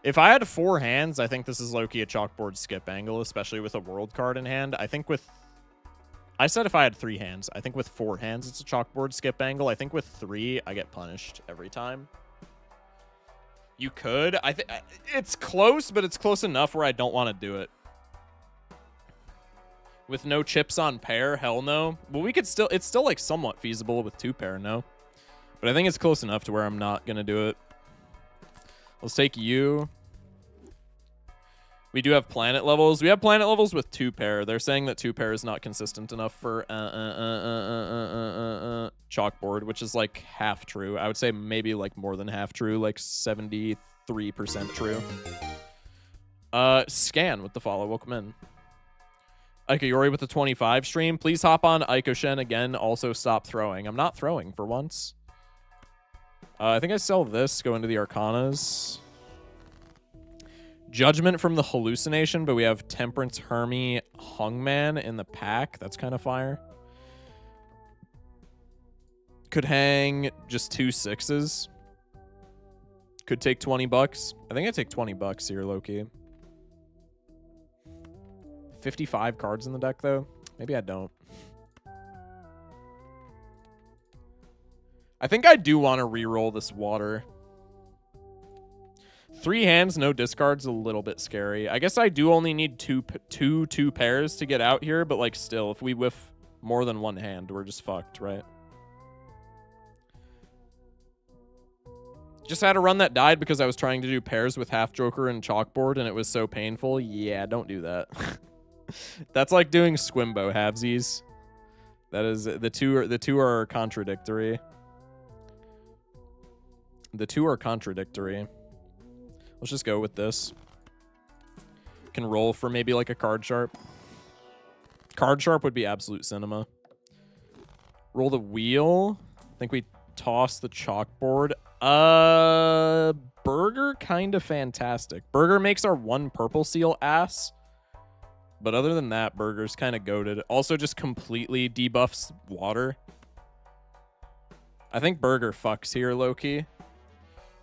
Speaker 1: If I had 4 hands, I think this is low-key a chalkboard skip angle, especially with a world card in hand. I think with... I said if I had 3 hands. I think with 4 hands, it's a chalkboard skip angle. I think with 3, I get punished every time. You could. It's close, but it's close enough where I don't want to do it. With no chips on pair, hell no. Well, we could still... It's still, like, somewhat feasible with 2-pair, no? But I think it's close enough to where I'm not going to do it. Let's take you. We do have planet levels. We have planet levels with 2-pair. They're saying that 2-pair is not consistent enough for chalkboard, which is like half true. I would say maybe like more than half true, like 73% true. Scan with the follow. Welcome in. Ika Yori with the 25 stream. Please hop on Iko Shen again. Also stop throwing. I'm not throwing for once. I think I sell this, go into the Arcanas. Judgment from the hallucination, but we have Temperance, Hermie, Hungman in the pack. That's kind of fire. Could hang just 2 6s. Could take 20 bucks. I think I take 20 bucks here, low-key. 55 cards in the deck, though. Maybe I don't. I think I do want to re-roll this water. 3 hands, no discards, a little bit scary. I guess I do only need two pairs to get out here, but like still, if we whiff more than 1 hand, we're just fucked, right? Just had a run that died because I was trying to do pairs with half joker and chalkboard, and it was so painful. Yeah, don't do that. That's like doing Squimbo halvesies. That is the two are contradictory. The two are contradictory. Let's just go with this. Can roll for maybe like a card sharp. Card sharp would be absolute cinema. Roll the wheel. I think we toss the chalkboard. Burger kind of fantastic. Burger makes our 1 purple seal ass. But other than that, Burger's kind of goated. Also just completely debuffs water. I think Burger fucks here, low-key.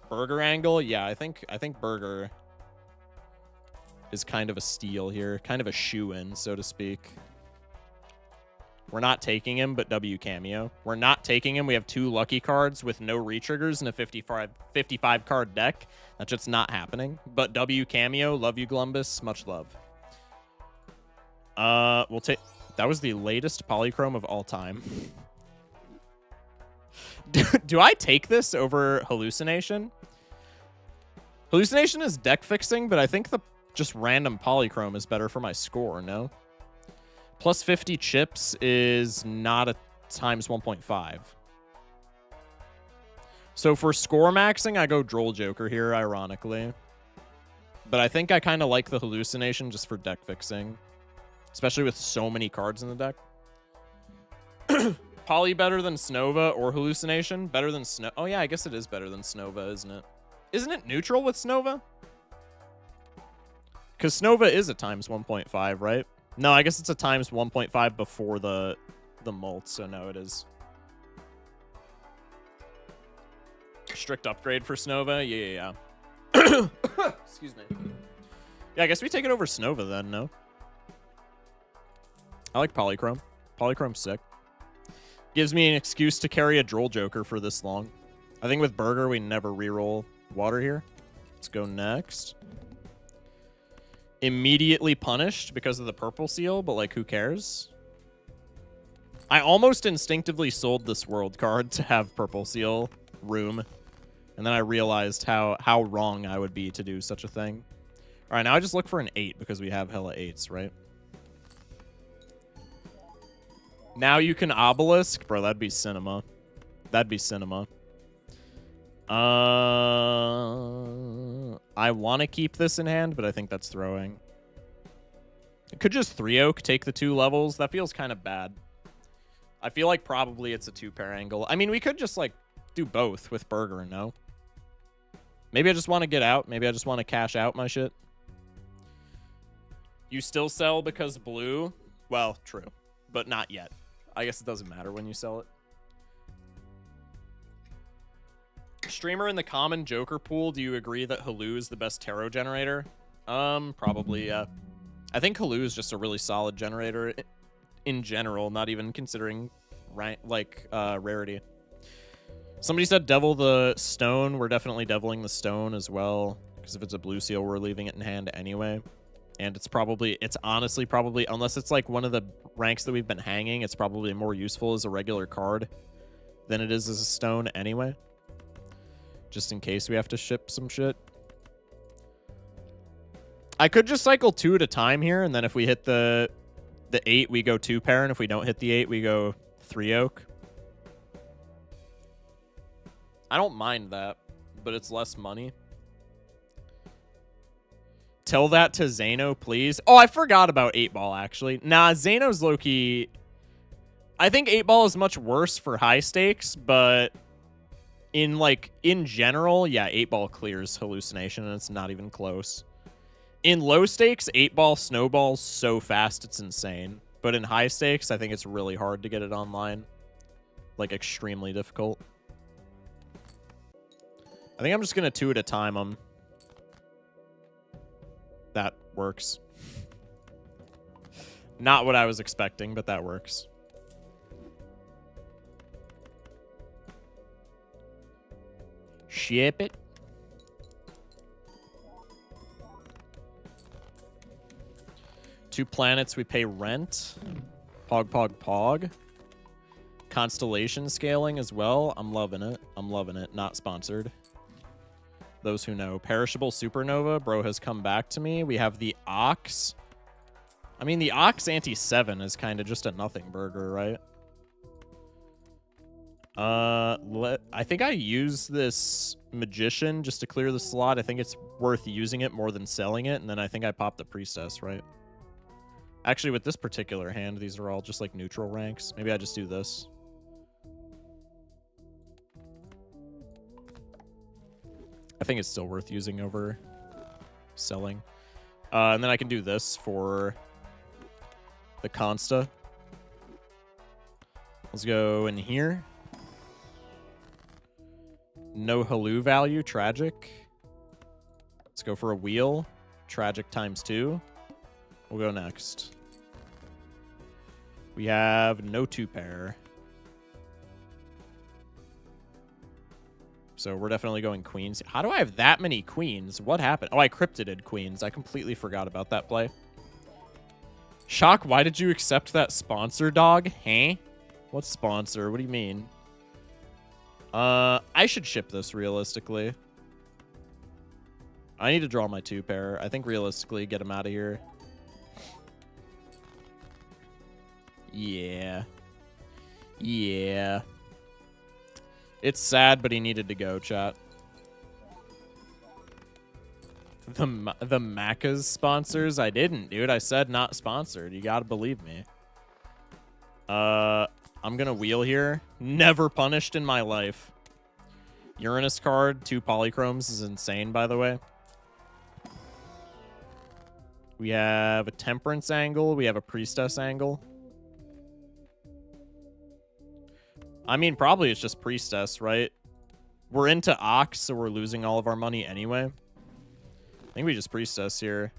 Speaker 1: Burger angle? Yeah, I think Burger is kind of a steal here. Kind of a shoe-in, so to speak. We're not taking him, but W cameo. We're not taking him. We have 2 lucky cards with no re-triggers and a 55 card deck. That's just not happening. But W cameo, love you, Glumbus. Much love. We'll take... That was the latest polychrome of all time. Do I take this over Hallucination? Hallucination is deck fixing, but I think the just random polychrome is better for my score, no? Plus 50 chips is not a times 1.5. So for score maxing, I go Droll Joker here, ironically. But I think I kind of like the Hallucination just for deck fixing. Especially with so many cards in the deck. Poly better than Snova or Hallucination? Better than Snow... Oh yeah, I guess it is better than Snova, isn't it? Isn't it neutral with Snova? Because Snova is a times 1.5, right? No, I guess it's a times 1.5 before the mult, so no, it is. Strict upgrade for Snova? Yeah. Excuse me. Yeah, I guess we take it over Snova then, no? I like Polychrome. Polychrome's sick. Gives me an excuse to carry a Droll Joker for this long. I think with Burger, we never reroll water here. Let's go next. Immediately punished because of the purple seal, but like, who cares? I almost instinctively sold this world card to have purple seal room. And then I realized how wrong I would be to do such a thing. All right, now I just look for an 8 because we have hella 8s, right? Now you can obelisk. Bro, that'd be cinema. That'd be cinema. I want to keep this in hand, but I think that's throwing. It could just 3-oak, take the 2 levels. That feels kind of bad. I feel like probably it's a 2-pair angle. I mean, we could just, like, do both with Burger, no? Maybe I just want to get out. Maybe I just want to cash out my shit. You still sell because blue? Well, true. But not yet. I guess it doesn't matter when you sell it. Streamer in the common Joker pool, do you agree that Haloo is the best tarot generator? Probably, yeah. I think Haloo is just a really solid generator in general, not even considering rarity. Somebody said devil the stone. We're definitely deviling the stone as well, because if it's a blue seal, we're leaving it in hand anyway. And it's honestly probably, unless it's like one of the ranks that we've been hanging, it's probably more useful as a regular card than it is as a stone anyway. Just in case we have to ship some shit. I could just cycle 2 at a time here, and then if we hit the 8, we go 2-pair, and if we don't hit the 8, we go 3-oak. I don't mind that, but it's less money. Tell that to Zano, please. Oh, I forgot about 8-ball, actually. Nah, Zano's low-key... I think 8-ball is much worse for high stakes, but in general, yeah, 8-ball clears Hallucination, and it's not even close. In low stakes, 8-ball snowballs so fast, it's insane. But in high stakes, I think it's really hard to get it online. like extremely difficult. I think I'm just gonna 2 at a time 'em. That works. Not what I was expecting, but that works. Ship it. Two planets we pay rent. Pog, pog, pog. Constellation scaling as well. I'm loving it. I'm loving it. Not sponsored. Those who know. Perishable supernova. Bro has come back to me. We have the Ox. I mean, the Ox anti-7 is kind of just a nothing burger, right? I think I use this Magician just to clear the slot. I think it's worth using it more than selling it. And then I think I pop the Priestess, right? Actually, with this particular hand, these are all just like neutral ranks. Maybe I just do this. I think it's still worth using over selling. And then I can do this for the Consta. Let's go in here. No Halou value, tragic. Let's go for a wheel. Tragic ×2. We'll go next. We have no 2-pair. So we're definitely going queens. How do I have that many queens? What happened? Oh, I cryptided queens. I completely forgot about that play. Shock, why did you accept that sponsor, dog? Huh? What sponsor? What do you mean? I should ship this realistically. I need to draw my 2-pair. I think realistically, get him out of here. Yeah. Yeah. It's sad, but he needed to go, chat. The Macca's sponsors? I didn't, dude. I said not sponsored. You gotta believe me. I'm gonna wheel here. Never punished in my life. Uranus card, 2 polychromes is insane, by the way. We have a Temperance angle. We have a Priestess angle. I mean, probably it's just Priestess, right? We're into Ox, so we're losing all of our money anyway. I think we just Priestess here.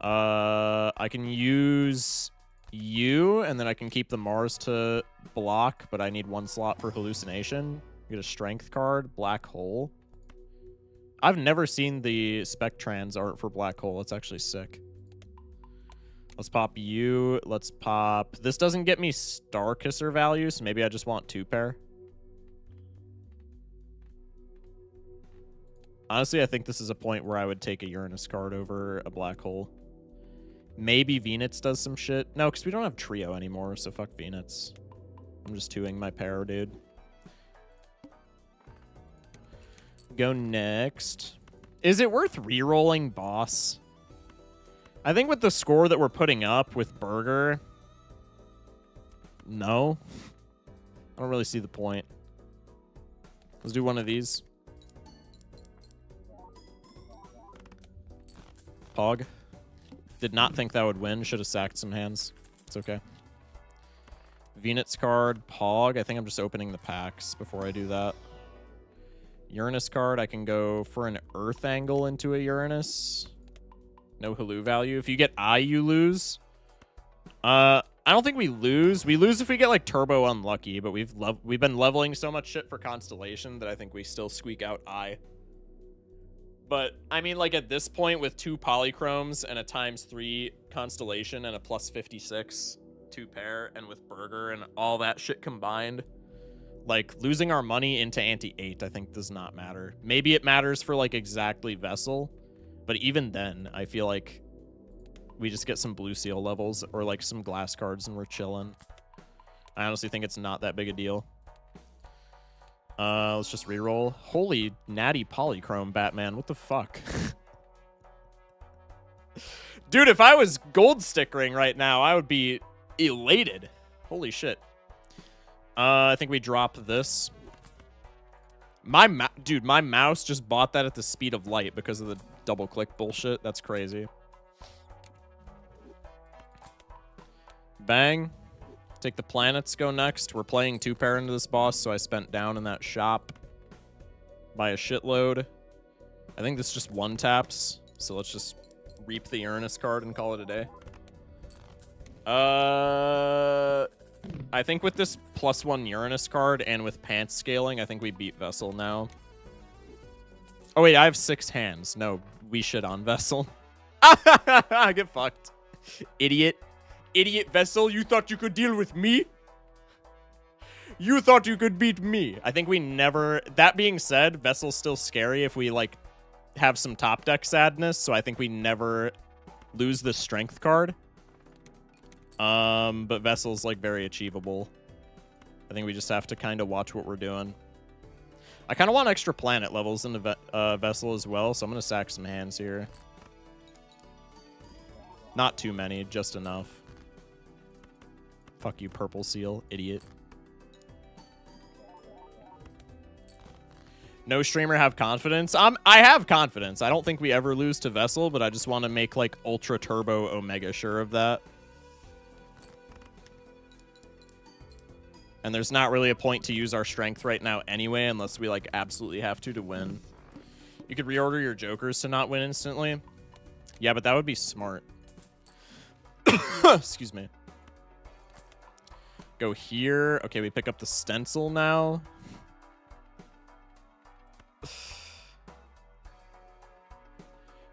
Speaker 1: I can use you, and then I can keep the Mars to block, but I need 1 slot for Hallucination. Get a Strength card, Black Hole. I've never seen the Spectrans art for Black Hole. It's actually sick. Let's pop you. Let's pop... This doesn't get me Star Kisser value, so maybe I just want 2-pair. Honestly, I think this is a point where I would take a Uranus card over a Black Hole. Maybe Venus does some shit. No, because we don't have Trio anymore, so fuck Venus. I'm just 2ing my pair, dude. Go next. Is it worth re-rolling Boss? I think with the score that we're putting up with Burger, no. I don't really see the point. Let's do one of these. Pog. Did not think that would win. Should have sacked some hands. It's okay. Venus card, Pog. I think I'm just opening the packs before I do that. Uranus card. I can go for an Earth angle into a Uranus. No Halou value. If you get I, you lose. I don't think we lose. We lose if we get like turbo unlucky, but we've been leveling so much shit for Constellation that I think we still squeak out I. But I mean, like at this point with 2 polychromes and a ×3 Constellation and a +56 2-pair and with Burger and all that shit combined, like losing our money into anti-8 I think does not matter. Maybe it matters for like exactly Vessel. But even then, I feel like we just get some Blue Seal levels or like some glass cards and we're chilling. I honestly think it's not that big a deal. Let's just reroll. Holy natty polychrome, Batman. What the fuck? Dude, if I was gold stickering right now, I would be elated. Holy shit. I think we drop this. Dude, my mouse just bought that at the speed of light because of the double-click bullshit. That's crazy. Bang. Take the planets, go next. We're playing 2-pair into this boss, so I spent down in that shop by a shitload. I think this just 1-taps, so let's just reap the Uranus card and call it a day. I think with this +1 Uranus card and with pants scaling, I think we beat Vessel now. Oh wait, I have 6 hands. No, we shit on Vessel. Get fucked. Idiot. Idiot Vessel, you thought you could deal with me? You thought you could beat me. I think we never... That being said, Vessel's still scary if we, like, have some top deck sadness, so I think we never lose the strength card. But Vessel's, like, very achievable. I think we just have to kind of watch what we're doing. I kind of want extra planet levels in the Vessel as well, so I'm going to sack some hands here. Not too many, just enough. Fuck you, Purple Seal, idiot. No streamer have confidence? I have confidence. I don't think we ever lose to Vessel, but I just want to make, like, Ultra Turbo Omega sure of that. And there's not really a point to use our strength right now anyway, unless we, like, absolutely have to win. You could reorder your jokers to not win instantly. Yeah, but that would be smart. Excuse me. Go here. Okay, we pick up the stencil now.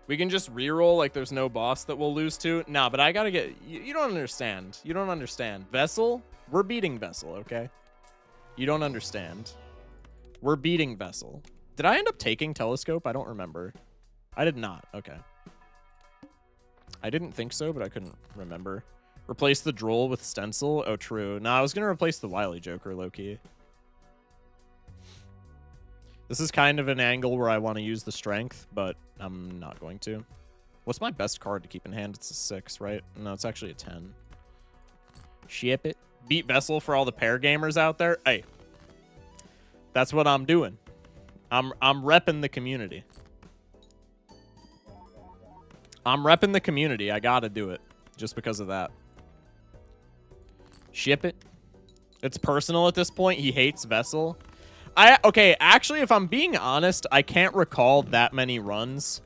Speaker 1: We can just reroll like there's no boss that we'll lose to. Nah, but I gotta get... You don't understand. You don't understand. Vessel? We're beating Vessel, okay? You don't understand. We're beating Vessel. Did I end up taking Telescope? I don't remember. I did not. Okay. I didn't think so, but I couldn't remember. Replace the Droll with Stencil? Oh, true. Nah, I was gonna replace the Wily Joker, low-key. This is kind of an angle where I want to use the strength, but I'm not going to. What's my best card to keep in hand? It's a 6, right? No, it's actually a 10. Ship it. Beat Vessel for all the pair gamers out there. Hey, that's what I'm doing. I'm repping the community. I'm repping the community. I gotta do it just because of that. Ship it. It's personal at this point. He hates Vessel. Okay, actually, if I'm being honest, I can't recall that many runs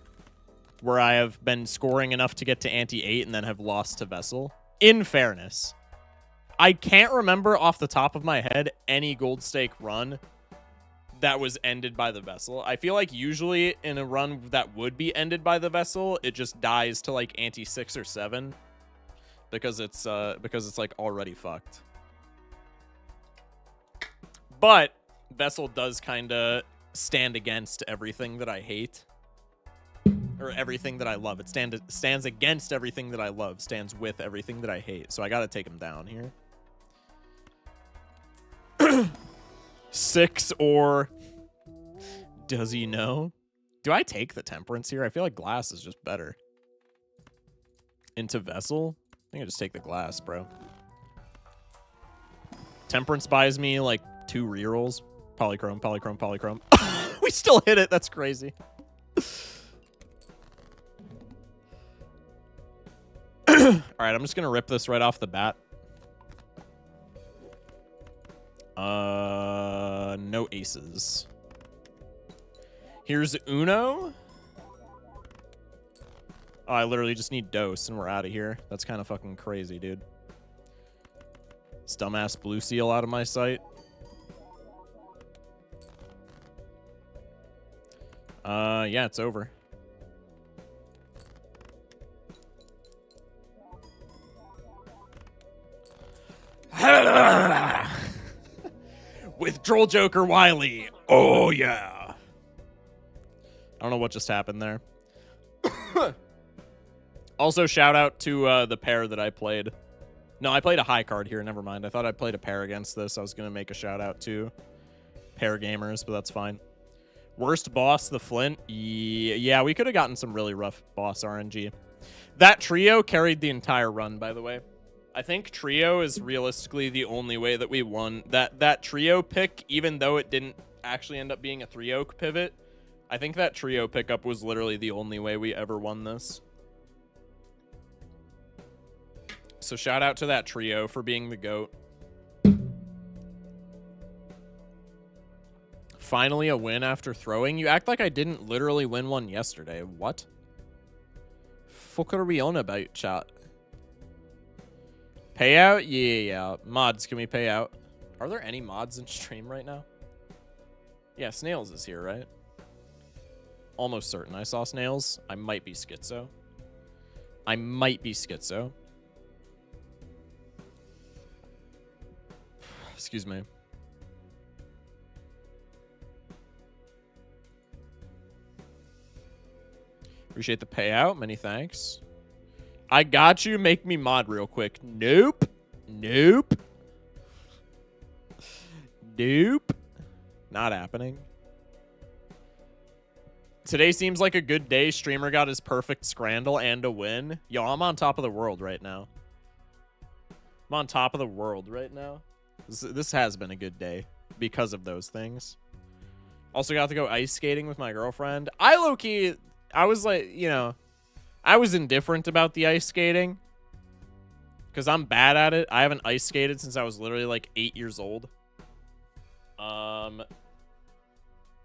Speaker 1: where I have been scoring enough to get to ante-8 and then have lost to Vessel. In fairness. I can't remember off the top of my head any gold stake run that was ended by the Vessel. I feel like usually in a run that would be ended by the Vessel, it just dies to like ante-6 or 7 because it's like already fucked. But Vessel does kind of stand against everything that I hate. Or everything that I love. It stands against everything that I love. Stands with everything that I hate. So I gotta take him down here. 6 or... Does he know? Do I take the Temperance here? I feel like Glass is just better. Into Vessel? I think I just take the Glass, bro. Temperance buys me like 2 rerolls. Polychrome, Polychrome, Polychrome. We still hit it. That's crazy. All right, I'm just going to rip this right off the bat. No aces. Here's Uno. Oh, I literally just need Dose and we're out of here. That's kind of fucking crazy, dude. This dumbass Blue Seal out of my sight. Yeah, it's over. With Droll Joker Wily. Oh, yeah. I don't know what just happened there. Also, shout out to the pair that I played. No, I played a high card here. Never mind. I thought I played a pair against this. I was going to make a shout out to pair gamers, but that's fine. Worst boss, the Flint. Yeah, we could have gotten some really rough boss RNG. That trio carried the entire run, by the way. I think trio is realistically the only way that we won. That trio pick, even though it didn't actually end up being a 3-oak pivot, I think that trio pickup was literally the only way we ever won this. So shout out to that trio for being the GOAT. Finally a win after throwing? You act like I didn't literally win one yesterday. What? Fuck are we on about, chat? Payout? Yeah. Mods, can we pay out? Are there any mods in stream right now? Yeah, Snails is here, right? Almost certain I saw Snails. I might be schizo. Excuse me. Appreciate the payout. Many thanks. I got you. Make me mod real quick. Nope. Not happening. Today seems like a good day. Streamer got his perfect scrandle and a win. Yo, I'm on top of the world right now. This has been a good day because of those things. Also got to go ice skating with my girlfriend. I was like, you know, I was indifferent about the ice skating because I'm bad at it. I haven't ice skated since I was literally like 8 years old.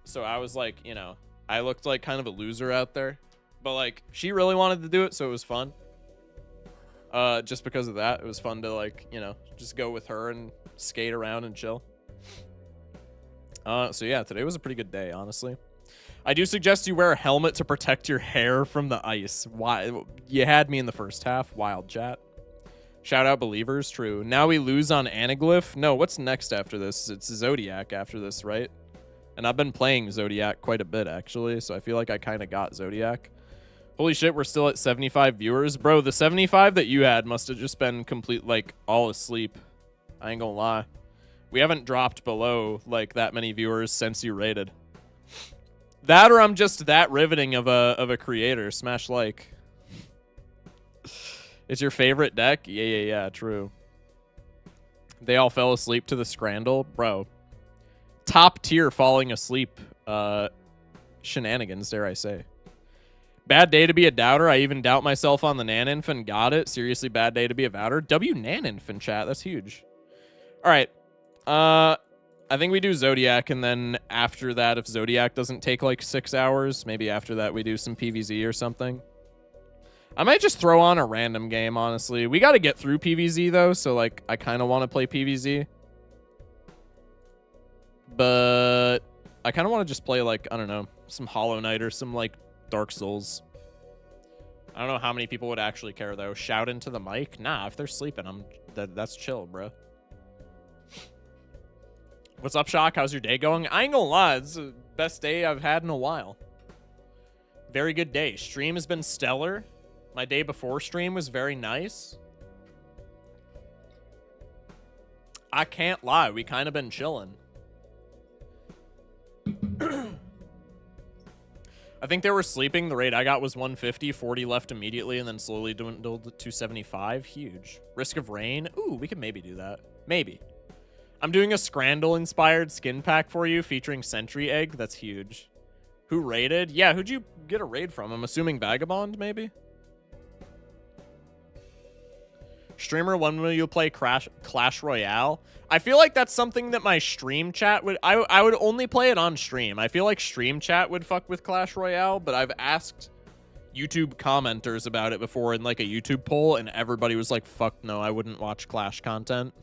Speaker 1: So I was like, you know, I looked like kind of a loser out there, but like she really wanted to do it, so it was fun. Just because of that, it was fun to like, you know, just go with her and skate around and chill. So yeah, today was a pretty good day, honestly. I do suggest you wear a helmet to protect your hair from the ice. Why? You had me in the first half. Wild chat. Shout out believers. True. Now we lose on Anaglyph. No, what's next after this? It's Zodiac after this, right? And I've been playing Zodiac quite a bit, actually, so I feel like I kind of got Zodiac. Holy shit, we're still at 75 viewers. Bro, the 75 that you had must have just been complete, like, all asleep. I ain't gonna lie. We haven't dropped below, like, that many viewers since you rated. That or I'm just that riveting of a creator. Smash like. It's your favorite deck? Yeah, true. They all fell asleep to the Scrandle? Bro. Top tier falling asleep shenanigans, dare I say. Bad day to be a doubter. I even doubt myself on the Naninf and got it. Seriously, bad day to be a doubter. W Naninf in chat. That's huge. All right. I think we do Zodiac, and then after that, if Zodiac doesn't take like 6 hours, maybe after that we do some PvZ or something. I might just throw on a random game, honestly. We got to get through PvZ, though, so like I kind of want to play PvZ. But I kind of want to just play, like, I don't know, some Hollow Knight or some, like, Dark Souls. I don't know how many people would actually care, though. Shout into the mic? Nah, if they're sleeping, that's chill, bro. What's up, Shock? How's your day going? I ain't gonna lie, it's the best day I've had in a while. Very good day. Stream has been stellar. My day before stream was very nice. I can't lie, we kind of been chilling. I think they were sleeping. The rate I got was 150, 40 left immediately, and then slowly dwindled to 275. Huge. Risk of Rain. Ooh, we could maybe do that. Maybe. I'm doing a Scrandle-inspired skin pack for you featuring Sentry Egg. That's huge. Who raided? Yeah, who'd you get a raid from? I'm assuming Vagabond, maybe? Streamer, when will you play Clash Royale? I feel like that's something that my stream chat would... I would only play it on stream. I feel like stream chat would fuck with Clash Royale, but I've asked YouTube commenters about it before in like a YouTube poll, and everybody was like, fuck no, I wouldn't watch Clash content.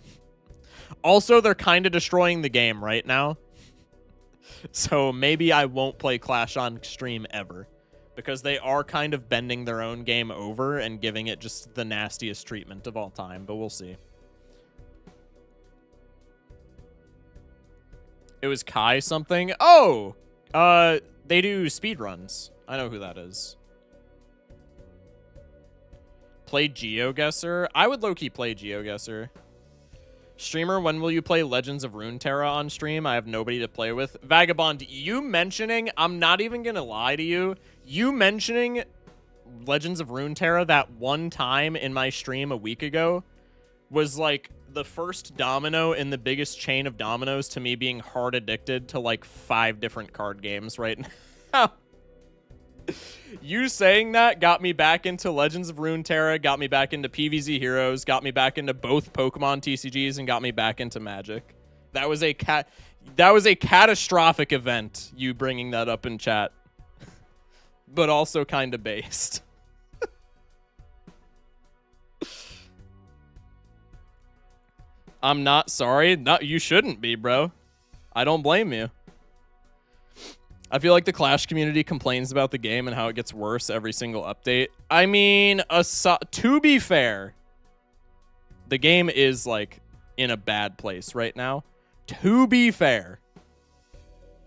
Speaker 1: Also, they're kind of destroying the game right now. So maybe I won't play Clash on stream ever. Because they are kind of bending their own game over and giving it just the nastiest treatment of all time. But we'll see. It was Kai something. Oh! They do speedruns. I know who that is. Play GeoGuessr? I would low-key play GeoGuessr. Streamer, when will you play Legends of Runeterra on stream? I have nobody to play with. Vagabond, you mentioning, I'm not even gonna lie to you, you mentioning Legends of Runeterra that one time in my stream a week ago was like the first domino in the biggest chain of dominoes to me being hard addicted to like 5 different card games right now. You saying that got me back into Legends of Runeterra, got me back into PvZ Heroes, got me back into both Pokemon TCGs, and got me back into Magic. That was a That was a catastrophic event, you bringing that up in chat. But also kind of based. I'm not sorry. No, you shouldn't be, bro. I don't blame you. I feel like the Clash community complains about the game and how it gets worse every single update. I mean, to be fair, the game is, like, in a bad place right now. To be fair,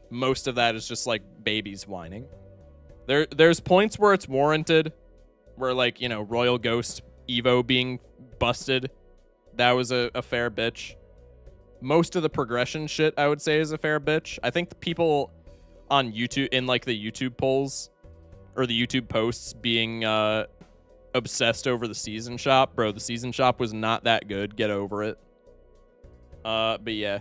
Speaker 1: most of that is just, like, babies whining. There's points where it's warranted, where, like, you know, Royal Ghost Evo being busted, that was a fair bitch. Most of the progression shit, I would say, is a fair bitch. I think the people on YouTube, in, like, the YouTube polls, or the YouTube posts being obsessed over the season shop. Bro, the season shop was not that good. Get over it. But yeah.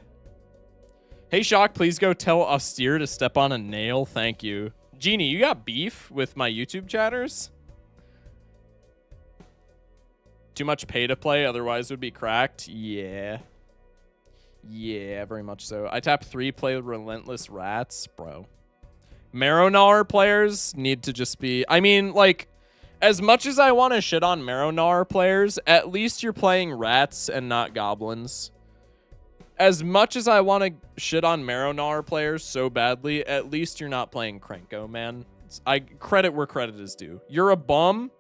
Speaker 1: Hey, Shock, please go tell Austere to step on a nail. Thank you. Genie, you got beef with my YouTube chatters? Too much pay to play, otherwise it would be cracked? Yeah. Yeah, very much so. I tap 3, play Relentless Rats. Bro. Marrow-Gnawer players need to just be... I mean, like, as much as I want to shit on Marrow-Gnawer players, at least you're playing rats and not goblins. As much as I want to shit on Marrow-Gnawer players so badly, at least you're not playing Krenko, man. I credit where credit is due. You're a bum,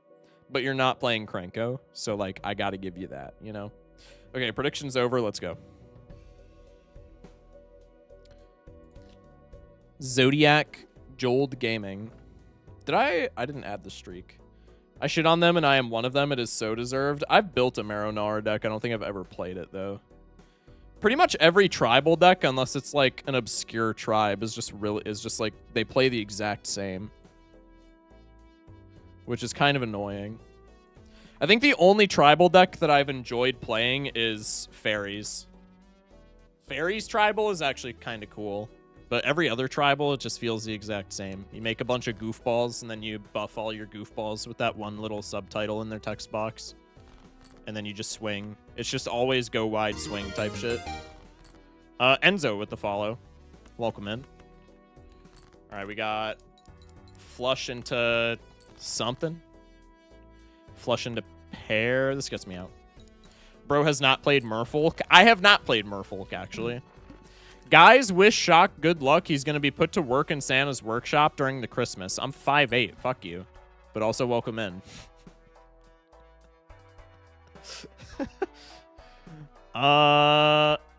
Speaker 1: but you're not playing Krenko. So, like, I gotta give you that, you know? Okay, prediction's over. Let's go. Zodiac Jold Gaming. I didn't add the streak. I shit on them, and I am one of them. It is so deserved. I've built a Marrow-Gnawer deck. I don't think I've ever played it, though. Pretty much every tribal deck, unless it's like an obscure tribe, is just like they play the exact same, which is kind of annoying. I think the only tribal deck that I've enjoyed playing is Fairies. Fairies tribal is actually kind of cool, but every other tribal, it just feels the exact same. You make a bunch of goofballs, and then you buff all your goofballs with that one little subtitle in their text box. And then you just swing. It's just always go wide swing type shit. Enzo with the follow. Welcome in. All right, we got flush into something. Flush into pair. This gets me out. Bro has not played Merfolk. I have not played Merfolk, actually. Guys, wish Shock good luck. He's going to be put to work in Santa's workshop during the Christmas. I'm 5'8". Fuck you. But also welcome in.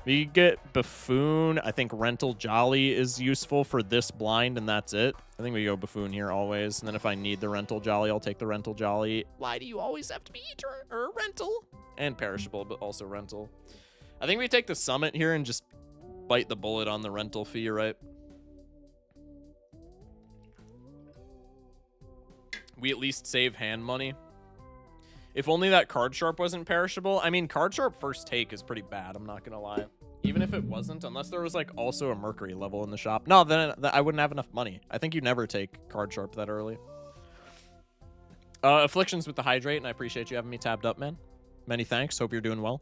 Speaker 1: We get Buffoon. I think Rental Jolly is useful for this blind, and that's it. I think we go Buffoon here always. And then if I need the Rental Jolly, I'll take the Rental Jolly. Why do you always have to be or rental? And perishable, but also rental. I think we take the Summit here and just bite the bullet on the rental fee, right? We at least save hand money. If only that Card Sharp wasn't perishable. I mean, Card Sharp first take is pretty bad, I'm not gonna lie. Even if it wasn't, unless there was like also a Mercury level in the shop. No, then I wouldn't have enough money. I think you never take Card Sharp that early. Afflictions with the Hydrate, and I appreciate you having me tabbed up, man. Many thanks, hope you're doing well.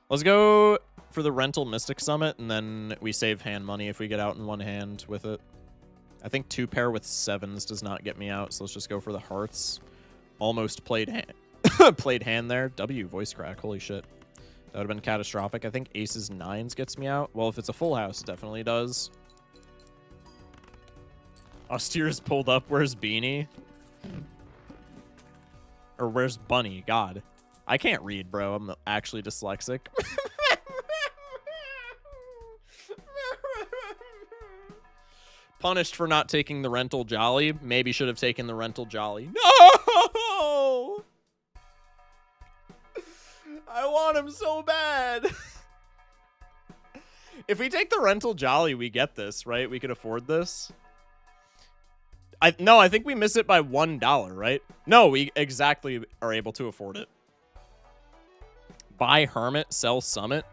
Speaker 1: Let's go for the Rental Mystic Summit, and then we save hand money if we get out in one hand with it. I think 2 pair with 7s does not get me out, so let's just go for the Hearts. Almost played hand. Played hand there. W voice crack. Holy shit. That would have been catastrophic. I think aces 9s gets me out. Well, if it's a full house, it definitely does. Austere's pulled up. Where's Beanie? Or where's Bunny? God. I can't read, bro. I'm actually dyslexic. Punished for not taking the Rental Jolly. Maybe should have taken the Rental Jolly. No! I want him so bad. If we take the Rental Jolly, we get this, right? We could afford this. No, I think we miss it by $1, right? No, we exactly are able to afford it. Buy Hermit, sell Summit.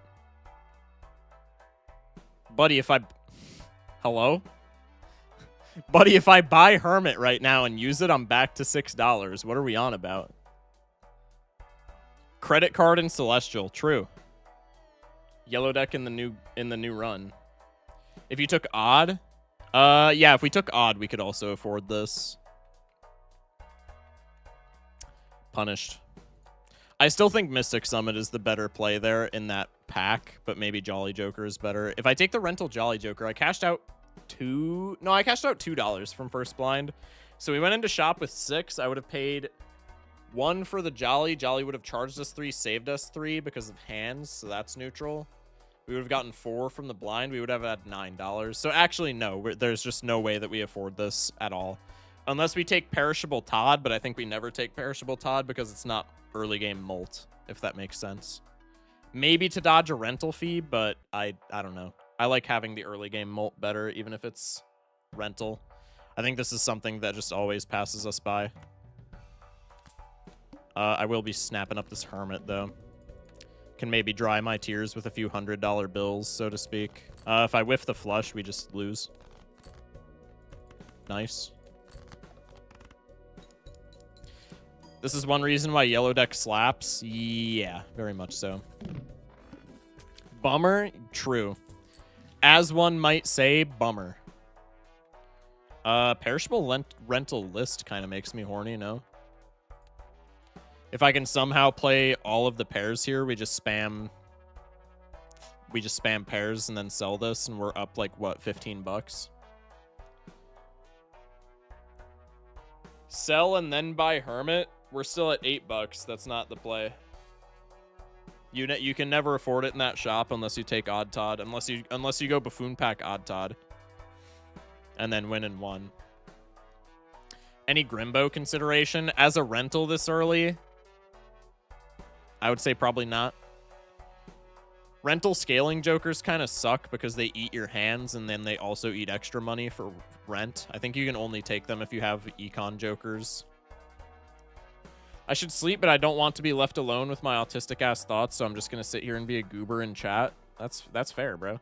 Speaker 1: Buddy, if I... Hello? Buddy, if I buy Hermit right now and use it, I'm back to $6. What are we on about? Credit Card and Celestial, true. Yellow deck in the new run. If you took odd, yeah, if we took odd, we could also afford this. Punished. I still think Mystic Summit is the better play there in that pack, but maybe Jolly Joker is better. If I take the rental Jolly Joker, I cashed out $2 from first blind. So we went into shop with 6. I would have paid 1 for the Jolly. Jolly would have charged us 3, saved us 3 because of hands, so that's neutral. We would have gotten 4 from the blind. We would have had $9. So actually, no, there's just no way that we afford this at all. Unless we take Perishable Todd, but I think we never take Perishable Todd because it's not early game molt, if that makes sense. Maybe to dodge a rental fee, but I don't know. I like having the early game molt better, even if it's rental. I think this is something that just always passes us by. I will be snapping up this Hermit, though. Can maybe dry my tears with a few $100 bills, so to speak. If I whiff the flush, we just lose. Nice. This is one reason why yellow deck slaps. Yeah, very much so. Bummer? True. As one might say, bummer. Perishable rental list kind of makes me horny, no? If I can somehow play all of the pairs here, we just spam pairs and then sell this, and we're up like what, 15 bucks? Sell and then buy Hermit. We're still at 8 bucks. That's not the play. You can never afford it in that shop unless you take Odd Todd, unless you go Buffoon Pack Odd Todd, and then win in 1. Any Grimbo consideration as a rental this early? I would say probably not. Rental scaling jokers kind of suck because they eat your hands and then they also eat extra money for rent. I think you can only take them if you have econ jokers. I should sleep, but I don't want to be left alone with my autistic-ass thoughts, so I'm just going to sit here and be a goober in chat. That's fair, bro.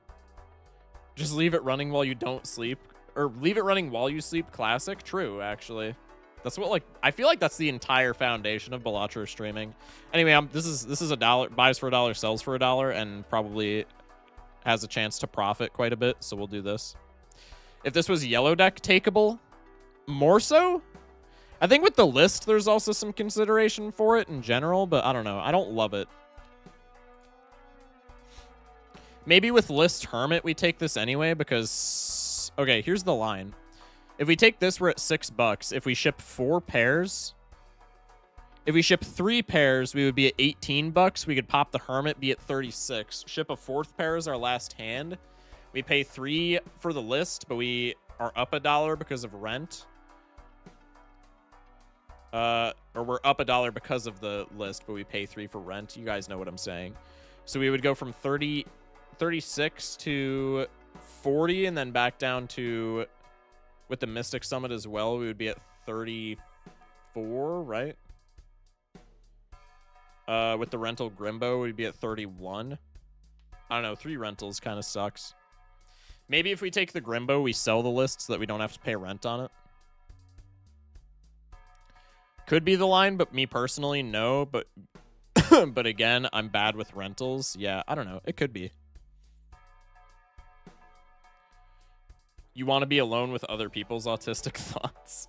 Speaker 1: Just leave it running while you don't sleep. Or leave it running while you sleep. Classic. True, actually. That's what, like, I feel like that's the entire foundation of Balatro streaming. Anyway, this is a dollar, buys for $1, sells for $1, and probably has a chance to profit quite a bit, so we'll do this. If this was yellow deck takeable, more so? I think with the list, there's also some consideration for it in general, but I don't know. I don't love it. Maybe with list Hermit, we take this anyway because... Okay, here's the line. If we take this, we're at 6 bucks. If we ship 4 pairs... If we ship 3 pairs, we would be at 18 bucks. We could pop the Hermit, be at 36. Ship a 4th pair is our last hand. We pay 3 for the list, but we are up $1 because of rent. Or we're up $1 because of the list, but we pay 3 for rent. You guys know what I'm saying. So we would go from 36 to 40 and then back down to, with the Mystic Summit as well, we would be at 34, right? With the rental Grimbo, we'd be at 31. I don't know, 3 rentals kind of sucks. Maybe if we take the Grimbo, we sell the list so that we don't have to pay rent on it. Could be the line, but me personally, no. But but again, I'm bad with rentals. Yeah, I don't know. It could be. You want to be alone with other people's autistic thoughts.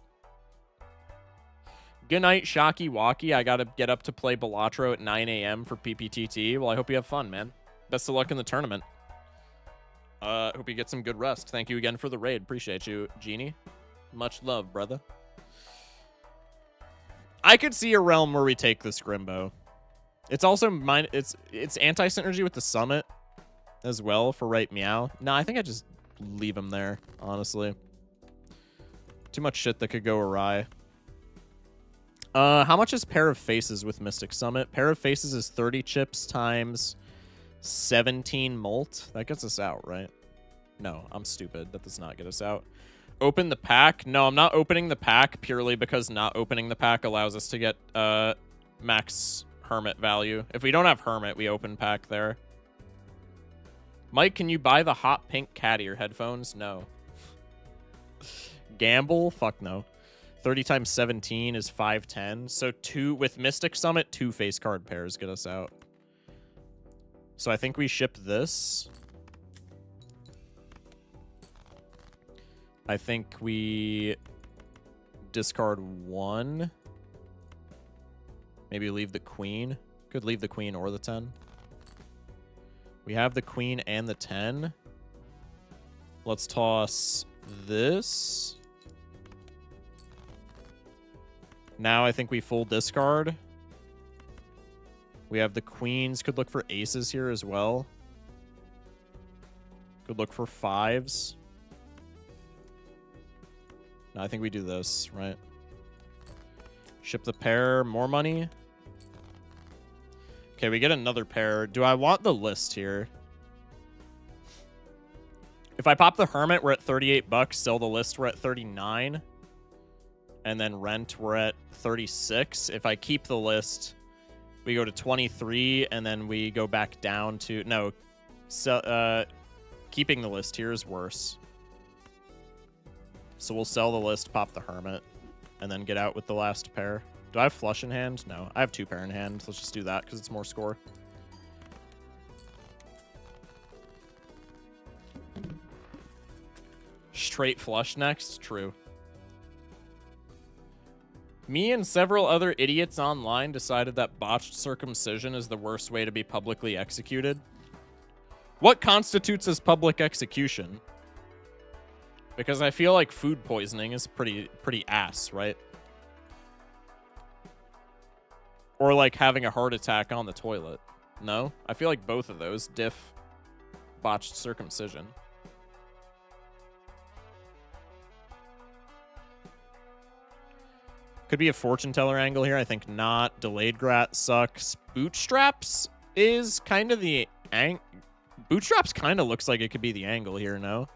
Speaker 1: Good night, Shocky Walkie. I got to get up to play Balatro at 9 a.m. for PPTT. Well, I hope you have fun, man. Best of luck in the tournament. Hope you get some good rest. Thank you again for the raid. Appreciate you, Genie. Much love, brother. I could see a realm where we take this Grimbo. It's also mine. It's anti-synergy with the Summit as well for right meow. No, I think I just leave him there, honestly. Too much shit that could go awry. How much is Pair of Faces with Mystic Summit? Pair of Faces is 30 chips times 17 molt. That gets us out, right? No, I'm stupid. That does not get us out. Open the pack? No, I'm not opening the pack purely because not opening the pack allows us to get max Hermit value. If we don't have Hermit, we open pack there. Mike, can you buy the hot pink cat ear headphones? No. Gamble? Fuck no. 30 times 17 is 510. So 2 with Mystic Summit, 2 face card pairs get us out. So I think we ship this. I think we discard 1. Maybe leave the queen. Could leave the queen or the 10. We have the queen and the 10. Let's toss this. Now I think we full discard. We have the queens. Could look for aces here as well. Could look for 5s. No, I think we do this, right? Ship the pair. More money. Okay, we get another pair. Do I want the list here? If I pop the hermit, we're at 38 bucks. Sell the list, we're at 39. And then rent, we're at 36. If I keep the list, we go to 23, and then we go back down to... No, so, keeping the list here is worse. So we'll sell the list, pop the hermit, and then get out with the last pair. Do I have flush in hand? No, I have 2 pair in hand. Let's just do that because it's more score. Straight flush next? True. Me and several other idiots online decided that botched circumcision is the worst way to be publicly executed. What constitutes as public execution? Because I feel like food poisoning is pretty ass, right? Or like having a heart attack on the toilet. No? I feel like both of those diff botched circumcision. Could be a fortune teller angle here. I think not. Delayed grat sucks. Bootstraps is kind of the Bootstraps kind of looks like it could be the angle here, no?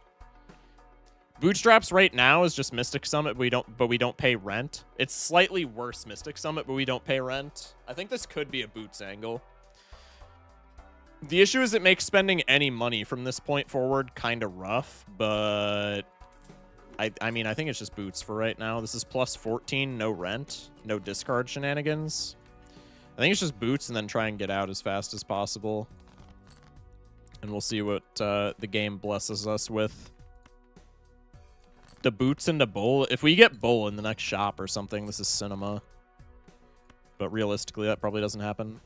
Speaker 1: Bootstraps right now is just Mystic Summit, but we don't pay rent. It's slightly worse Mystic Summit, but we don't pay rent. I think this could be a Boots angle. The issue is it makes spending any money from this point forward kind of rough, but I mean, I think it's just Boots for right now. This is plus 14, no rent, no discard shenanigans. I think it's just Boots and then try and get out as fast as possible. And we'll see what the game blesses us with. The Boots into Bull. If we get Bull in the next shop or something, this is cinema. But realistically, that probably doesn't happen.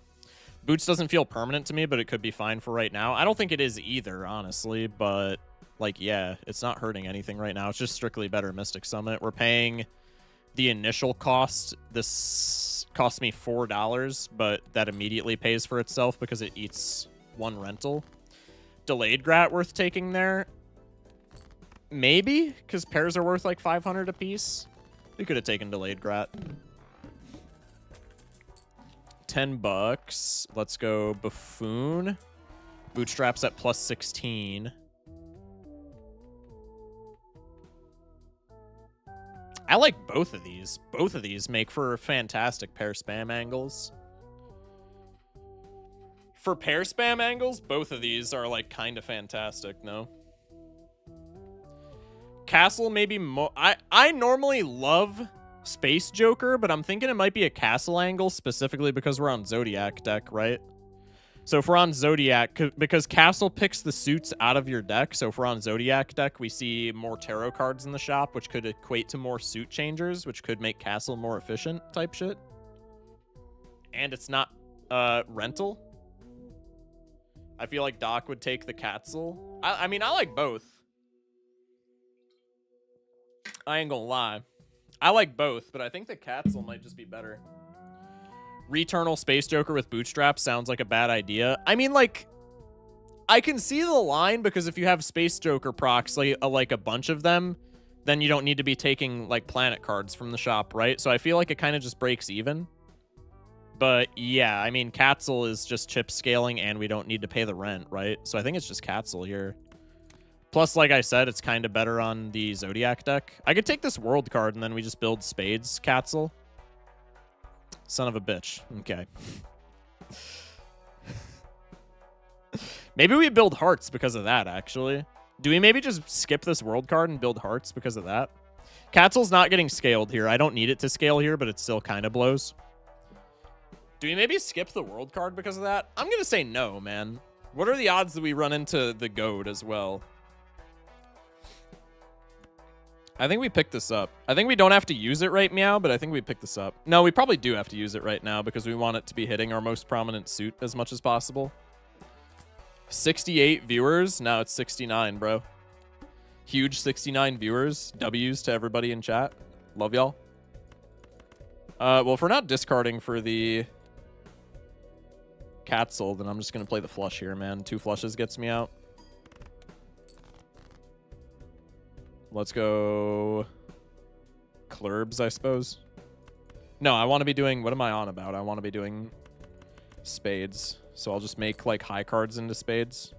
Speaker 1: Boots doesn't feel permanent to me, but it could be fine for right now. I don't think it is either, honestly, but... like, yeah, it's not hurting anything right now. It's just strictly better Mystic Summit. We're paying the initial cost. This cost me $4, but that immediately pays for itself because it eats 1 rental. Delayed grat worth taking there? Maybe, because pairs are worth like 500 apiece. We could have taken delayed grat. 10 bucks. Let's go Buffoon. Bootstraps at plus 16. I like both of these. Both of these make for fantastic pair spam angles. For pair spam angles, both of these are like kind of fantastic, no? Castle maybe more. I normally love Space Joker, but I'm thinking it might be a castle angle specifically because we're on Zodiac deck, right? So if we're on Zodiac, because Castle picks the suits out of your deck, so if we're on Zodiac deck, we see more tarot cards in the shop, which could equate to more suit changers, which could make Castle more efficient type shit. And it's not rental. I feel like Doc would take the Castle. I mean, I like both. I ain't gonna lie. I like both, but I think the Castle might just be better. Returnal Space Joker with Bootstrap sounds like a bad idea. I mean, like, I can see the line because if you have Space Joker procs, like a bunch of them, then you don't need to be taking, like, planet cards from the shop, right? So I feel like it kind of just breaks even. But, yeah, I mean, Castle is just chip scaling and we don't need to pay the rent, right? So I think it's just Castle here. Plus, like I said, it's kind of better on the Zodiac deck. I could take this World card and then we just build Spades Castle. Son of a bitch. Okay. Maybe we build Hearts because of that, actually. Do we maybe just skip this World card and build Hearts because of that? Castle's not getting scaled here. I don't need it to scale here, but it still kind of blows. Do we maybe skip the World card because of that? I'm going to say no, man. What are the odds that we run into the Goat as well? I think we picked this up. I think we don't have to use it right meow, but I think we picked this up. No, we probably do have to use it right now because we want it to be hitting our most prominent suit as much as possible. 68 viewers. Now it's 69, bro. Huge 69 viewers. W's to everybody in chat. Love y'all. Well, if we're not discarding for the Catzel, then I'm just going to play the flush here, man. 2 flushes gets me out. Let's go Clurbs, I suppose. No, I want to be doing... What am I on about? I want to be doing spades. So I'll just make, like, high cards into spades.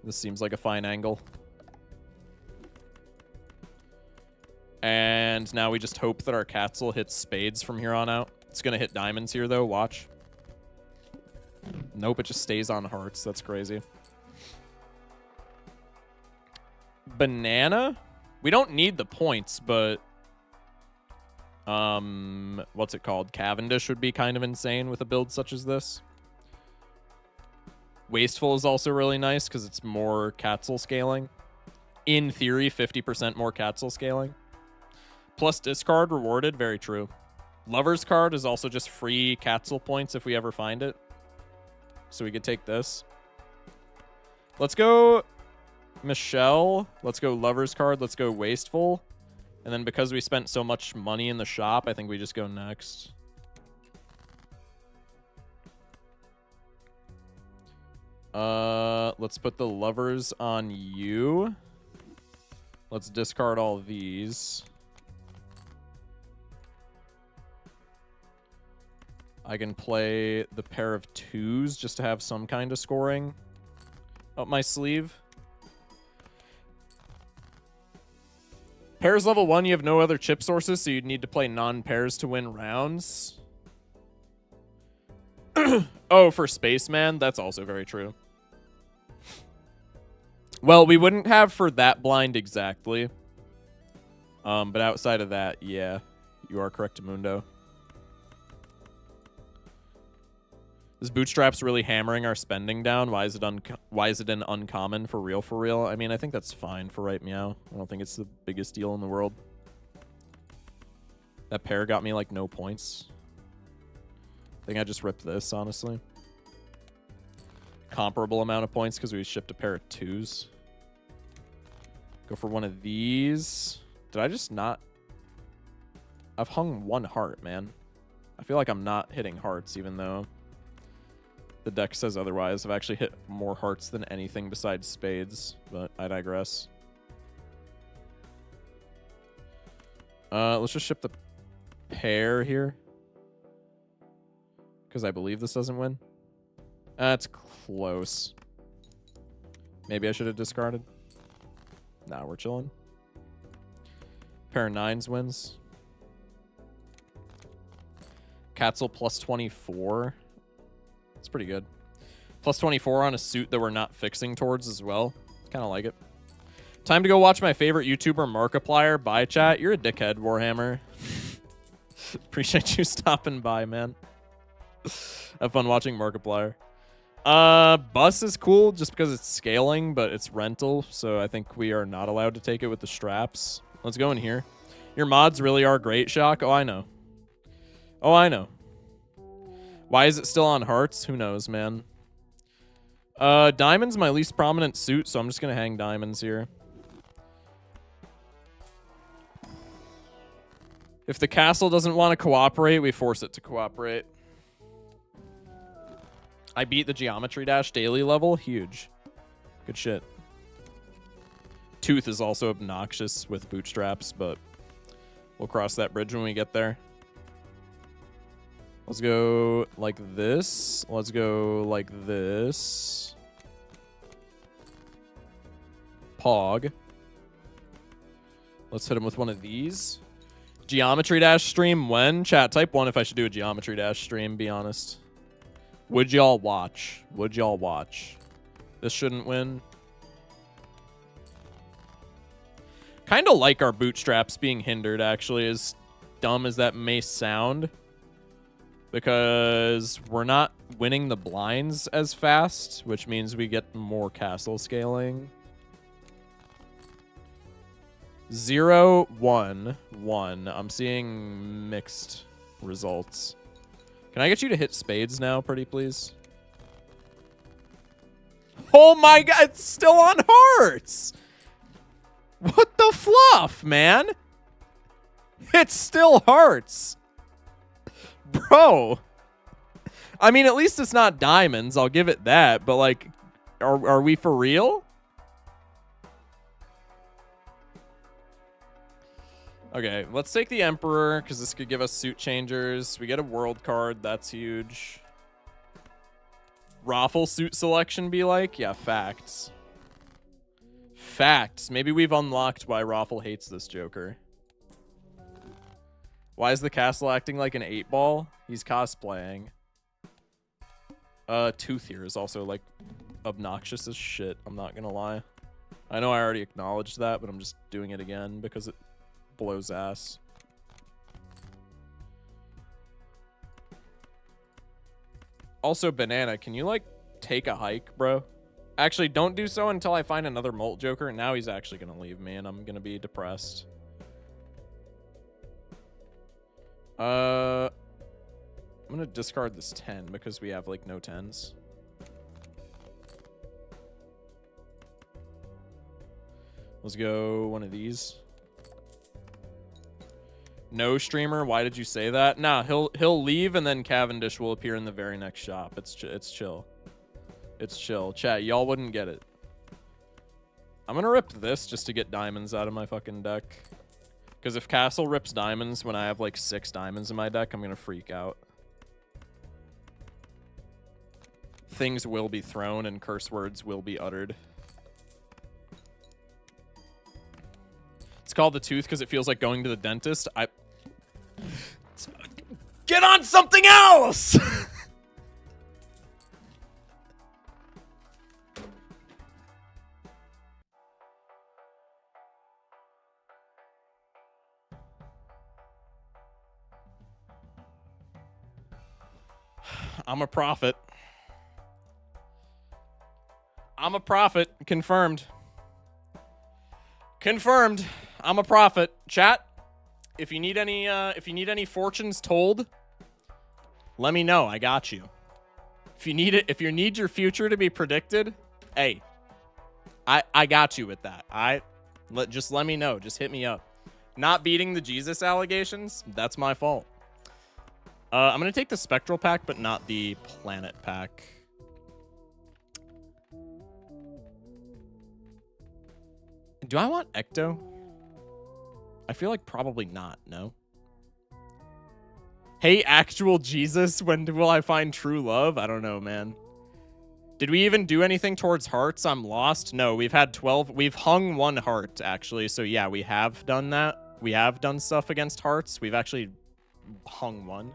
Speaker 1: This seems like a fine angle. And now we just hope that our Catzel hits spades from here on out. It's going to hit diamonds here, though. Watch. Nope, it just stays on hearts. That's crazy. Banana? We don't need the points, but... what's it called? Cavendish would be kind of insane with a build such as this. Wasteful is also really nice because it's more Catzel scaling. In theory, 50% more Catzel scaling. Plus discard rewarded, very true. Lover's card is also just free Catzel points if we ever find it. So we could take this. Let's go Michelle. Let's go Lover's card. Let's go Wasteful. And then because we spent so much money in the shop, I think we just go next. Let's put the Lovers on you. Let's discard all these. I can play the pair of 2s just to have some kind of scoring up my sleeve. Pairs level 1, you have no other chip sources, so you'd need to play non-pairs to win rounds. Oh, for Spaceman? That's also very true. Well, we wouldn't have for that blind exactly. But outside of that, yeah. You are correct, Mundo. This Bootstrap's really hammering our spending down. Why is it an uncommon for real? I mean, I think that's fine for right meow. I don't think it's the biggest deal in the world. That pair got me, like, no points. I think I just ripped this, honestly. Comparable amount of points because we shipped a pair of 2s. Go for one of these. Did I just not... I've hung 1 heart, man. I feel like I'm not hitting hearts, even though the deck says otherwise. I've actually hit more hearts than anything besides spades, but I digress. Let's just ship the pair here. Because I believe this doesn't win. That's close. Maybe I should have discarded. Nah, we're chilling. Pair of 9s wins. Catzel plus 24. That's pretty good. Plus 24 on a suit that we're not fixing towards as well. Kind of like it. Time to go watch my favorite YouTuber, Markiplier. Bye, chat. You're a dickhead, Warhammer. Appreciate you stopping by, man. Have fun watching Markiplier. Bus is cool just because it's scaling, but it's rental, so I think we are not allowed to take it with the straps. Let's go in here. Your mods really are great, Shock. Oh, I know. Oh, I know. Why is it still on hearts? Who knows, man. Diamond's my least prominent suit, so I'm just going to hang diamonds here. If the castle doesn't want to cooperate, we force it to cooperate. I beat the Geometry Dash daily level. Huge. Good shit. Tooth is also obnoxious with bootstraps, but we'll cross that bridge when we get there. Let's go like this. Let's go like this. Pog. Let's hit him with one of these. Geometry Dash stream when? Chat, type 1 if I should do a Geometry Dash stream, be honest. Would y'all watch? Would y'all watch? This shouldn't win. Kind of like our bootstraps being hindered, actually, as dumb as that may sound. Because we're not winning the blinds as fast, which means we get more castle scaling. 0, 1, 1. I'm seeing mixed results. Can I get you to hit spades now, pretty please? Oh my god, it's still on hearts! What the fluff, man? It's still hearts. Bro. I mean, at least it's not diamonds. I'll give it that. But, like, are we for real? Okay, let's take the Emperor, because this could give us suit changers. We get a world card. That's huge. Raffle suit selection be like? Yeah, facts. Facts. Maybe we've unlocked why Raffle hates this Joker. Why is the castle acting like an 8-ball? He's cosplaying. Tooth here is also, like, obnoxious as shit. I'm not gonna lie. I know I already acknowledged that, but I'm just doing it again because it blows ass. Also, Banana, can you, like, take a hike, bro? Actually, don't do so until I find another Molt Joker. And now he's actually gonna leave me, and I'm gonna be depressed. I'm gonna discard this 10 because we have, like, no 10s. Let's go one of these. No streamer, why did you say that? Nah, he'll leave and then Cavendish will appear in the very next shop. It's chill. It's chill. Chat, y'all wouldn't get it. I'm gonna rip this just to get diamonds out of my fucking deck. Because if Castle rips diamonds when I have like 6 diamonds in my deck, I'm gonna freak out. Things will be thrown and curse words will be uttered. It's called the tooth because it feels like going to the dentist. Get on something else! I'm a prophet. I'm a prophet. Confirmed. Confirmed. I'm a prophet. Chat, if you need any fortunes told, let me know. I got you. If you need it, if you need your future to be predicted, hey, I got you with that. Just let me know. Just hit me up. Not beating the Jesus allegations, that's my fault. I'm gonna take the Spectral pack, but not the Planet pack. Do I want Ecto? I feel like probably not, no? Hey, actual Jesus, when will I find true love? I don't know, man. Did we even do anything towards hearts? I'm lost. No, we've had 12. We've hung 1 heart, actually. So, yeah, we have done that. We have done stuff against hearts. We've actually hung 1.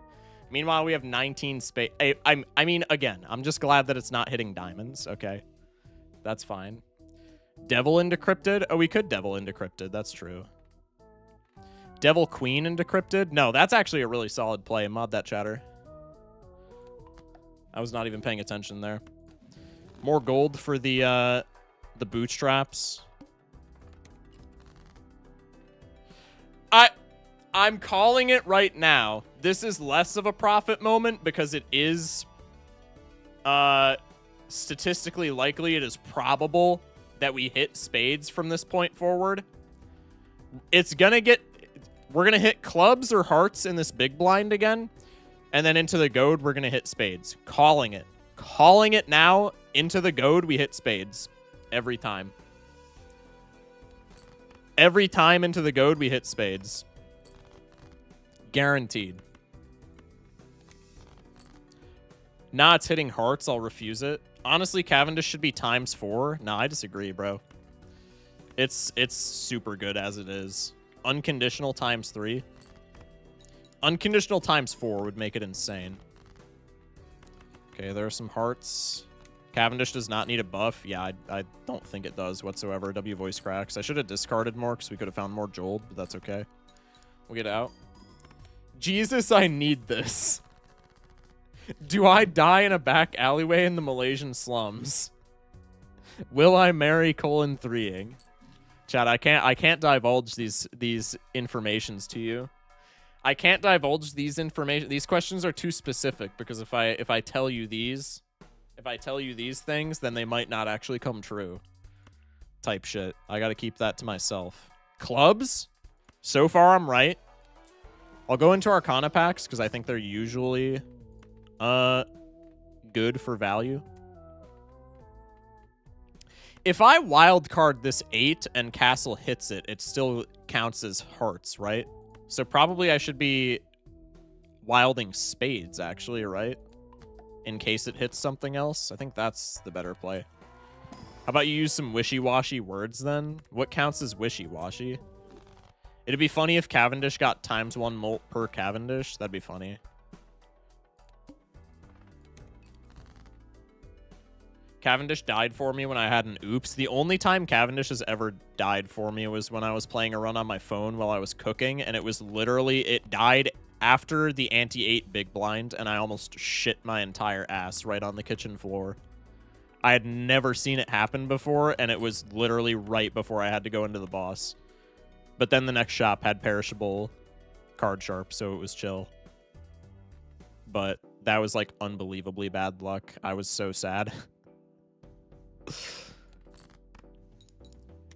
Speaker 1: Meanwhile, we have 19 space. I mean, again, I'm just glad that it's not hitting diamonds, okay? That's fine. Devil into Cryptid? Oh, we could Devil into Cryptid. That's true. Devil Queen into Cryptid? No, that's actually a really solid play. Mod that, chatter. I was not even paying attention there. More gold for the bootstraps. I'm calling it right now. This is less of a profit moment because it is statistically likely, it is probable that we hit spades from this point forward. It's gonna get... We're gonna hit clubs or hearts in this big blind again. And then into the goad, we're gonna hit spades. Calling it. Calling it now. Into the goad, we hit spades. Every time. Every time into the goad, we hit spades. Guaranteed. Nah, it's hitting hearts. I'll refuse it. Honestly, Cavendish should be ×4. Nah, I disagree, bro. It's super good as it is. Unconditional ×3. Unconditional ×4 would make it insane. Okay, there are some hearts. Cavendish does not need a buff. Yeah, I don't think it does whatsoever. W voice cracks. I should have discarded more because we could have found more Jold, but that's okay. We'll get out. Jesus, I need this. Do I die in a back alleyway in the Malaysian slums? Will I marry :3ing? Chad, I can't divulge these informations to you. I can't divulge these information. These questions are too specific because if I tell you these things, then they might not actually come true. Type shit. I got to keep that to myself. Clubs? So far I'm right. I'll go into Arcana packs because I think they're usually good for value. If I wildcard this 8 and Castle hits it, it still counts as hearts, right? So probably I should be wilding spades, actually, right? In case it hits something else. I think that's the better play. How about you use some wishy-washy words, then? What counts as wishy-washy? It'd be funny if Cavendish got ×1 molt per Cavendish. That'd be funny. Cavendish died for me when I had an oops. The only time Cavendish has ever died for me was when I was playing a run on my phone while I was cooking, and it was literally, it died after the ante-8 big blind, and I almost shit my entire ass right on the kitchen floor. I had never seen it happen before, and it was literally right before I had to go into the boss. But then the next shop had perishable card sharp, so it was chill. But that was like unbelievably bad luck. I was so sad.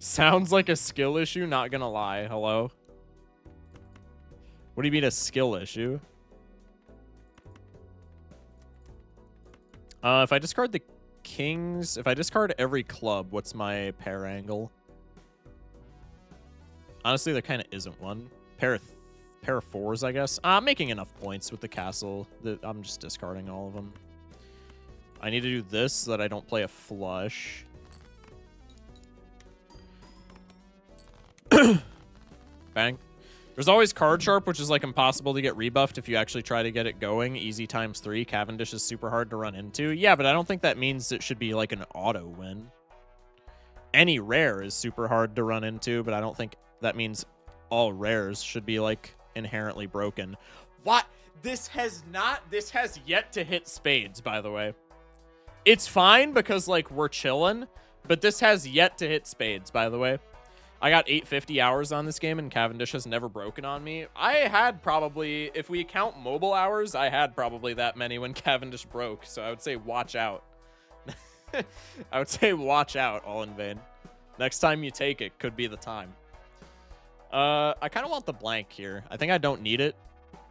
Speaker 1: Sounds like a skill issue, not gonna lie. Hello? What do you mean a skill issue? If I discard the kings, if I discard every club, what's my pair angle? Honestly, there kind of isn't one. Pair of fours, I guess. I'm making enough points with the castle that I'm just discarding all of them. I need to do this so that I don't play a flush. Bang. There's always card sharp, which is like impossible to get rebuffed if you actually try to get it going. Easy ×3. Cavendish is super hard to run into. Yeah, but I don't think that means it should be like an auto win. Any rare is super hard to run into, but I don't think that means all rares should be like inherently broken. What? This has yet to hit spades, by the way. It's fine because, like, we're chilling, but this has yet to hit spades, by the way. I got 850 hours on this game, and Cavendish has never broken on me. I had probably, if we count mobile hours, I had probably that many when Cavendish broke, so I would say watch out. I would say watch out, all in vain. Next time you take it, could be the time. I kind of want the blank here. I think I don't need it,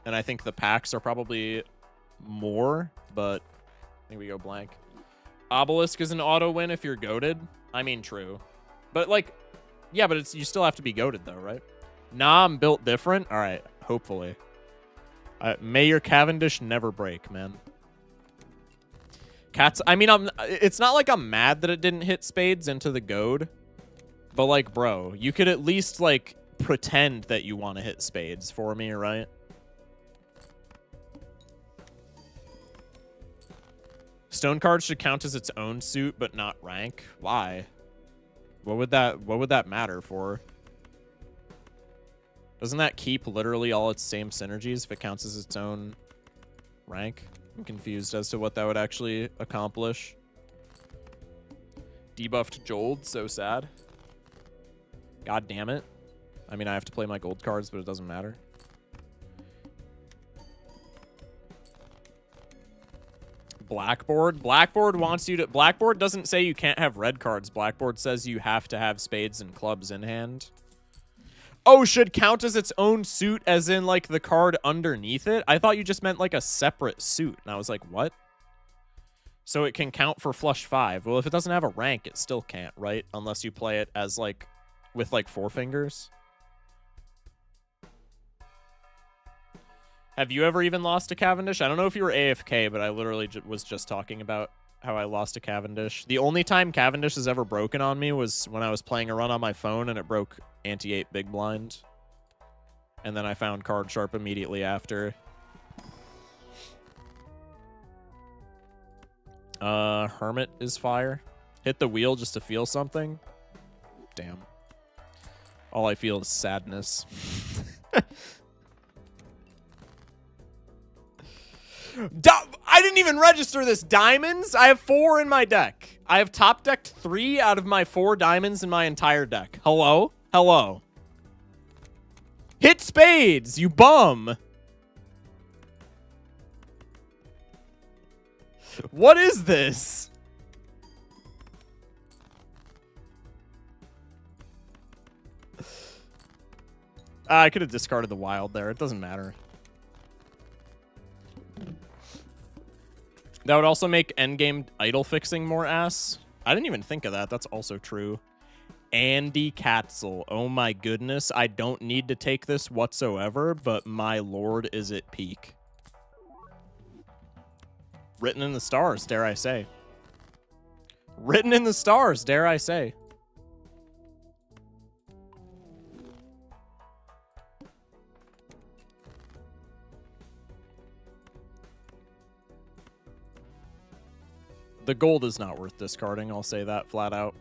Speaker 1: and I think the packs are probably more, but I think we go blank. Obelisk is an auto win if you're goated. I mean, true. But, like, yeah, but it's you still have to be goated, though, right? Nah, I'm built different. All right, hopefully. May your Cavendish never break, man. Cats, I mean, it's not like I'm mad that it didn't hit spades into the goad. But, like, bro, you could at least, like, pretend that you want to hit spades for me, right? Stone card should count as its own suit, but not rank. Why? What would that matter for? Doesn't that keep literally all its same synergies if it counts as its own rank? I'm confused as to what that would actually accomplish. Debuffed Jold, so sad. God damn it. I mean, I have to play my gold cards, but it doesn't matter. Blackboard. Blackboard wants you to... Blackboard doesn't say you can't have red cards. Blackboard says you have to have spades and clubs in hand. Oh, should count as its own suit as in, like, the card underneath it? I thought you just meant, like, a separate suit. And I was like, what? So it can count for flush 5. Well, if it doesn't have a rank, it still can't, right? Unless you play it as, like, with, like, 4 fingers. Have you ever even lost to Cavendish? I don't know if you were AFK, but I literally was just talking about how I lost to Cavendish. The only time Cavendish has ever broken on me was when I was playing a run on my phone and it broke ante-8 big blind. And then I found card sharp immediately after. Hermit is fire. Hit the wheel just to feel something. Damn. All I feel is sadness. I didn't even register this. Diamonds? I have 4 in my deck. I have top decked 3 out of my 4 diamonds in my entire deck. Hello? Hello. Hit spades, you bum. What is this? I could have discarded the wild there. It doesn't matter. That would also make endgame idle fixing more ass. I didn't even think of that. That's also true. Andy Katzel. Oh my goodness. I don't need to take this whatsoever, but my lord is at peak. Written in the stars, dare I say. Written in the stars, dare I say. The gold is not worth discarding, I'll say that flat out.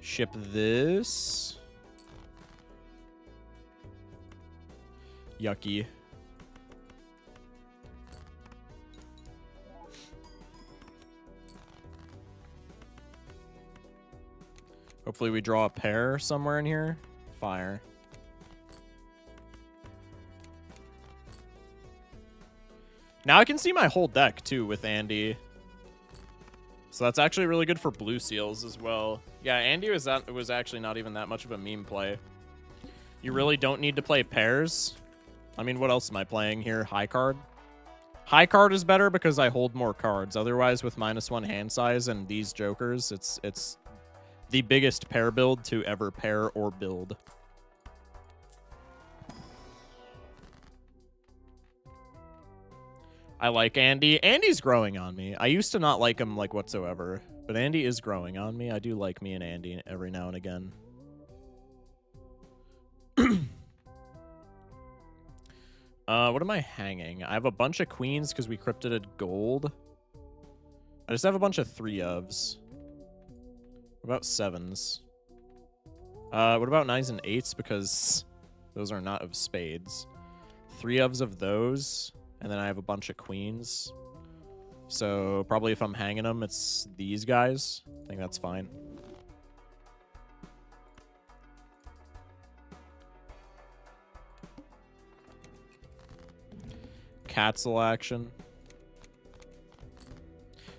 Speaker 1: Ship this. Yucky. Hopefully we draw a pair somewhere in here. Fire. Now I can see my whole deck, too, with Andy. So that's actually really good for blue seals as well. Yeah, Andy was actually not even that much of a meme play. You really don't need to play pairs. I mean, what else am I playing here? High card? High card is better because I hold more cards. Otherwise, with -1 hand size and these jokers, it's the biggest pair build to ever pair or build. I like Andy. Andy's growing on me. I used to not like him like whatsoever, but Andy is growing on me. I do like me and Andy every now and again. What am I hanging? I have a bunch of queens because we cryptided gold. I just have a bunch of 3-ofs. What about 7s? What about 9s and 8s? Because those are not of spades. 3-ofs of those. And then I have a bunch of queens. So probably if I'm hanging them, it's these guys. I think that's fine. Katzel action.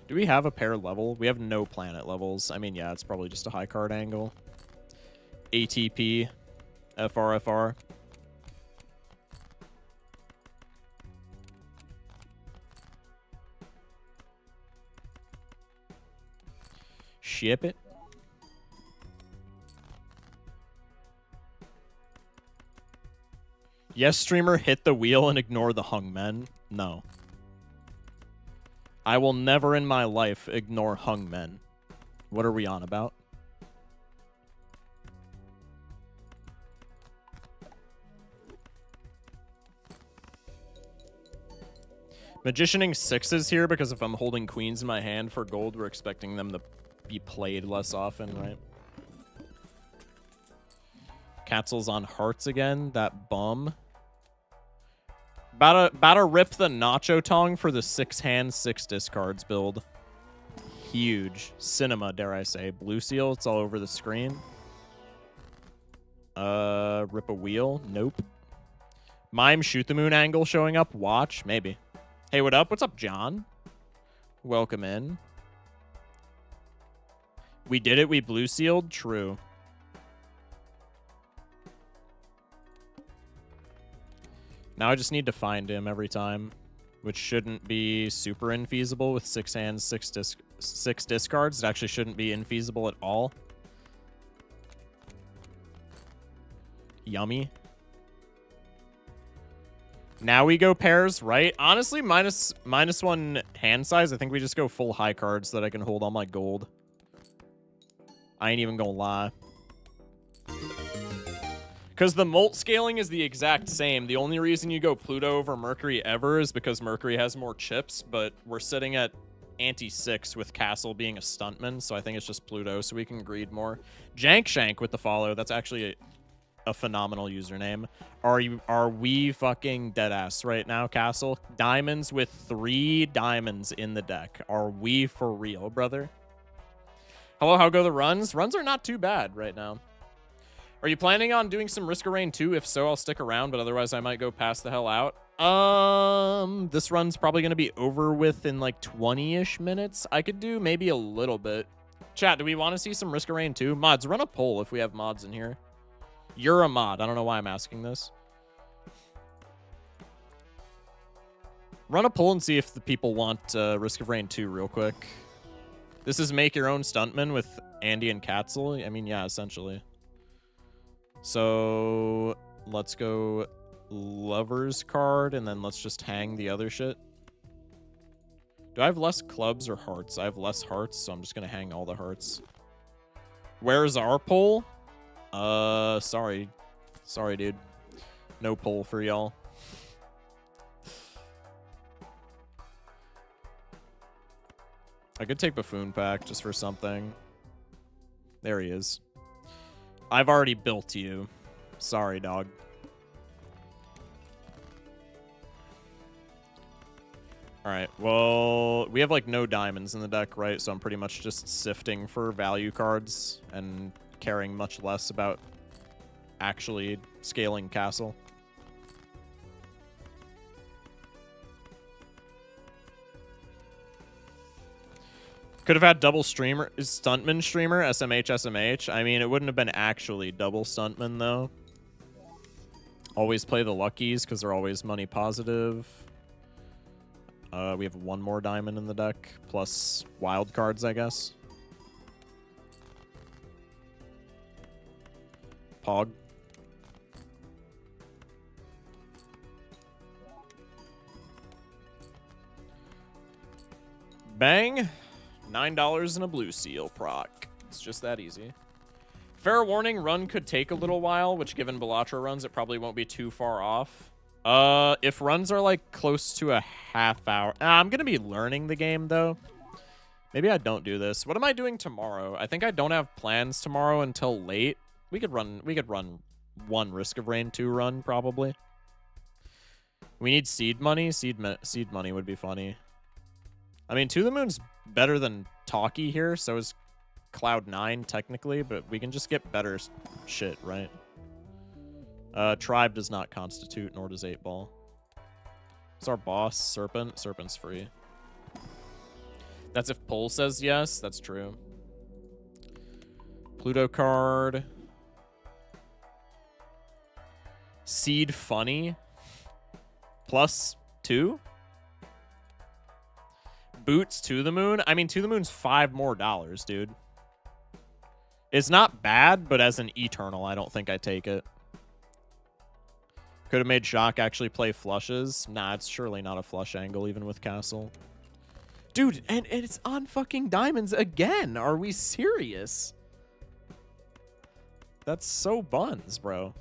Speaker 1: Do we have a pair level? We have no planet levels. I mean, yeah, it's probably just a high card angle. ATP. FRFR. Ship it. Yes, streamer, hit the wheel and ignore the hung men. No. I will never in my life ignore hung men. What are we on about? Magicianing 6s here because if I'm holding queens in my hand for gold, we're expecting them to be played less often, right? Katzel's on hearts again. That bum. About to rip the Nacho Tong for the 6-hand, 6 discards build. Huge. Cinema, dare I say. Blue seal, it's all over the screen. Rip a wheel? Nope. Mime shoot the moon angle showing up? Watch? Maybe. Hey, what up? What's up, John? Welcome in. We did it. We blue sealed. True. Now I just need to find him every time, which shouldn't be super infeasible with 6 hands, 6 discards. It actually shouldn't be infeasible at all. Yummy. Now we go pairs, right? Honestly, -1 hand size. I think we just go full high cards so that I can hold all my gold. I ain't even gonna lie. Because the Molt scaling is the exact same. The only reason you go Pluto over Mercury ever is because Mercury has more chips, but we're sitting at ante-6 with Castle being a stuntman, so I think it's just Pluto, so we can greed more. Jankshank with the follow. That's actually a phenomenal username. Are we fucking deadass right now, Castle? Diamonds with 3 diamonds in the deck. Are we for real, brother? Hello, how go the runs? Runs are not too bad right now. Are you planning on doing some Risk of Rain 2? If so, I'll stick around, but otherwise I might go pass the hell out. This run's probably going to be over with in like 20-ish minutes. I could do maybe a little bit. Chat, do we want to see some Risk of Rain 2? Mods, run a poll if we have mods in here. You're a mod. I don't know why I'm asking this. Run a poll and see if the people want Risk of Rain 2 real quick. This is make your own stuntman with Andy and Katzel. I mean, yeah, essentially. So let's go Lover's card, and then let's just hang the other shit. Do I have less clubs or hearts? I have less hearts, so I'm just going to hang all the hearts. Where's our poll? Sorry. Sorry, dude. No poll for y'all. I could take Buffoon Pack just for something. There he is. I've already built you. Sorry, dog. Alright, well, we have, like, no diamonds in the deck, right? So I'm pretty much just sifting for value cards and caring much less about actually scaling Castle. Could have had double streamer, stuntman streamer, SMH. I mean, it wouldn't have been actually double stuntman, though. Always play the luckies, because they're always money positive. We have one more diamond in the deck, plus wild cards, I guess. Pog. Bang. $9 and a blue seal proc. It's just that easy. Fair warning, run could take a little while, which given Balatro runs, it probably won't be too far off. If runs are like close to a half hour. I'm going to be learning the game though. Maybe I don't do this. What am I doing tomorrow? I think I don't have plans tomorrow until late. We could run one Risk of Rain 2 run probably. We need seed money. Seed money would be funny. I mean, To the Moon's better than Talkie here, so is Cloud9 technically, but we can just get better shit, right? Tribe does not constitute, nor does 8-Ball. It's our boss, Serpent. Serpent's free. That's if Poll says yes. That's true. Pluto card. Seed funny. +2. Boots To the Moon. I mean, To the Moon's $5 more, dude. It's not bad, but as an Eternal, I don't think I take it. Could have made Shock actually play flushes. Nah, it's surely not a flush angle, even with Castle. Dude, and it's on fucking diamonds again. Are we serious? That's so buns, bro.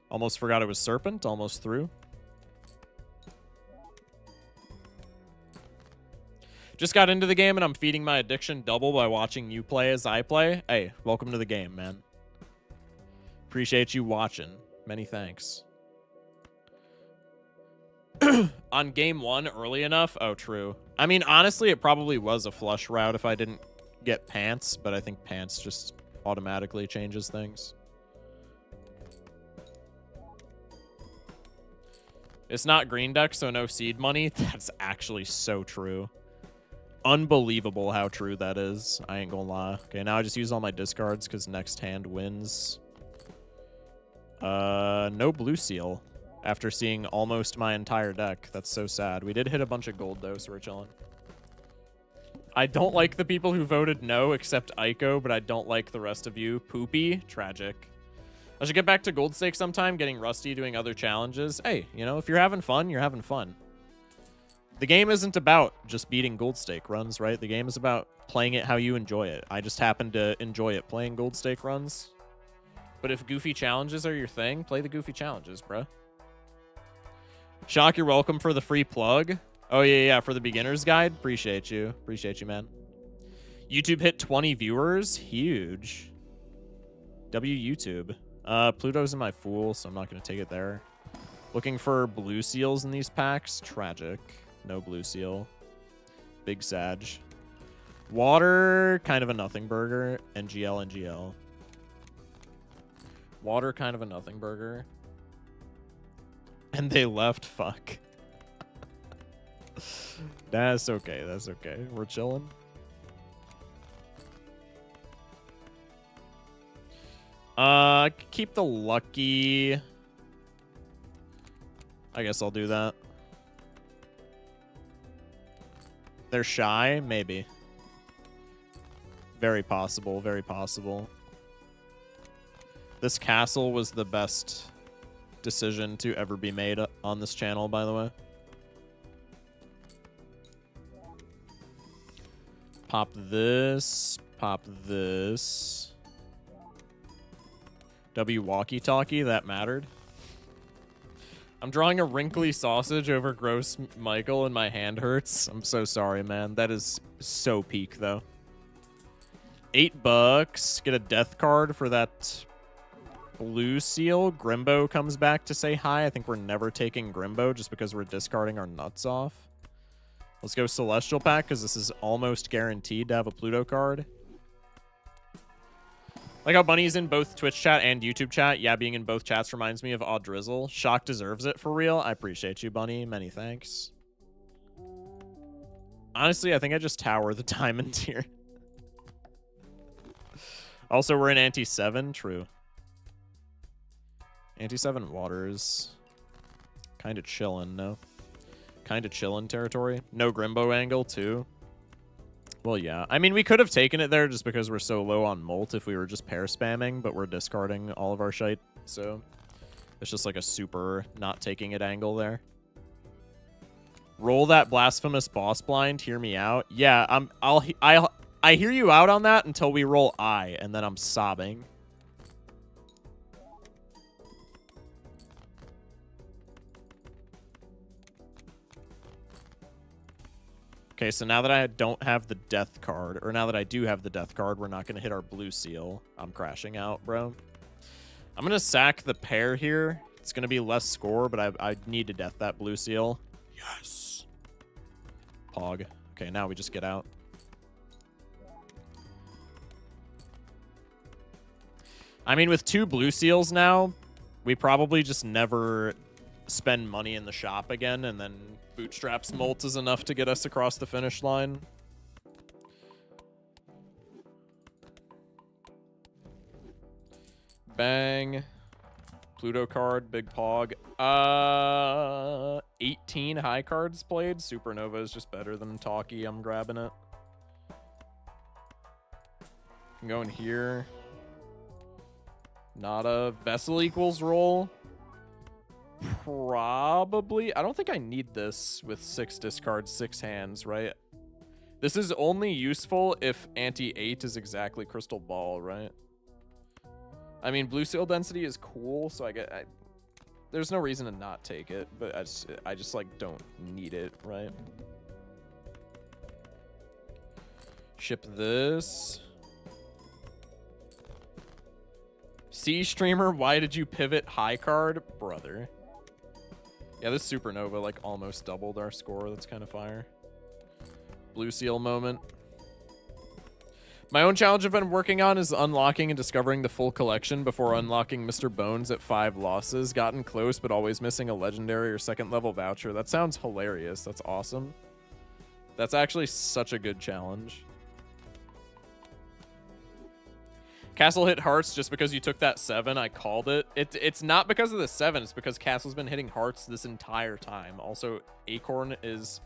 Speaker 1: Almost forgot it was Serpent. Almost through. Just got into the game and I'm feeding my addiction double by watching you play as I play. Hey, welcome to the game, man. Appreciate you watching. Many thanks. On game 1 early enough? Oh, true. I mean, honestly, it probably was a flush route if I didn't get Pants, but I think Pants just automatically changes things. It's not green deck, so no seed money. That's actually so true. Unbelievable how true that is. I ain't gonna lie. Okay, now I just use all my discards because next hand wins. No blue seal after seeing almost my entire deck. That's so sad. We did hit a bunch of gold, though, so we're chilling. I don't like the people who voted no, except Aiko, but I don't like the rest of you. Poopy. Tragic. I should get back to Gold Stake sometime, getting rusty, doing other challenges. Hey, you know, if you're having fun, you're having fun. The game isn't about just beating Gold Stake runs, right? The game is about playing it how you enjoy it. I just happen to enjoy it playing Gold Stake runs. But if goofy challenges are your thing, play the goofy challenges, bruh. Shock, you're welcome for the free plug. Oh, yeah, for the beginner's guide. Appreciate you. Appreciate you, man. YouTube hit 20 viewers. Huge. W YouTube. Pluto's in my Fool, so I'm not going to take it there. Looking for blue seals in these packs. Tragic. No blue seal. Big Sag. Water, kind of a nothing burger. NGL, NGL. Water, kind of a nothing burger. And they left, fuck. That's okay, that's okay. We're chilling. Keep the lucky. I guess I'll do that. They're shy? Maybe. Very possible, very possible. This castle was the best decision to ever be made on this channel, by the way. Pop this. Pop this. W walkie-talkie, that mattered. I'm drawing a wrinkly sausage over gross Michael and my hand hurts. I'm so sorry, man. That is so peak, though. $8. Get a death card for that blue seal. Grimbo comes back to say hi. I think we're never taking Grimbo just because we're discarding our nuts off. Let's go Celestial Pack because this is almost guaranteed to have a Pluto card. Like how Bunny's in both Twitch chat and YouTube chat. Yeah, being in both chats reminds me of Odd Drizzle. Shock deserves it for real. I appreciate you, Bunny. Many thanks. Honestly, I think I just tower the diamond here. Also, we're in Anti-7. True. Anti-7 waters. Kind of chillin', no? Kind of chillin' territory. No Grimbo angle, too. Well, yeah. I mean, we could have taken it there just because we're so low on Molt if we were just pair spamming, but we're discarding all of our shite. So it's just like a super not taking it angle there. Roll that blasphemous boss blind. Hear me out. Yeah, I hear you out on that until we roll I, and then I'm sobbing. Okay, so now that I don't have the death card, or now that I do have the death card, we're not going to hit our blue seal. I'm crashing out, bro. I'm going to sack the pair here. It's going to be less score, but I need to death that blue seal. Yes. Pog. Okay, now we just get out. I mean, with 2 blue seals now, we probably just never spend money in the shop again, and then Bootstraps Molt is enough to get us across the finish line. Bang. Pluto card, big pog. 18 high cards played. Supernova is just better than Talkie. I'm grabbing it. I'm going here. Nada. Vessel equals roll. Probably. I don't think I need this with 6 discards, 6 hands, right? This is only useful if anti-8 is exactly Crystal Ball, right? I mean, blue seal density is cool, so there's no reason to not take it, but I just like don't need it, right? Ship this. C streamer, why did you pivot high card, brother? Yeah, this Supernova like almost doubled our score. That's kind of fire. Blue seal moment. My own challenge I've been working on is unlocking and discovering the full collection before unlocking Mr. Bones at 5 losses. Gotten close, but always missing a legendary or second level voucher. That sounds hilarious. That's awesome. That's actually such a good challenge. Castle hit hearts just because you took that 7. I called it. It's not because of the 7. It's because Castle's been hitting hearts this entire time. Also, Acorn is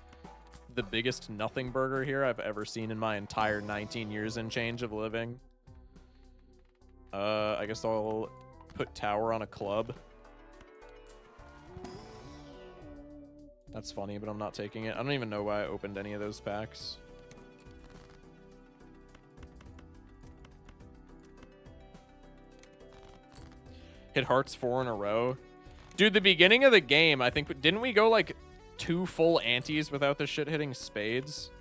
Speaker 1: the biggest nothing burger here I've ever seen in my entire 19 years and change of living. I guess I'll put Tower on a club. That's funny, but I'm not taking it. I don't even know why I opened any of those packs. Hit hearts 4 in a row. Dude, the beginning of the game, I think, didn't we go like 2 full antes without this shit hitting spades?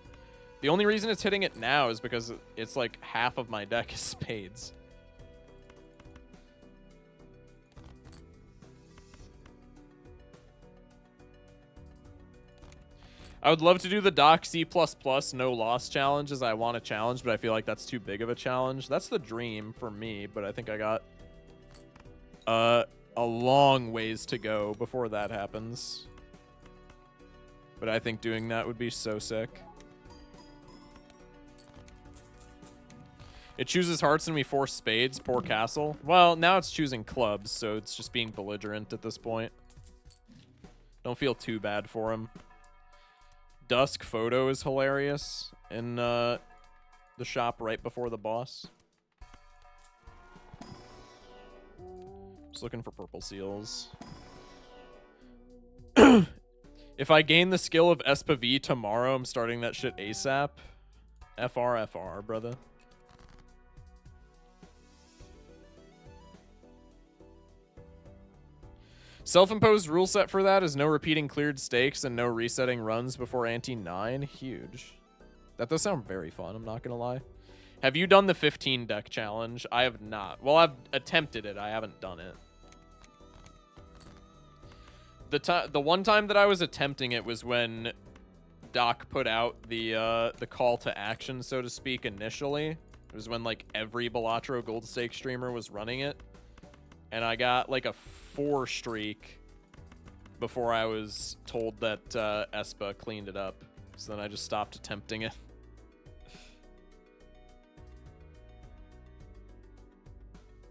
Speaker 1: The only reason it's hitting it now is because it's like half of my deck is spades. I would love to do the Doc C++ no loss challenge as I want a challenge, but I feel like that's too big of a challenge. That's the dream for me, but I think I got a long ways to go before that happens. But I think doing that would be so sick. It chooses hearts and we force spades. Poor castle. Well, now it's choosing clubs, so it's just being belligerent at this point. Don't feel too bad for him. Dusk photo is hilarious in the shop right before the boss. Just looking for purple seals. If I gain the skill of Espa tomorrow, I'm starting that shit ASAP. FR, brother. Self-imposed rule set for that is no repeating cleared stakes and no resetting runs before ante 9. Huge. That does sound very fun, I'm not going to lie. Have you done the 15 deck challenge? I have not. Well, I've attempted it. I haven't done it. The one time that I was attempting it was when Doc put out the call to action, so to speak, initially. It was when like every Balatro Gold Stake streamer was running it. And I got like a 4 streak before I was told that Espa cleaned it up. So then I just stopped attempting it.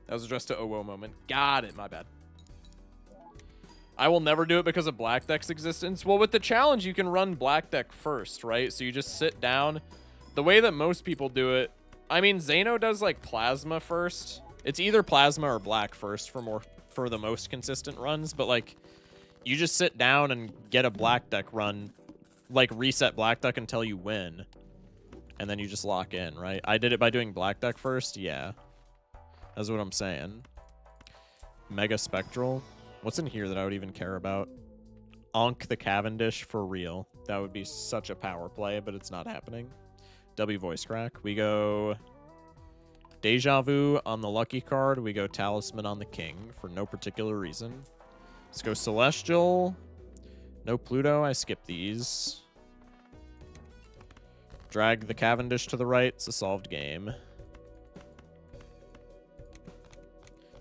Speaker 1: That was addressed to OWO moment. Got it, my bad. I will never do it because of Black Deck's existence. Well, with the challenge, you can run Black Deck first, right? So you just sit down. The way that most people do it, I mean, Zeno does like Plasma first. It's either Plasma or Black first for the most consistent runs, but like you just sit down and get a Black Deck run, like reset Black Deck until you win, and then you just lock in, right? I did it by doing Black Deck first. Yeah, that's what I'm saying. Mega Spectral. What's in here that I would even care about? Onk the Cavendish for real. That would be such a power play, but it's not happening. W voice crack. We go Deja Vu on the lucky card. We go Talisman on the king for no particular reason. Let's go Celestial. No Pluto. I skip these. Drag the Cavendish to the right. It's a solved game.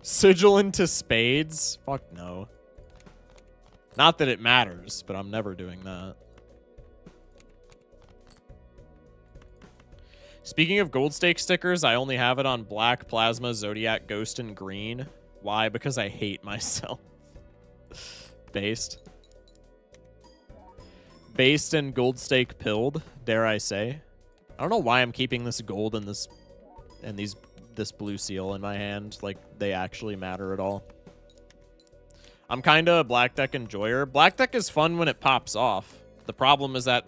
Speaker 1: Sigil into spades? Fuck no. Not that it matters, but I'm never doing that. Speaking of gold stake stickers, I only have it on Black, Plasma, Zodiac, Ghost, and Green. Why? Because I hate myself. Based. Based and gold stake pilled, dare I say. I don't know why I'm keeping this gold and this blue seal in my hand. Like, they actually matter at all. I'm kind of a Black Deck enjoyer. Black Deck is fun when it pops off. The problem is that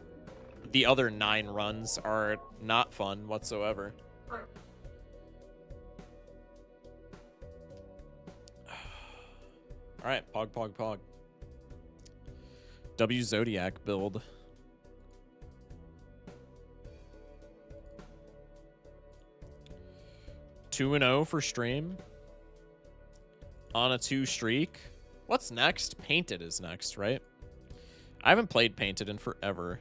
Speaker 1: the other 9 runs are not fun whatsoever. All right, pog. W Zodiac build. Two 2-0 for stream. On a 2 streak. What's next? Painted is next, right? I haven't played Painted in forever.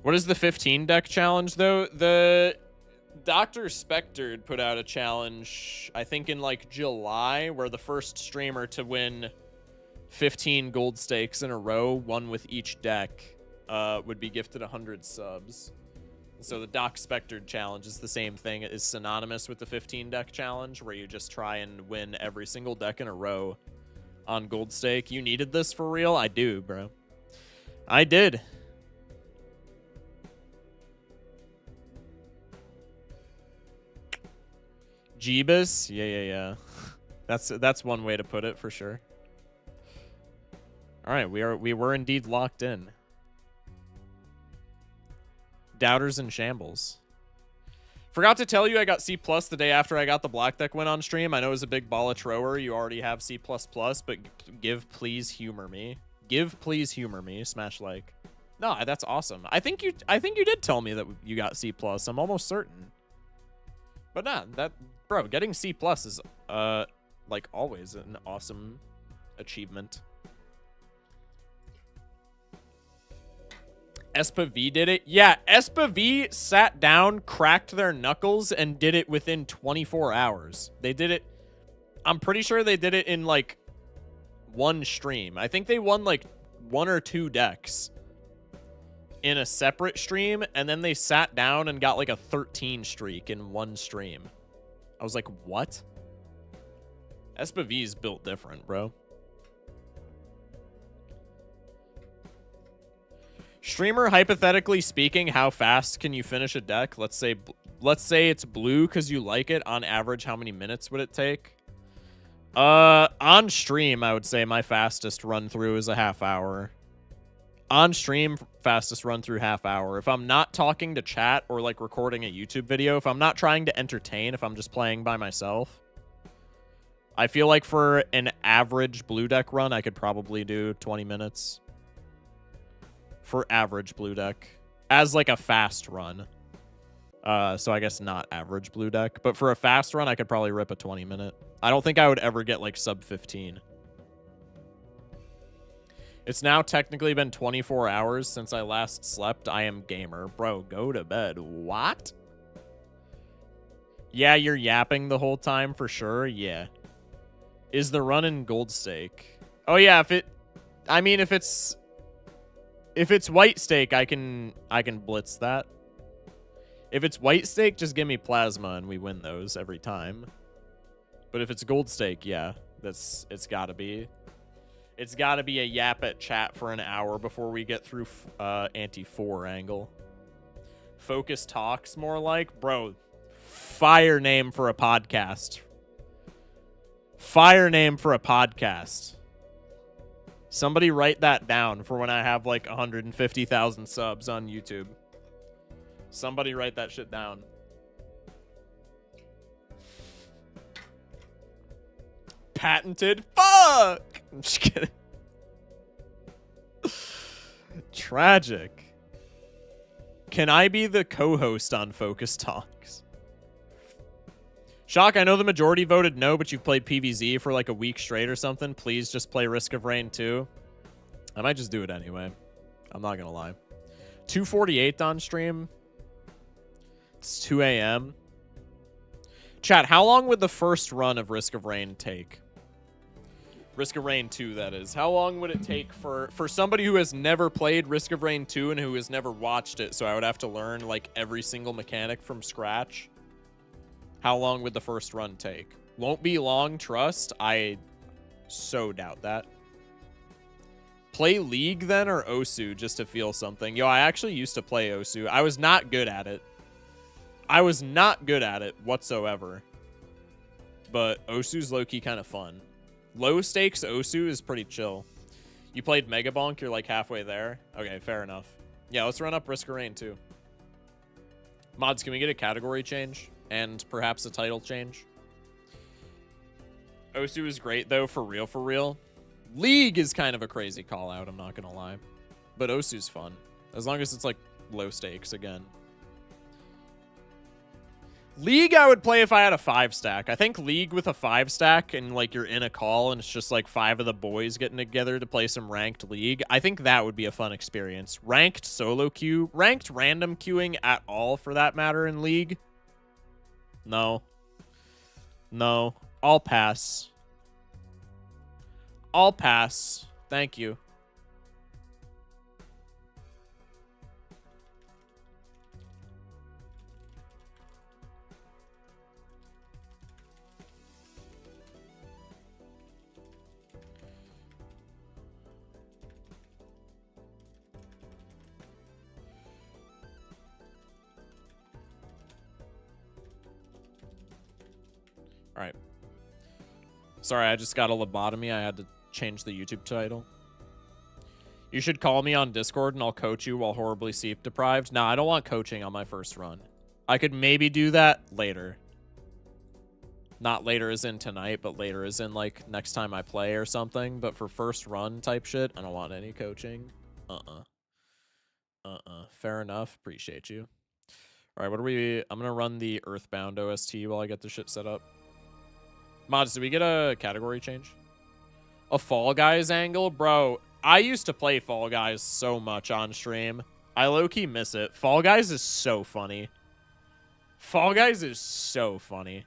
Speaker 1: What is the 15 deck challenge, though? The Dr. Spectred put out a challenge, I think in like July, where the first streamer to win 15 gold stakes in a row, one with each deck, would be gifted 100 subs. So the Doc Spectred challenge is the same thing. It is synonymous with the 15 deck challenge, where you just try and win every single deck in a row on gold stake. You needed this for real? I do, bro. I did. Jeebus? Yeah. That's one way to put it for sure. All right, we were indeed locked in. Doubters in shambles. Forgot to tell you I got C+ the day after I got the black deck win on stream. I know as a big Balatroer, you already have C++, but give please humor me. Give please humor me. Smash like. No, that's awesome. I think you did tell me that you got C+. I'm almost certain. But nah, bro, getting C+ is like always an awesome achievement. Espa V did it? Yeah, Espa V sat down, cracked their knuckles, and did it within 24 hours. They did it... I'm pretty sure they did it in, like, one stream. I think they won, like, 1 or 2 decks in a separate stream, and then they sat down and got, like, a 13 streak in one stream. I was like, what? Espa V's built different, bro. Streamer, hypothetically speaking, how fast can you finish a deck? Let's say it's blue because you like it. On average, how many minutes would it take? On stream, I would say my fastest run through is a half hour. On stream, fastest run through half hour. If I'm not talking to chat or like recording a YouTube video, if I'm not trying to entertain, if I'm just playing by myself, I feel like for an average blue deck run, I could probably do 20 minutes. For average blue deck as like a fast run. So I guess not average blue deck, but for a fast run, I could probably rip a 20-minute. I don't think I would ever get like sub 15. It's now technically been 24 hours since I last slept. I am gamer. Bro, go to bed. What? Yeah, you're yapping the whole time for sure. Yeah. Is the run in gold stake? Oh yeah, if it's white stake, I can blitz that. If it's white stake, just give me plasma and we win those every time. But if it's gold stake, yeah, it's gotta be a yap at chat for an hour before we get through anti-4 angle. Focus talks more like, bro. Fire name for a podcast. Fire name for a podcast. Somebody write that down for when I have like 150,000 subs on YouTube. Somebody write that shit down. Patented? Fuck! I'm just kidding. Tragic. Can I be the co-host on Focus Talks? Shock, I know the majority voted no, but you've played PvZ for like a week straight or something. Please just play Risk of Rain 2. I might just do it anyway. I'm not going to lie. 2:48 on stream. It's 2 a.m. Chat, how long would the first run of Risk of Rain take? Risk of Rain 2, that is. How long would it take for somebody who has never played Risk of Rain 2 and who has never watched it, so I would have to learn like every single mechanic from scratch? How long would the first run take? Won't be long, trust. I so doubt that. Play League then or Osu just to feel something? Yo, I actually used to play Osu. I was not good at it. I was not good at it whatsoever. But Osu's low-key kind of fun. Low stakes Osu is pretty chill. You played Mega Bonk, you're like halfway there. Okay, fair enough. Yeah, let's run up Risk of Rain too. Mods, can we get a category change? And perhaps a title change? Osu is great though, for real, for real. League is kind of a crazy call out, I'm not gonna lie. But Osu's fun. As long as it's like low stakes again. League I would play if I had a 5-stack. I think League with a 5-stack and like you're in a call and it's just like 5 of the boys getting together to play some ranked League. I think that would be a fun experience. Ranked solo queue, ranked random queuing at all for that matter in League. No. No. I'll pass. I'll pass. Thank you. All right. Sorry, I just got a lobotomy. I had to change the YouTube title. You should call me on Discord and I'll coach you while horribly sleep deprived. Nah, I don't want coaching on my first run. I could maybe do that later. Not later as in tonight, but later as in, like, next time I play or something. But for first run type shit, I don't want any coaching. Fair enough. Appreciate you. All right, what are we... I'm going to run the Earthbound OST while I get the shit set up. Mods, did we get a category change? A Fall Guys angle? Bro, I used to play Fall Guys so much on stream. I low-key miss it. Fall Guys is so funny. Fall Guys is so funny.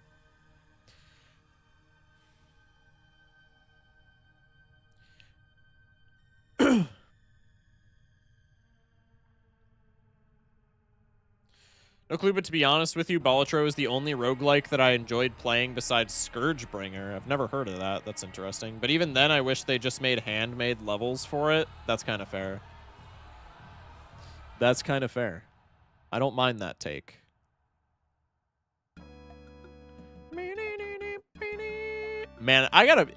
Speaker 1: No clue, but to be honest with you, Balatro is the only roguelike that I enjoyed playing besides Scourgebringer. I've never heard of that. That's interesting. But even then, I wish they just made handmade levels for it. That's kind of fair. That's kind of fair. I don't mind that take. Man,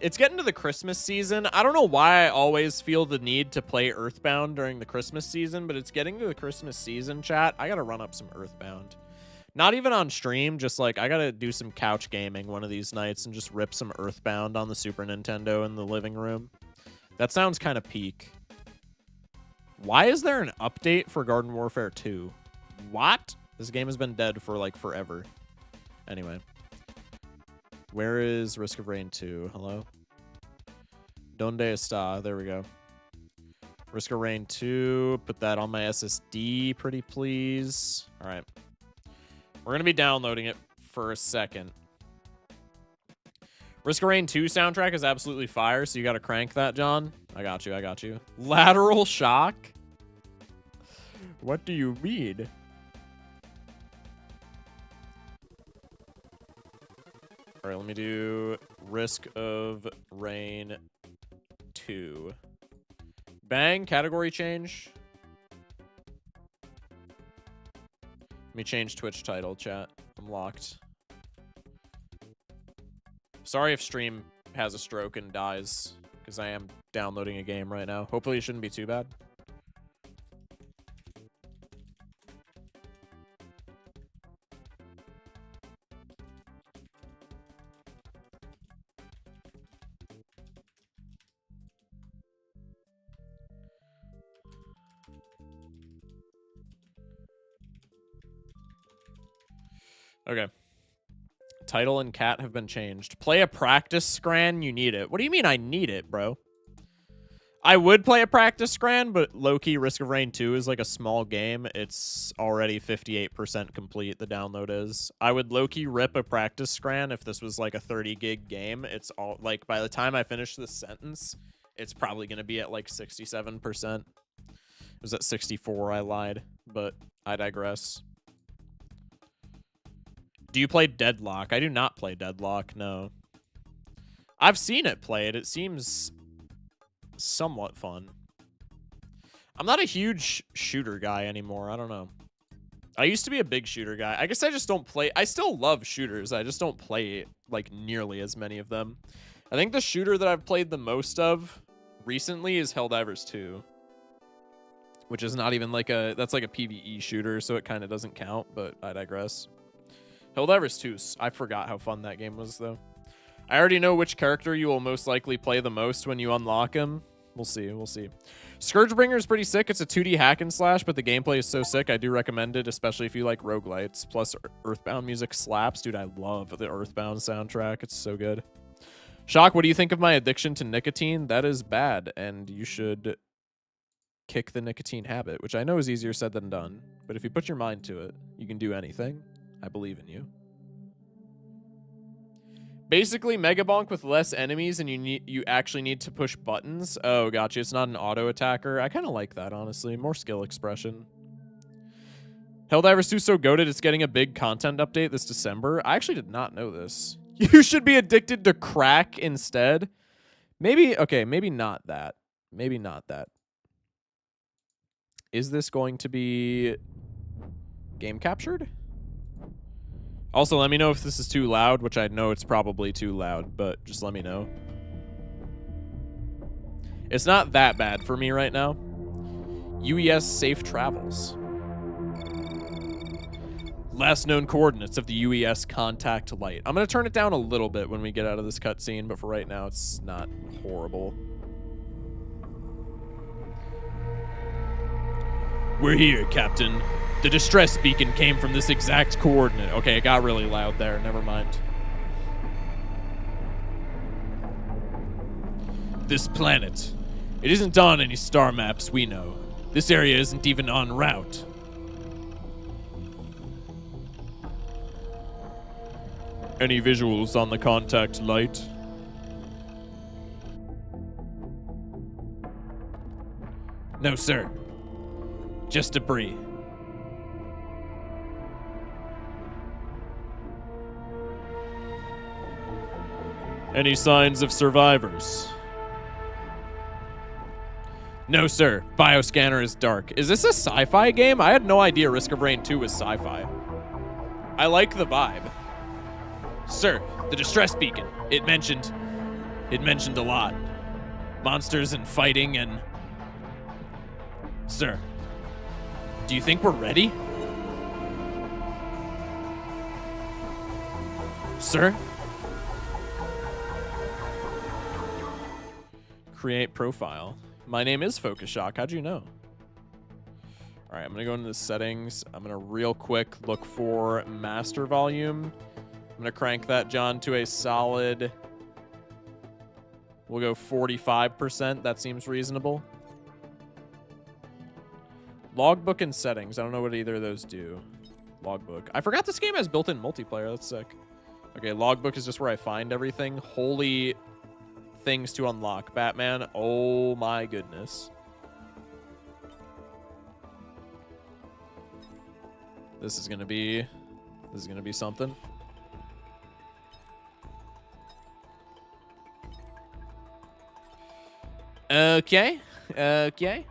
Speaker 1: it's getting to the Christmas season. I don't know why I always feel the need to play Earthbound during the Christmas season, but it's getting to the Christmas season, chat. I gotta run up some Earthbound. Not even on stream, just like, I gotta do some couch gaming one of these nights and just rip some Earthbound on the Super Nintendo in the living room. That sounds kind of peak. Why is there an update for Garden Warfare 2? What? This game has been dead for, like, forever. Anyway. Where is Risk of Rain 2? Hello? Donde está? There we go. Risk of Rain 2. Put that on my SSD, pretty please. All right. We're going to be downloading it for a second. Risk of Rain 2 soundtrack is absolutely fire, so you got to crank that, John. I got you. I got you. Lateral shock? What do you mean? All right, let me do Risk of Rain 2. Bang, category change. Let me change Twitch title, chat. I'm locked. Sorry if stream has a stroke and dies, because I am downloading a game right now. Hopefully it shouldn't be too bad. Okay. Title and cat have been changed. Play a practice scran, you need it. What do you mean I need it, bro? I would play a practice scran, but low-key Risk of Rain 2 is like a small game. It's already 58% complete, the download is. I would low-key rip a practice scran if this was like a 30 gig game. It's all like by the time I finish this sentence, it's probably going to be at like 67%. It was at 64, I lied, but I digress. Do you play Deadlock? I do not play Deadlock, no. I've seen it played. It seems somewhat fun. I'm not a huge shooter guy anymore. I don't know. I used to be a big shooter guy. I guess I just don't play. I still love shooters. I just don't play like nearly as many of them. I think the shooter that I've played the most of recently is Helldivers 2. Which is not even like a... That's like a PvE shooter, so it kind of doesn't count, but I digress. Helldivers 2, I forgot how fun that game was, though. I already know which character you will most likely play the most when you unlock him. We'll see, we'll see. Scourgebringer is pretty sick. It's a 2D hack and slash, but the gameplay is so sick. I do recommend it, especially if you like roguelites. Plus, Earthbound music slaps. Dude, I love the Earthbound soundtrack. It's so good. Shock, what do you think of my addiction to nicotine? That is bad, and you should kick the nicotine habit, which I know is easier said than done. But if you put your mind to it, you can do anything. I believe in you. Basically, Mega Bonk with less enemies, and you actually need to push buttons. Oh, gotcha. It's not an auto attacker. I kind of like that, honestly. More skill expression. Helldivers 2 so goated, it's getting a big content update this December. I actually did not know this. You should be addicted to crack instead. Maybe, okay, maybe not that. Maybe not that. Is this going to be game captured? Also, let me know if this is too loud, which I know it's probably too loud, but just let me know. It's not that bad for me right now. UES safe travels. Last known coordinates of the UES contact light. I'm going to turn it down a little bit when we get out of this cutscene, but for right now, it's not horrible. We're here, Captain. The distress beacon came from this exact coordinate. Okay, it got really loud there. Never mind. This planet. It isn't on any star maps we know. This area isn't even en route. Any visuals on the contact light? No, sir. Just debris. Any signs of survivors? No, sir. Bioscanner is dark. Is this a sci-fi game? I had no idea Risk of Rain 2 was sci-fi. I like the vibe. Sir, the distress beacon. It mentioned a lot. Monsters and fighting and... Sir, do you think we're ready? Sir? Create profile. My name is Focus Shock. How'd you know? All right, I'm gonna go into the settings. I'm gonna real quick look for master volume. I'm gonna crank that, John, to a solid, we'll go 45%. That seems reasonable. Logbook and settings. I don't know what either of those do. Logbook. I forgot this game has built-in multiplayer. That's sick. Okay, logbook is just where I find everything. Holy things to unlock. Batman. Oh my goodness. This is gonna be something. Okay. Okay.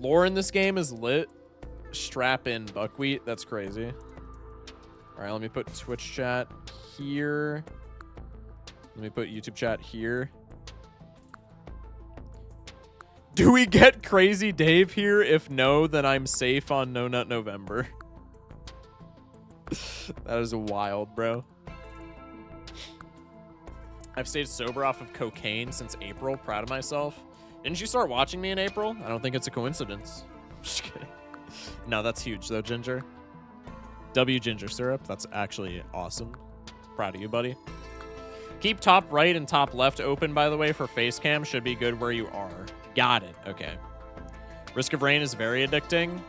Speaker 1: Lore in this game is lit. Strap in buckwheat. That's crazy. All right, let me put Twitch chat here. Let me put YouTube chat here. Do we get Crazy Dave here? If no, then I'm safe on No Nut November. That is wild, bro. I've stayed sober off of cocaine since April. Proud of myself. Didn't you start watching me in April? I don't think it's a coincidence. Just kidding. No, that's huge, though, Ginger. W Ginger Syrup. That's actually awesome. Proud of you, buddy. Keep top right and top left open, by the way, for face cam. Should be good where you are. Got it. Okay. Risk of Rain is very addicting.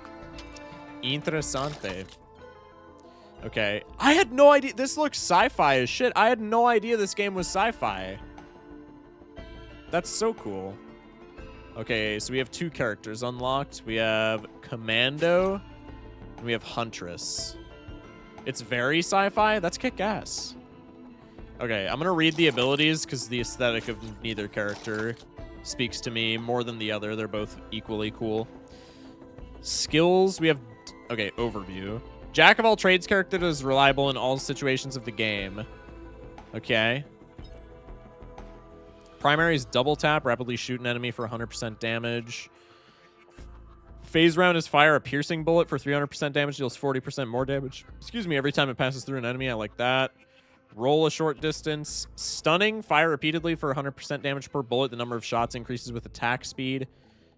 Speaker 1: Interessante. Okay. I had no idea. This looks sci-fi as shit. I had no idea this game was sci-fi. That's so cool. Okay, so we have two characters unlocked. We have Commando, and we have Huntress. It's very sci-fi. That's kick-ass. Okay, I'm going to read the abilities because the aesthetic of neither character speaks to me more than the other. They're both equally cool. Skills, we have... Okay, overview. Jack of all trades character that is reliable in all situations of the game. Okay. Primary is double tap, rapidly shoot an enemy for 100% damage. Phase round is fire a piercing bullet for 300% damage, deals 40% more damage. Excuse me, every time it passes through an enemy. I like that. Roll a short distance. Stunning, fire repeatedly for 100% damage per bullet. The number of shots increases with attack speed.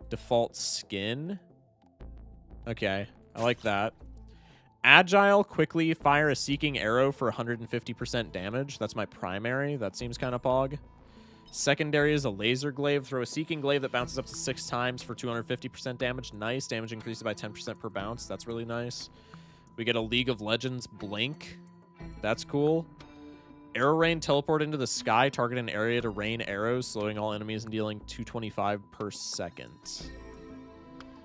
Speaker 1: Default skin. Okay, I like that. Agile, quickly fire a seeking arrow for 150% damage. That's my primary. That seems kind of pog. Secondary is a laser glaive. Throw a seeking glaive that bounces up to 6 times for 250% damage. Nice. Damage increases by 10% per bounce. That's really nice. We get a League of Legends blink. That's cool. Arrow rain, teleport into the sky. Target an area to rain arrows, slowing all enemies and dealing 225 per second.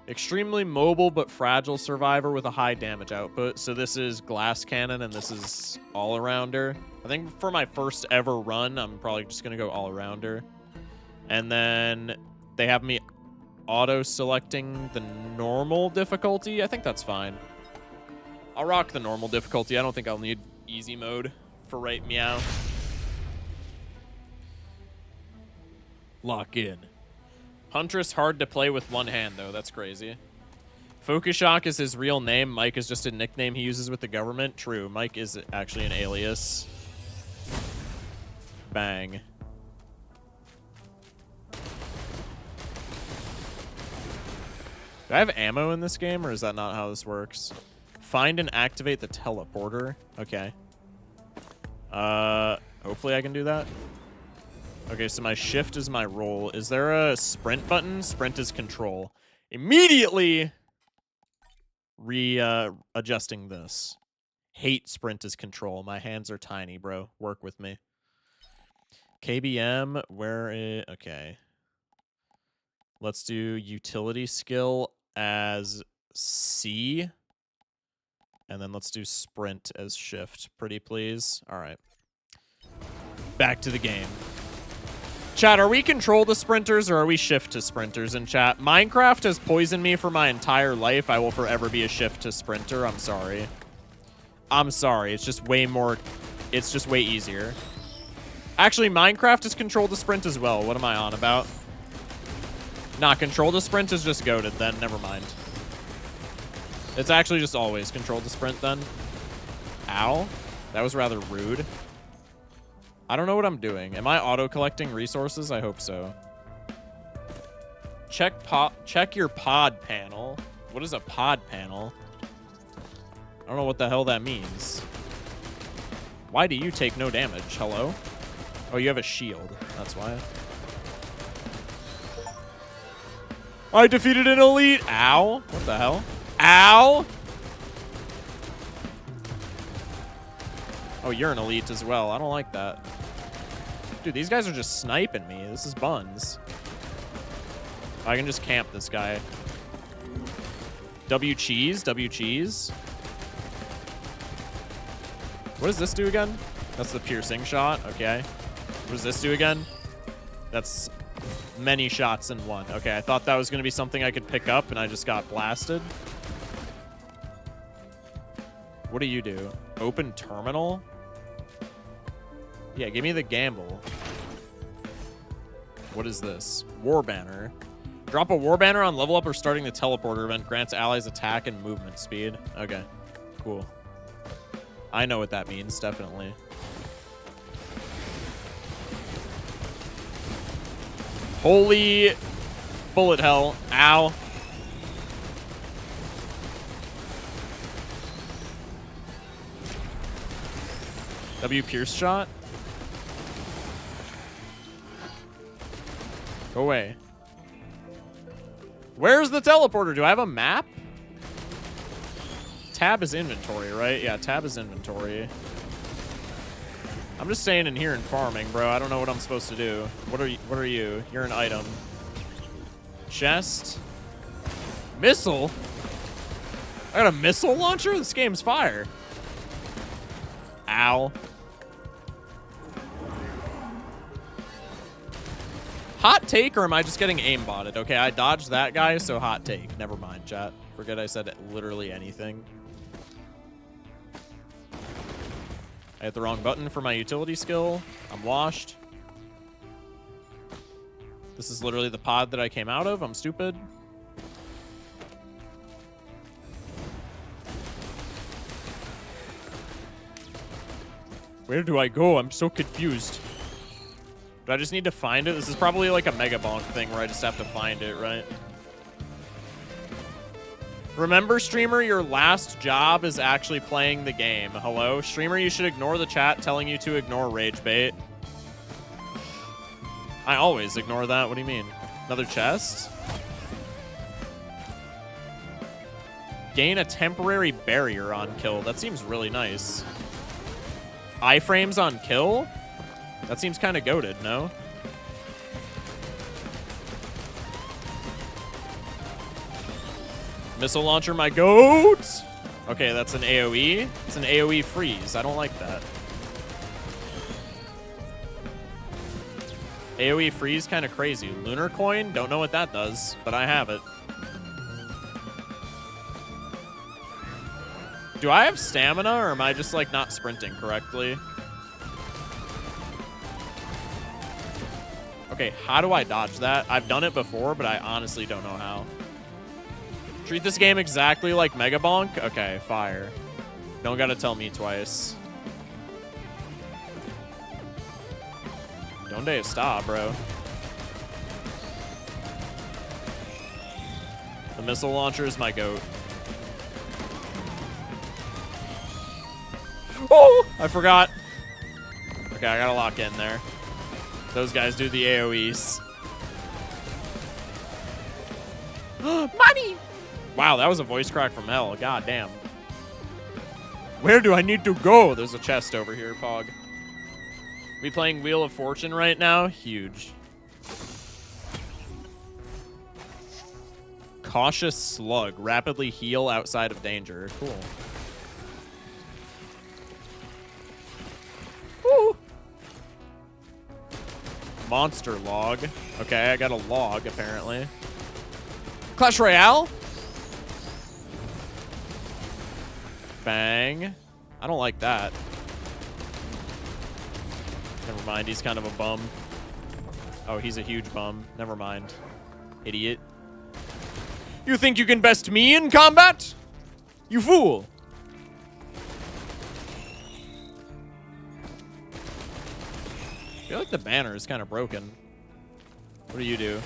Speaker 1: Extremely mobile but fragile survivor with a high damage output. So this is glass cannon and this is all-arounder. I think for my first ever run, I'm probably just going to go all-arounder. And then they have me auto-selecting the normal difficulty. I think that's fine. I'll rock the normal difficulty. I don't think I'll need easy mode for right meow. Lock in. Huntress hard to play with one hand, though. That's crazy. Focus Shock is his real name. Mike is just a nickname he uses with the government. True. Mike is actually an alias. Bang. Do I have ammo in this game, or is that not how this works? Find and activate the teleporter. Okay. Hopefully I can do that. Okay, so my shift is my roll. Is there a sprint button? Sprint is control. Immediately adjusting this. Hate sprint is control. My hands are tiny, bro. Work with me. KBM, where is... Okay. Let's do utility skill as C. And then let's do sprint as shift. Pretty please. All right. Back to the game. Chat, are we control to sprinters or are we shift to sprinters in chat? Minecraft has poisoned me for my entire life. I will forever be a shift to sprinter. I'm sorry. I'm sorry. It's just way more... It's just way easier. Actually, Minecraft is control to sprint as well. What am I on about? Nah, control to sprint is just goated then. Never mind. It's actually just always control to sprint then. Ow. That was rather rude. I don't know what I'm doing. Am I auto-collecting resources? I hope so. Check your pod panel. What is a pod panel? I don't know what the hell that means. Why do you take no damage? Hello? Oh, you have a shield. That's why. I defeated an elite. Ow. What the hell? Ow. Oh, you're an elite as well. I don't like that. Dude, these guys are just sniping me. This is buns. I can just camp this guy. W cheese. W cheese. What does this do again? That's the piercing shot. Okay. What does this do again? That's many shots in one. Okay, I thought that was going to be something I could pick up, and I just got blasted. What do you do? Open terminal? Yeah, give me the gamble. What is this? War banner. Drop a war banner on level up or starting the teleporter event. Grants allies attack and movement speed. Okay, cool. I know what that means, definitely. Holy bullet hell. Ow. W pierce shot. Go away. Where's the teleporter? Do I have a map? Tab is inventory, right? Yeah, tab is inventory. I'm just staying in here and farming, bro. I don't know what I'm supposed to do. What are you? You're an item. Chest. Missile? I got a missile launcher? This game's fire. Ow. Hot take, or am I just getting aimbotted? Okay, I dodged that guy, so hot take. Never mind, chat. Forget I said literally anything. I hit the wrong button for my utility skill. I'm washed. This is literally the pod that I came out of. I'm stupid. Where do I go? I'm so confused. Do I just need to find it? This is probably like a Mega Bonk thing where I just have to find it, right? Remember, streamer, your last job is actually playing the game. Hello? Streamer, you should ignore the chat telling you to ignore rage bait. I always ignore that. What do you mean? Another chest? Gain a temporary barrier on kill. That seems really nice. Iframes on kill? That seems kind of goated, no? Missile launcher, my goat! Okay, that's an AoE. It's an AoE freeze. I don't like that. AoE freeze, kind of crazy. Lunar coin? Don't know what that does, but I have it. Do I have stamina, or am I just, like, not sprinting correctly? Okay, how do I dodge that? I've done it before, but I honestly don't know how. Treat this game exactly like Mega Bonk? Okay, fire. Don't gotta tell me twice. Donde está, bro? The missile launcher is my goat. Oh! I forgot. Okay, I gotta lock in there. Those guys do the AoEs. Money! Wow, that was a voice crack from hell. God damn. Where do I need to go? There's a chest over here, Pog. We playing Wheel of Fortune right now? Huge. Cautious Slug. Rapidly heal outside of danger. Cool. Woo! Monster log. Okay, I got a log, apparently. Clash Royale? Bang. I don't like that. Never mind, he's kind of a bum. Oh, he's a huge bum. Never mind. Idiot. You think you can best me in combat? You fool. I feel like the banner is kind of broken. What do you do?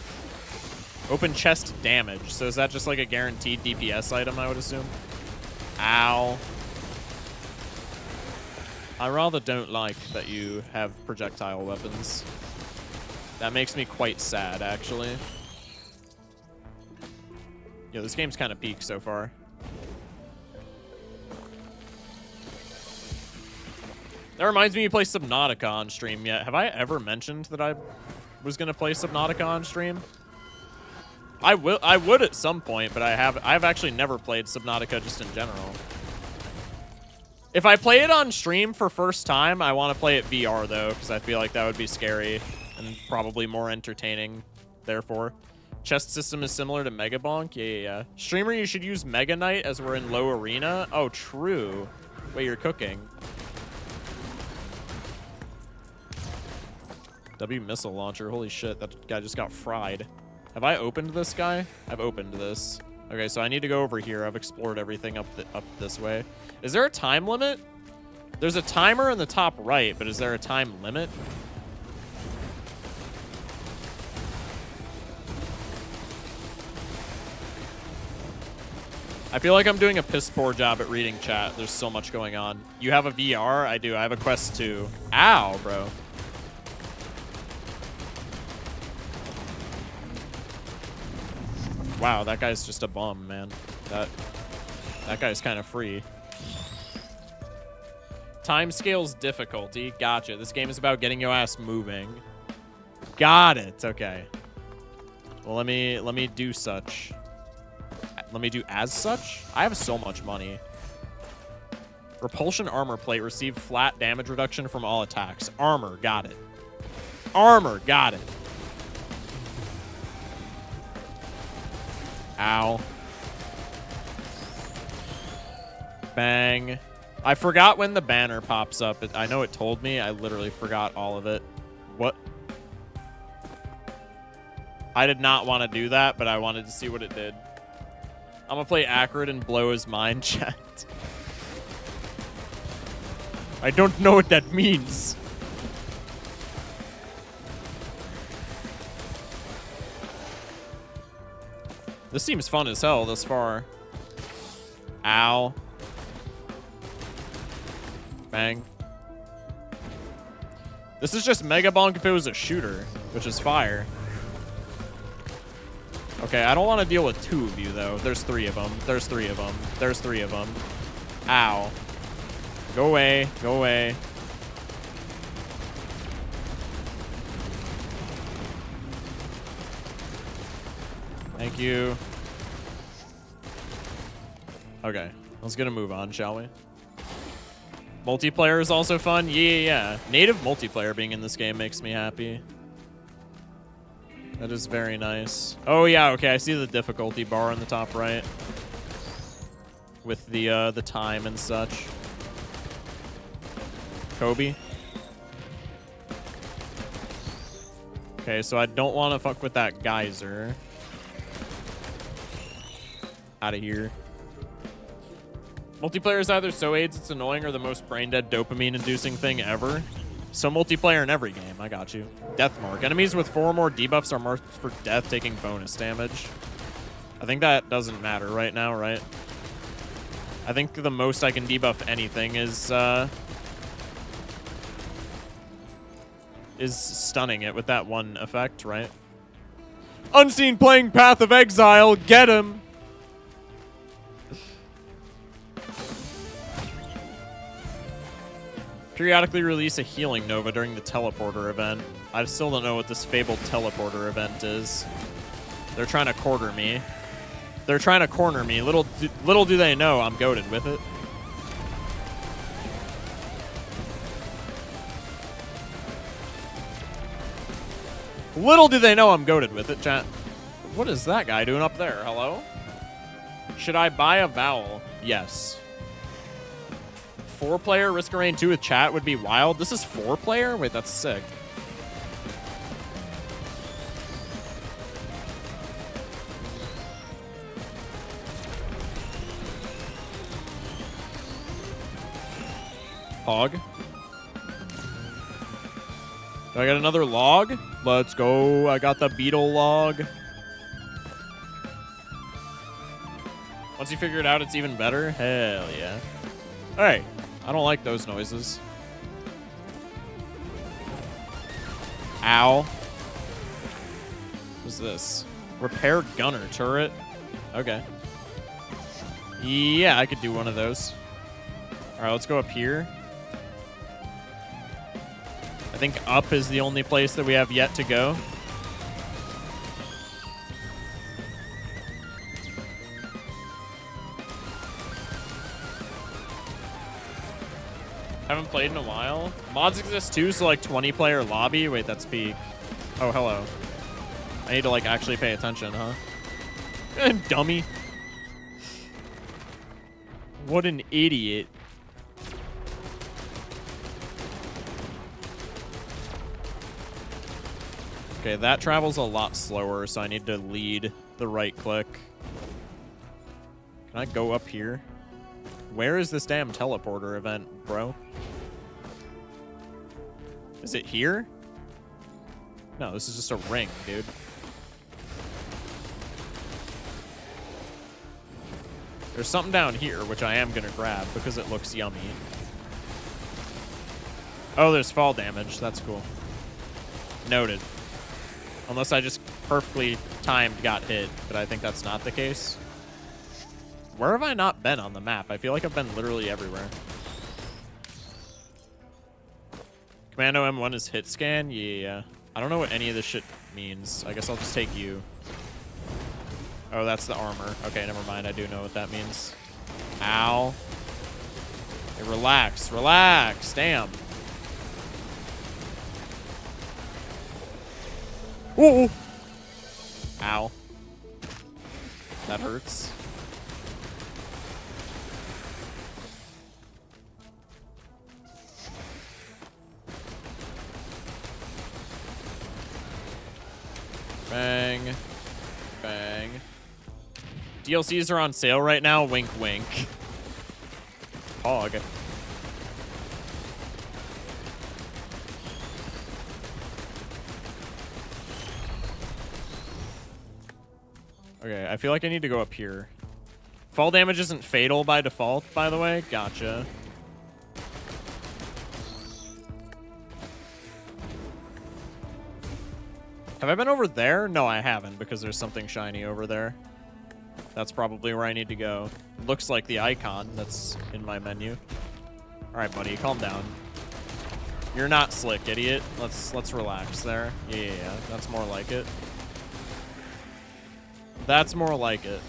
Speaker 1: Open chest damage. So is that just like a guaranteed DPS item, I would assume? Ow. I rather don't like that you have projectile weapons. That makes me quite sad, actually. Yeah, this game's kind of peak so far. That reminds me, you play Subnautica on stream yet. Have I ever mentioned that I was gonna play Subnautica on stream? I would at some point, but I've actually never played Subnautica just in general. If I play it on stream for first time, I want to play it VR though, because I feel like that would be scary and probably more entertaining. Therefore, chest system is similar to Mega Bonk. Yeah. Streamer, you should use Mega Knight as we're in low arena. Oh, true. Wait, you're cooking. W missile launcher. Holy shit, that guy just got fried. Have I opened this guy? I've opened this. Okay, so I need to go over here. I've explored everything up this way. Is there a time limit? There's a timer in the top right, but is there a time limit? I feel like I'm doing a piss poor job at reading chat. There's so much going on. You have a VR? I do. I have a Quest 2. Ow, bro. Wow, that guy's just a bum, man. That guy's kind of free. Timescales difficulty. Gotcha. This game is about getting your ass moving. Got it. Okay. Well, let me do such. Let me do as such. I have so much money. Repulsion armor plate. Receive flat damage reduction from all attacks. Armor. Got it. Armor. Got it. Ow. Bang. I forgot when the banner pops up. I know it told me. I literally forgot all of it. What? I did not want to do that, but I wanted to see what it did. I'm going to play Acrid and blow his mind, chat. I don't know what that means. This seems fun as hell thus far. Ow. Bang. This is just Mega Bonk if it was a shooter, which is fire. Okay, I don't want to deal with two of you, though. There's three of them. There's three of them. There's three of them. Ow. Go away. Go away. Thank you. Okay, let's get a move on, shall we? Multiplayer is also fun. Yeah. Native multiplayer being in this game makes me happy. That is very nice. Oh yeah, okay, I see the difficulty bar on the top right. With the time and such. Kobe. Okay, so I don't want to fuck with that geyser. Out of here. Multiplayer is either so AIDS it's annoying or the most brain-dead dopamine-inducing thing ever. So multiplayer in every game. I got you. Death mark. Enemies with 4 or more debuffs are marked for death, taking bonus damage. I think that doesn't matter right now, right? I think the most I can debuff anything is stunning it with that one effect, right? Unseen playing Path of Exile. Get him. Periodically release a healing nova during the teleporter event. I still don't know what this fabled teleporter event is. They're trying to corner me. They're trying to corner me. Little do they know I'm goated with it. Little do they know I'm goated with it, chat. What is that guy doing up there? Hello? Should I buy a vowel? Yes. 4-player Risk of Rain 2 with chat would be wild. This is 4-player? Wait, that's sick. Hog. Do I got another log? Let's go. I got the beetle log. Once you figure it out, it's even better. Hell yeah. Hey, I don't like those noises. Ow. What's this? Repair gunner turret. Okay. Yeah, I could do one of those. All right, let's go up here. I think up is the only place that we have yet to go. Haven't played in a while. Mods exist too, so like 20-player lobby. Wait, that's peak. Oh, hello. I need to like actually pay attention, huh? Dummy. What an idiot. Okay, that travels a lot slower, so I need to lead the right click. Can I go up here? Where is this damn teleporter event, bro? Is it here? No, this is just a ring, dude. There's something down here, which I am going to grab because it looks yummy. Oh, there's fall damage. That's cool. Noted. Unless I just perfectly timed got hit, but I think that's not the case. Where have I not been on the map? I feel like I've been literally everywhere. Commando M1 is hit scan? Yeah. I don't know what any of this shit means. I guess I'll just take you. Oh, that's the armor. Okay, never mind. I do know what that means. Ow. Hey, relax. Relax. Damn. Ooh. Ow. That hurts. Bang. Bang. DLCs are on sale right now. Wink, wink. Hog. Okay, I feel like I need to go up here. Fall damage isn't fatal by default, by the way. Gotcha. Have I been over there? No, I haven't, because there's something shiny over there. That's probably where I need to go. Looks like the icon that's in my menu. All right, buddy, calm down. You're not slick, idiot. Let's relax there. Yeah, that's more like it. That's more like it.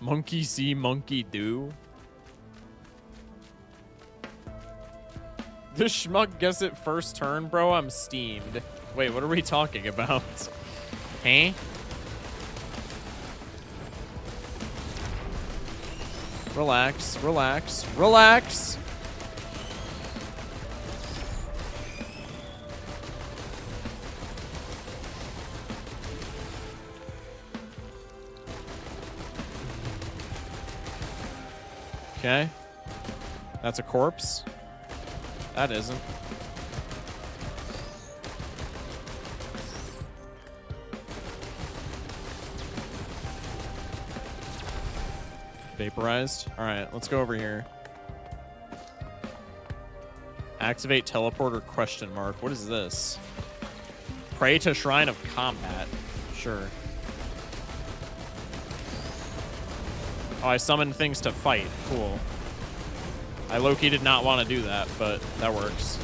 Speaker 1: Monkey see, monkey do. This schmuck guess it first turn, bro. I'm steamed. Wait, what are we talking about? Huh? Relax, relax, relax. Okay. That's a corpse. That isn't. Vaporized. All right, let's go over here. Activate teleporter question mark. What is this? Pray to Shrine of Combat. Sure. Oh, I summoned things to fight. Cool. I low-key did not want to do that, but that works.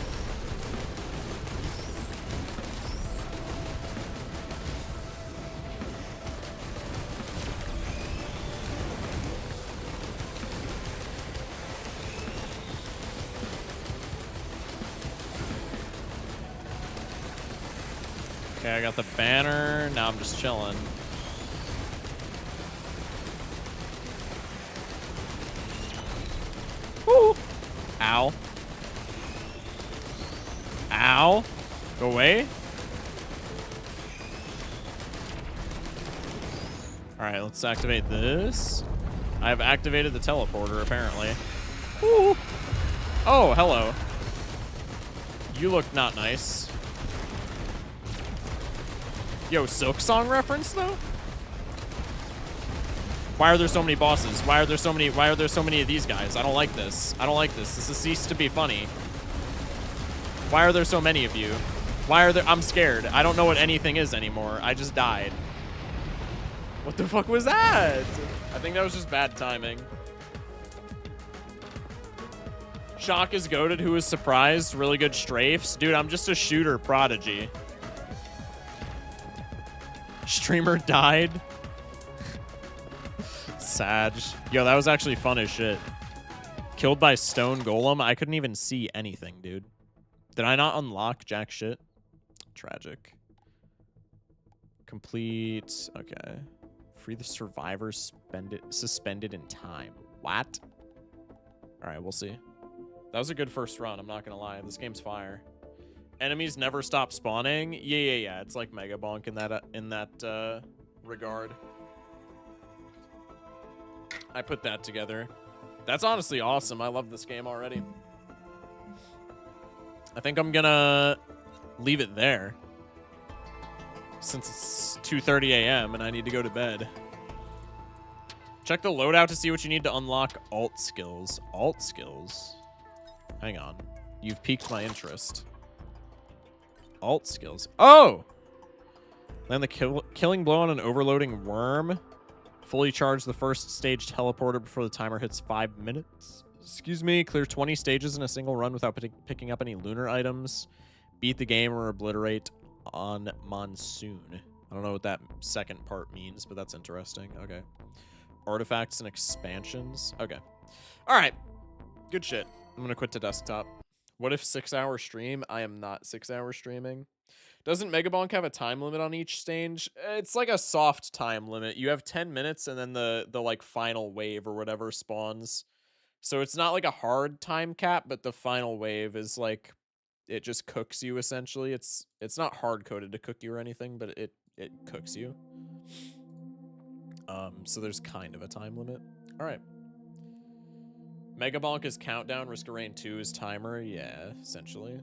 Speaker 1: Okay, I got the banner. Now I'm just chilling. Woo! Ow. Ow. Go away. Alright, let's activate this. I have activated the teleporter, apparently. Woo! Oh, hello. You look not nice. Yo, Silk Song reference though? Why are there so many bosses? Why are there so many of these guys? I don't like this. I don't like this. This has ceased to be funny. Why are there so many of you? Why are there I'm scared. I don't know what anything is anymore. I just died. What the fuck was that? I think that was just bad timing. Shock is goated. Who is surprised? Really good strafes. Dude, I'm just a shooter prodigy. Streamer died. Sag. Yo, that was actually fun as shit. Killed by Stone Golem. I couldn't even see anything, dude. Did I not unlock jack shit? Tragic. Complete. Okay. Free the survivors suspended in time. What? All right, we'll see. That was a good first run. I'm not going to lie. This game's fire. Enemies never stop spawning. Yeah. It's like Mega Bonk in that regard. I put that together. That's honestly awesome. I love this game already. I think I'm gonna leave it there since it's 2:30 a.m. and I need to go to bed. Check the loadout to see what you need to unlock alt skills. Alt skills? Hang on. You've piqued my interest. Alt skills. Oh! Land the killing blow on an overloading worm. Fully charge the first stage teleporter before the timer hits 5 minutes. Excuse me. Clear 20 stages in a single run without picking up any lunar items. Beat the game or obliterate on monsoon. I don't know what that second part means, but that's interesting. Okay. Artifacts and expansions. Okay. All right. Good shit. I'm going to quit to desktop. What if 6-hour stream? I am not 6-hour streaming. Doesn't Megabonk have a time limit on each stage? It's like a soft time limit. You have 10 minutes and then the like final wave or whatever spawns. So it's not like a hard time cap, but the final wave is like it just cooks you essentially. It's not hard coded to cook you or anything, but it cooks you. So there's kind of a time limit. All right. Megabonk is countdown. Risk of Rain 2 is timer. Yeah, essentially.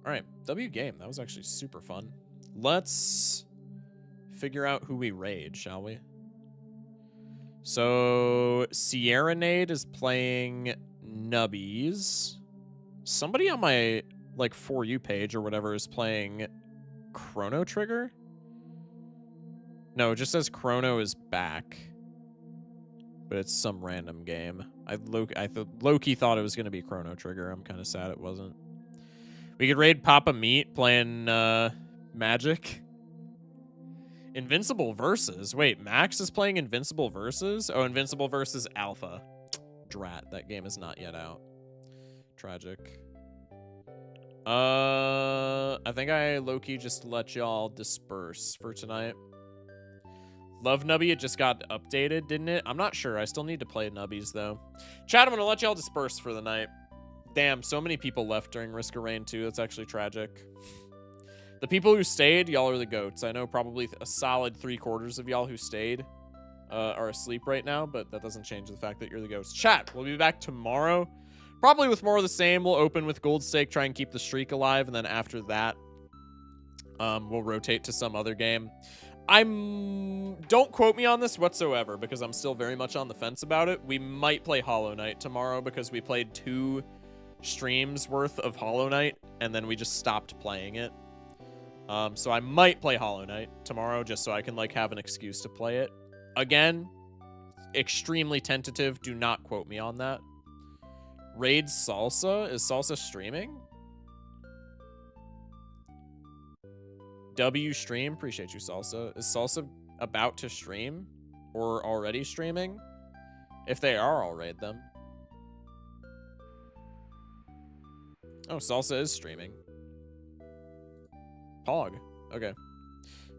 Speaker 1: All right, W game. That was actually super fun. Let's figure out who we raid, shall we? So Sierra Nade is playing Nubbies. Somebody on my like For You page or whatever is playing Chrono Trigger. No, it just says Chrono is back, but it's some random game. I low-key thought it was gonna be Chrono Trigger. I'm kind of sad it wasn't. We could raid Papa Meat playing Magic. Invincible Versus. Wait, Max is playing Invincible Versus? Oh, Invincible Versus Alpha. Drat, that game is not yet out. Tragic. I think I low-key just let y'all disperse for tonight. Love Nubby, it just got updated, didn't it? I'm not sure. I still need to play Nubbies, though. Chat, I'm going to let y'all disperse for the night. Damn, so many people left during Risk of Rain 2. That's actually tragic. The people who stayed, y'all are the goats. I know probably a solid 3/4 of y'all who stayed. are asleep right now, but that doesn't change the fact that you're the ghost. Chat, we'll be back tomorrow. Probably with more of the same. We'll open with Gold Stake, try and keep the streak alive, and then after that, we'll rotate to some other game. Don't quote me on this whatsoever, because I'm still very much on the fence about it. We might play Hollow Knight tomorrow, because we played 2 streams worth of Hollow Knight, and then we just stopped playing it. So I might play Hollow Knight tomorrow, just so I can, like, have an excuse to play it. Again, extremely tentative. Do not quote me on that. Raid Salsa? Is Salsa streaming? W stream? Appreciate you, Salsa. Is Salsa about to stream? Or already streaming? If they are, I'll raid them. Oh, Salsa is streaming. Pog. Okay.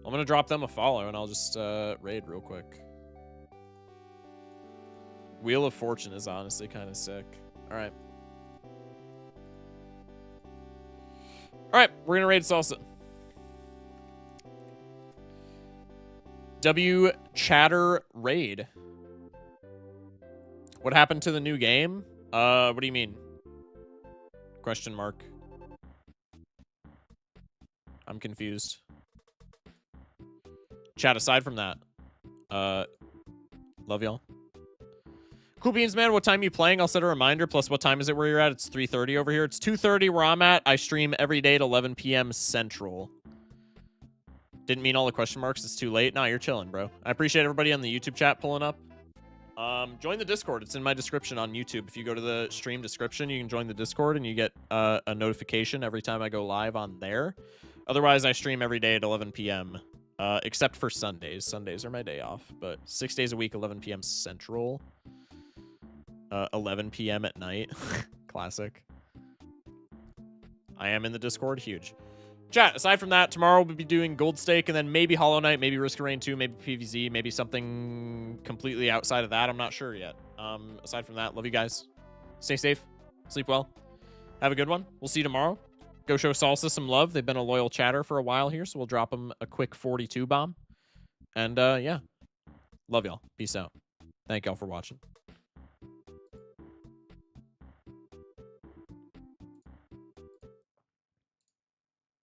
Speaker 1: I'm gonna drop them a follow, and I'll just raid real quick. Wheel of Fortune is honestly kind of sick. All right. All right, we're gonna raid Salsa. W Chatter raid. What happened to the new game? What do you mean? Question mark. I'm confused. Chat, aside from that, love y'all. Cool beans, man. What time are you playing? I'll set a reminder. Plus, what time is it where you're at? It's 3:30 over here. It's 2:30 where I'm at. I stream every day at 11 p.m. Central. Didn't mean all the question marks. It's too late. Nah, you're chilling, bro. I appreciate everybody on the YouTube chat pulling up. Join the Discord. It's in my description on YouTube. If you go to the stream description, you can join the Discord, and you get a notification every time I go live on there. Otherwise, I stream every day at 11 p.m., except for Sundays. Sundays are my day off, but 6 days a week, 11 p.m. Central. 11 p.m. at night. Classic. I am in the Discord. Huge. Chat, aside from that, tomorrow we'll be doing Gold Stake, and then maybe Hollow Knight, maybe Risk of Rain 2, maybe PvZ, maybe something completely outside of that. I'm not sure yet. Aside from that, love you guys. Stay safe. Sleep well. Have a good one. We'll see you tomorrow. Go show Salsa some love. They've been a loyal chatter for a while here, so we'll drop them a quick 42 bomb. And, yeah. Love y'all. Peace out. Thank y'all for watching.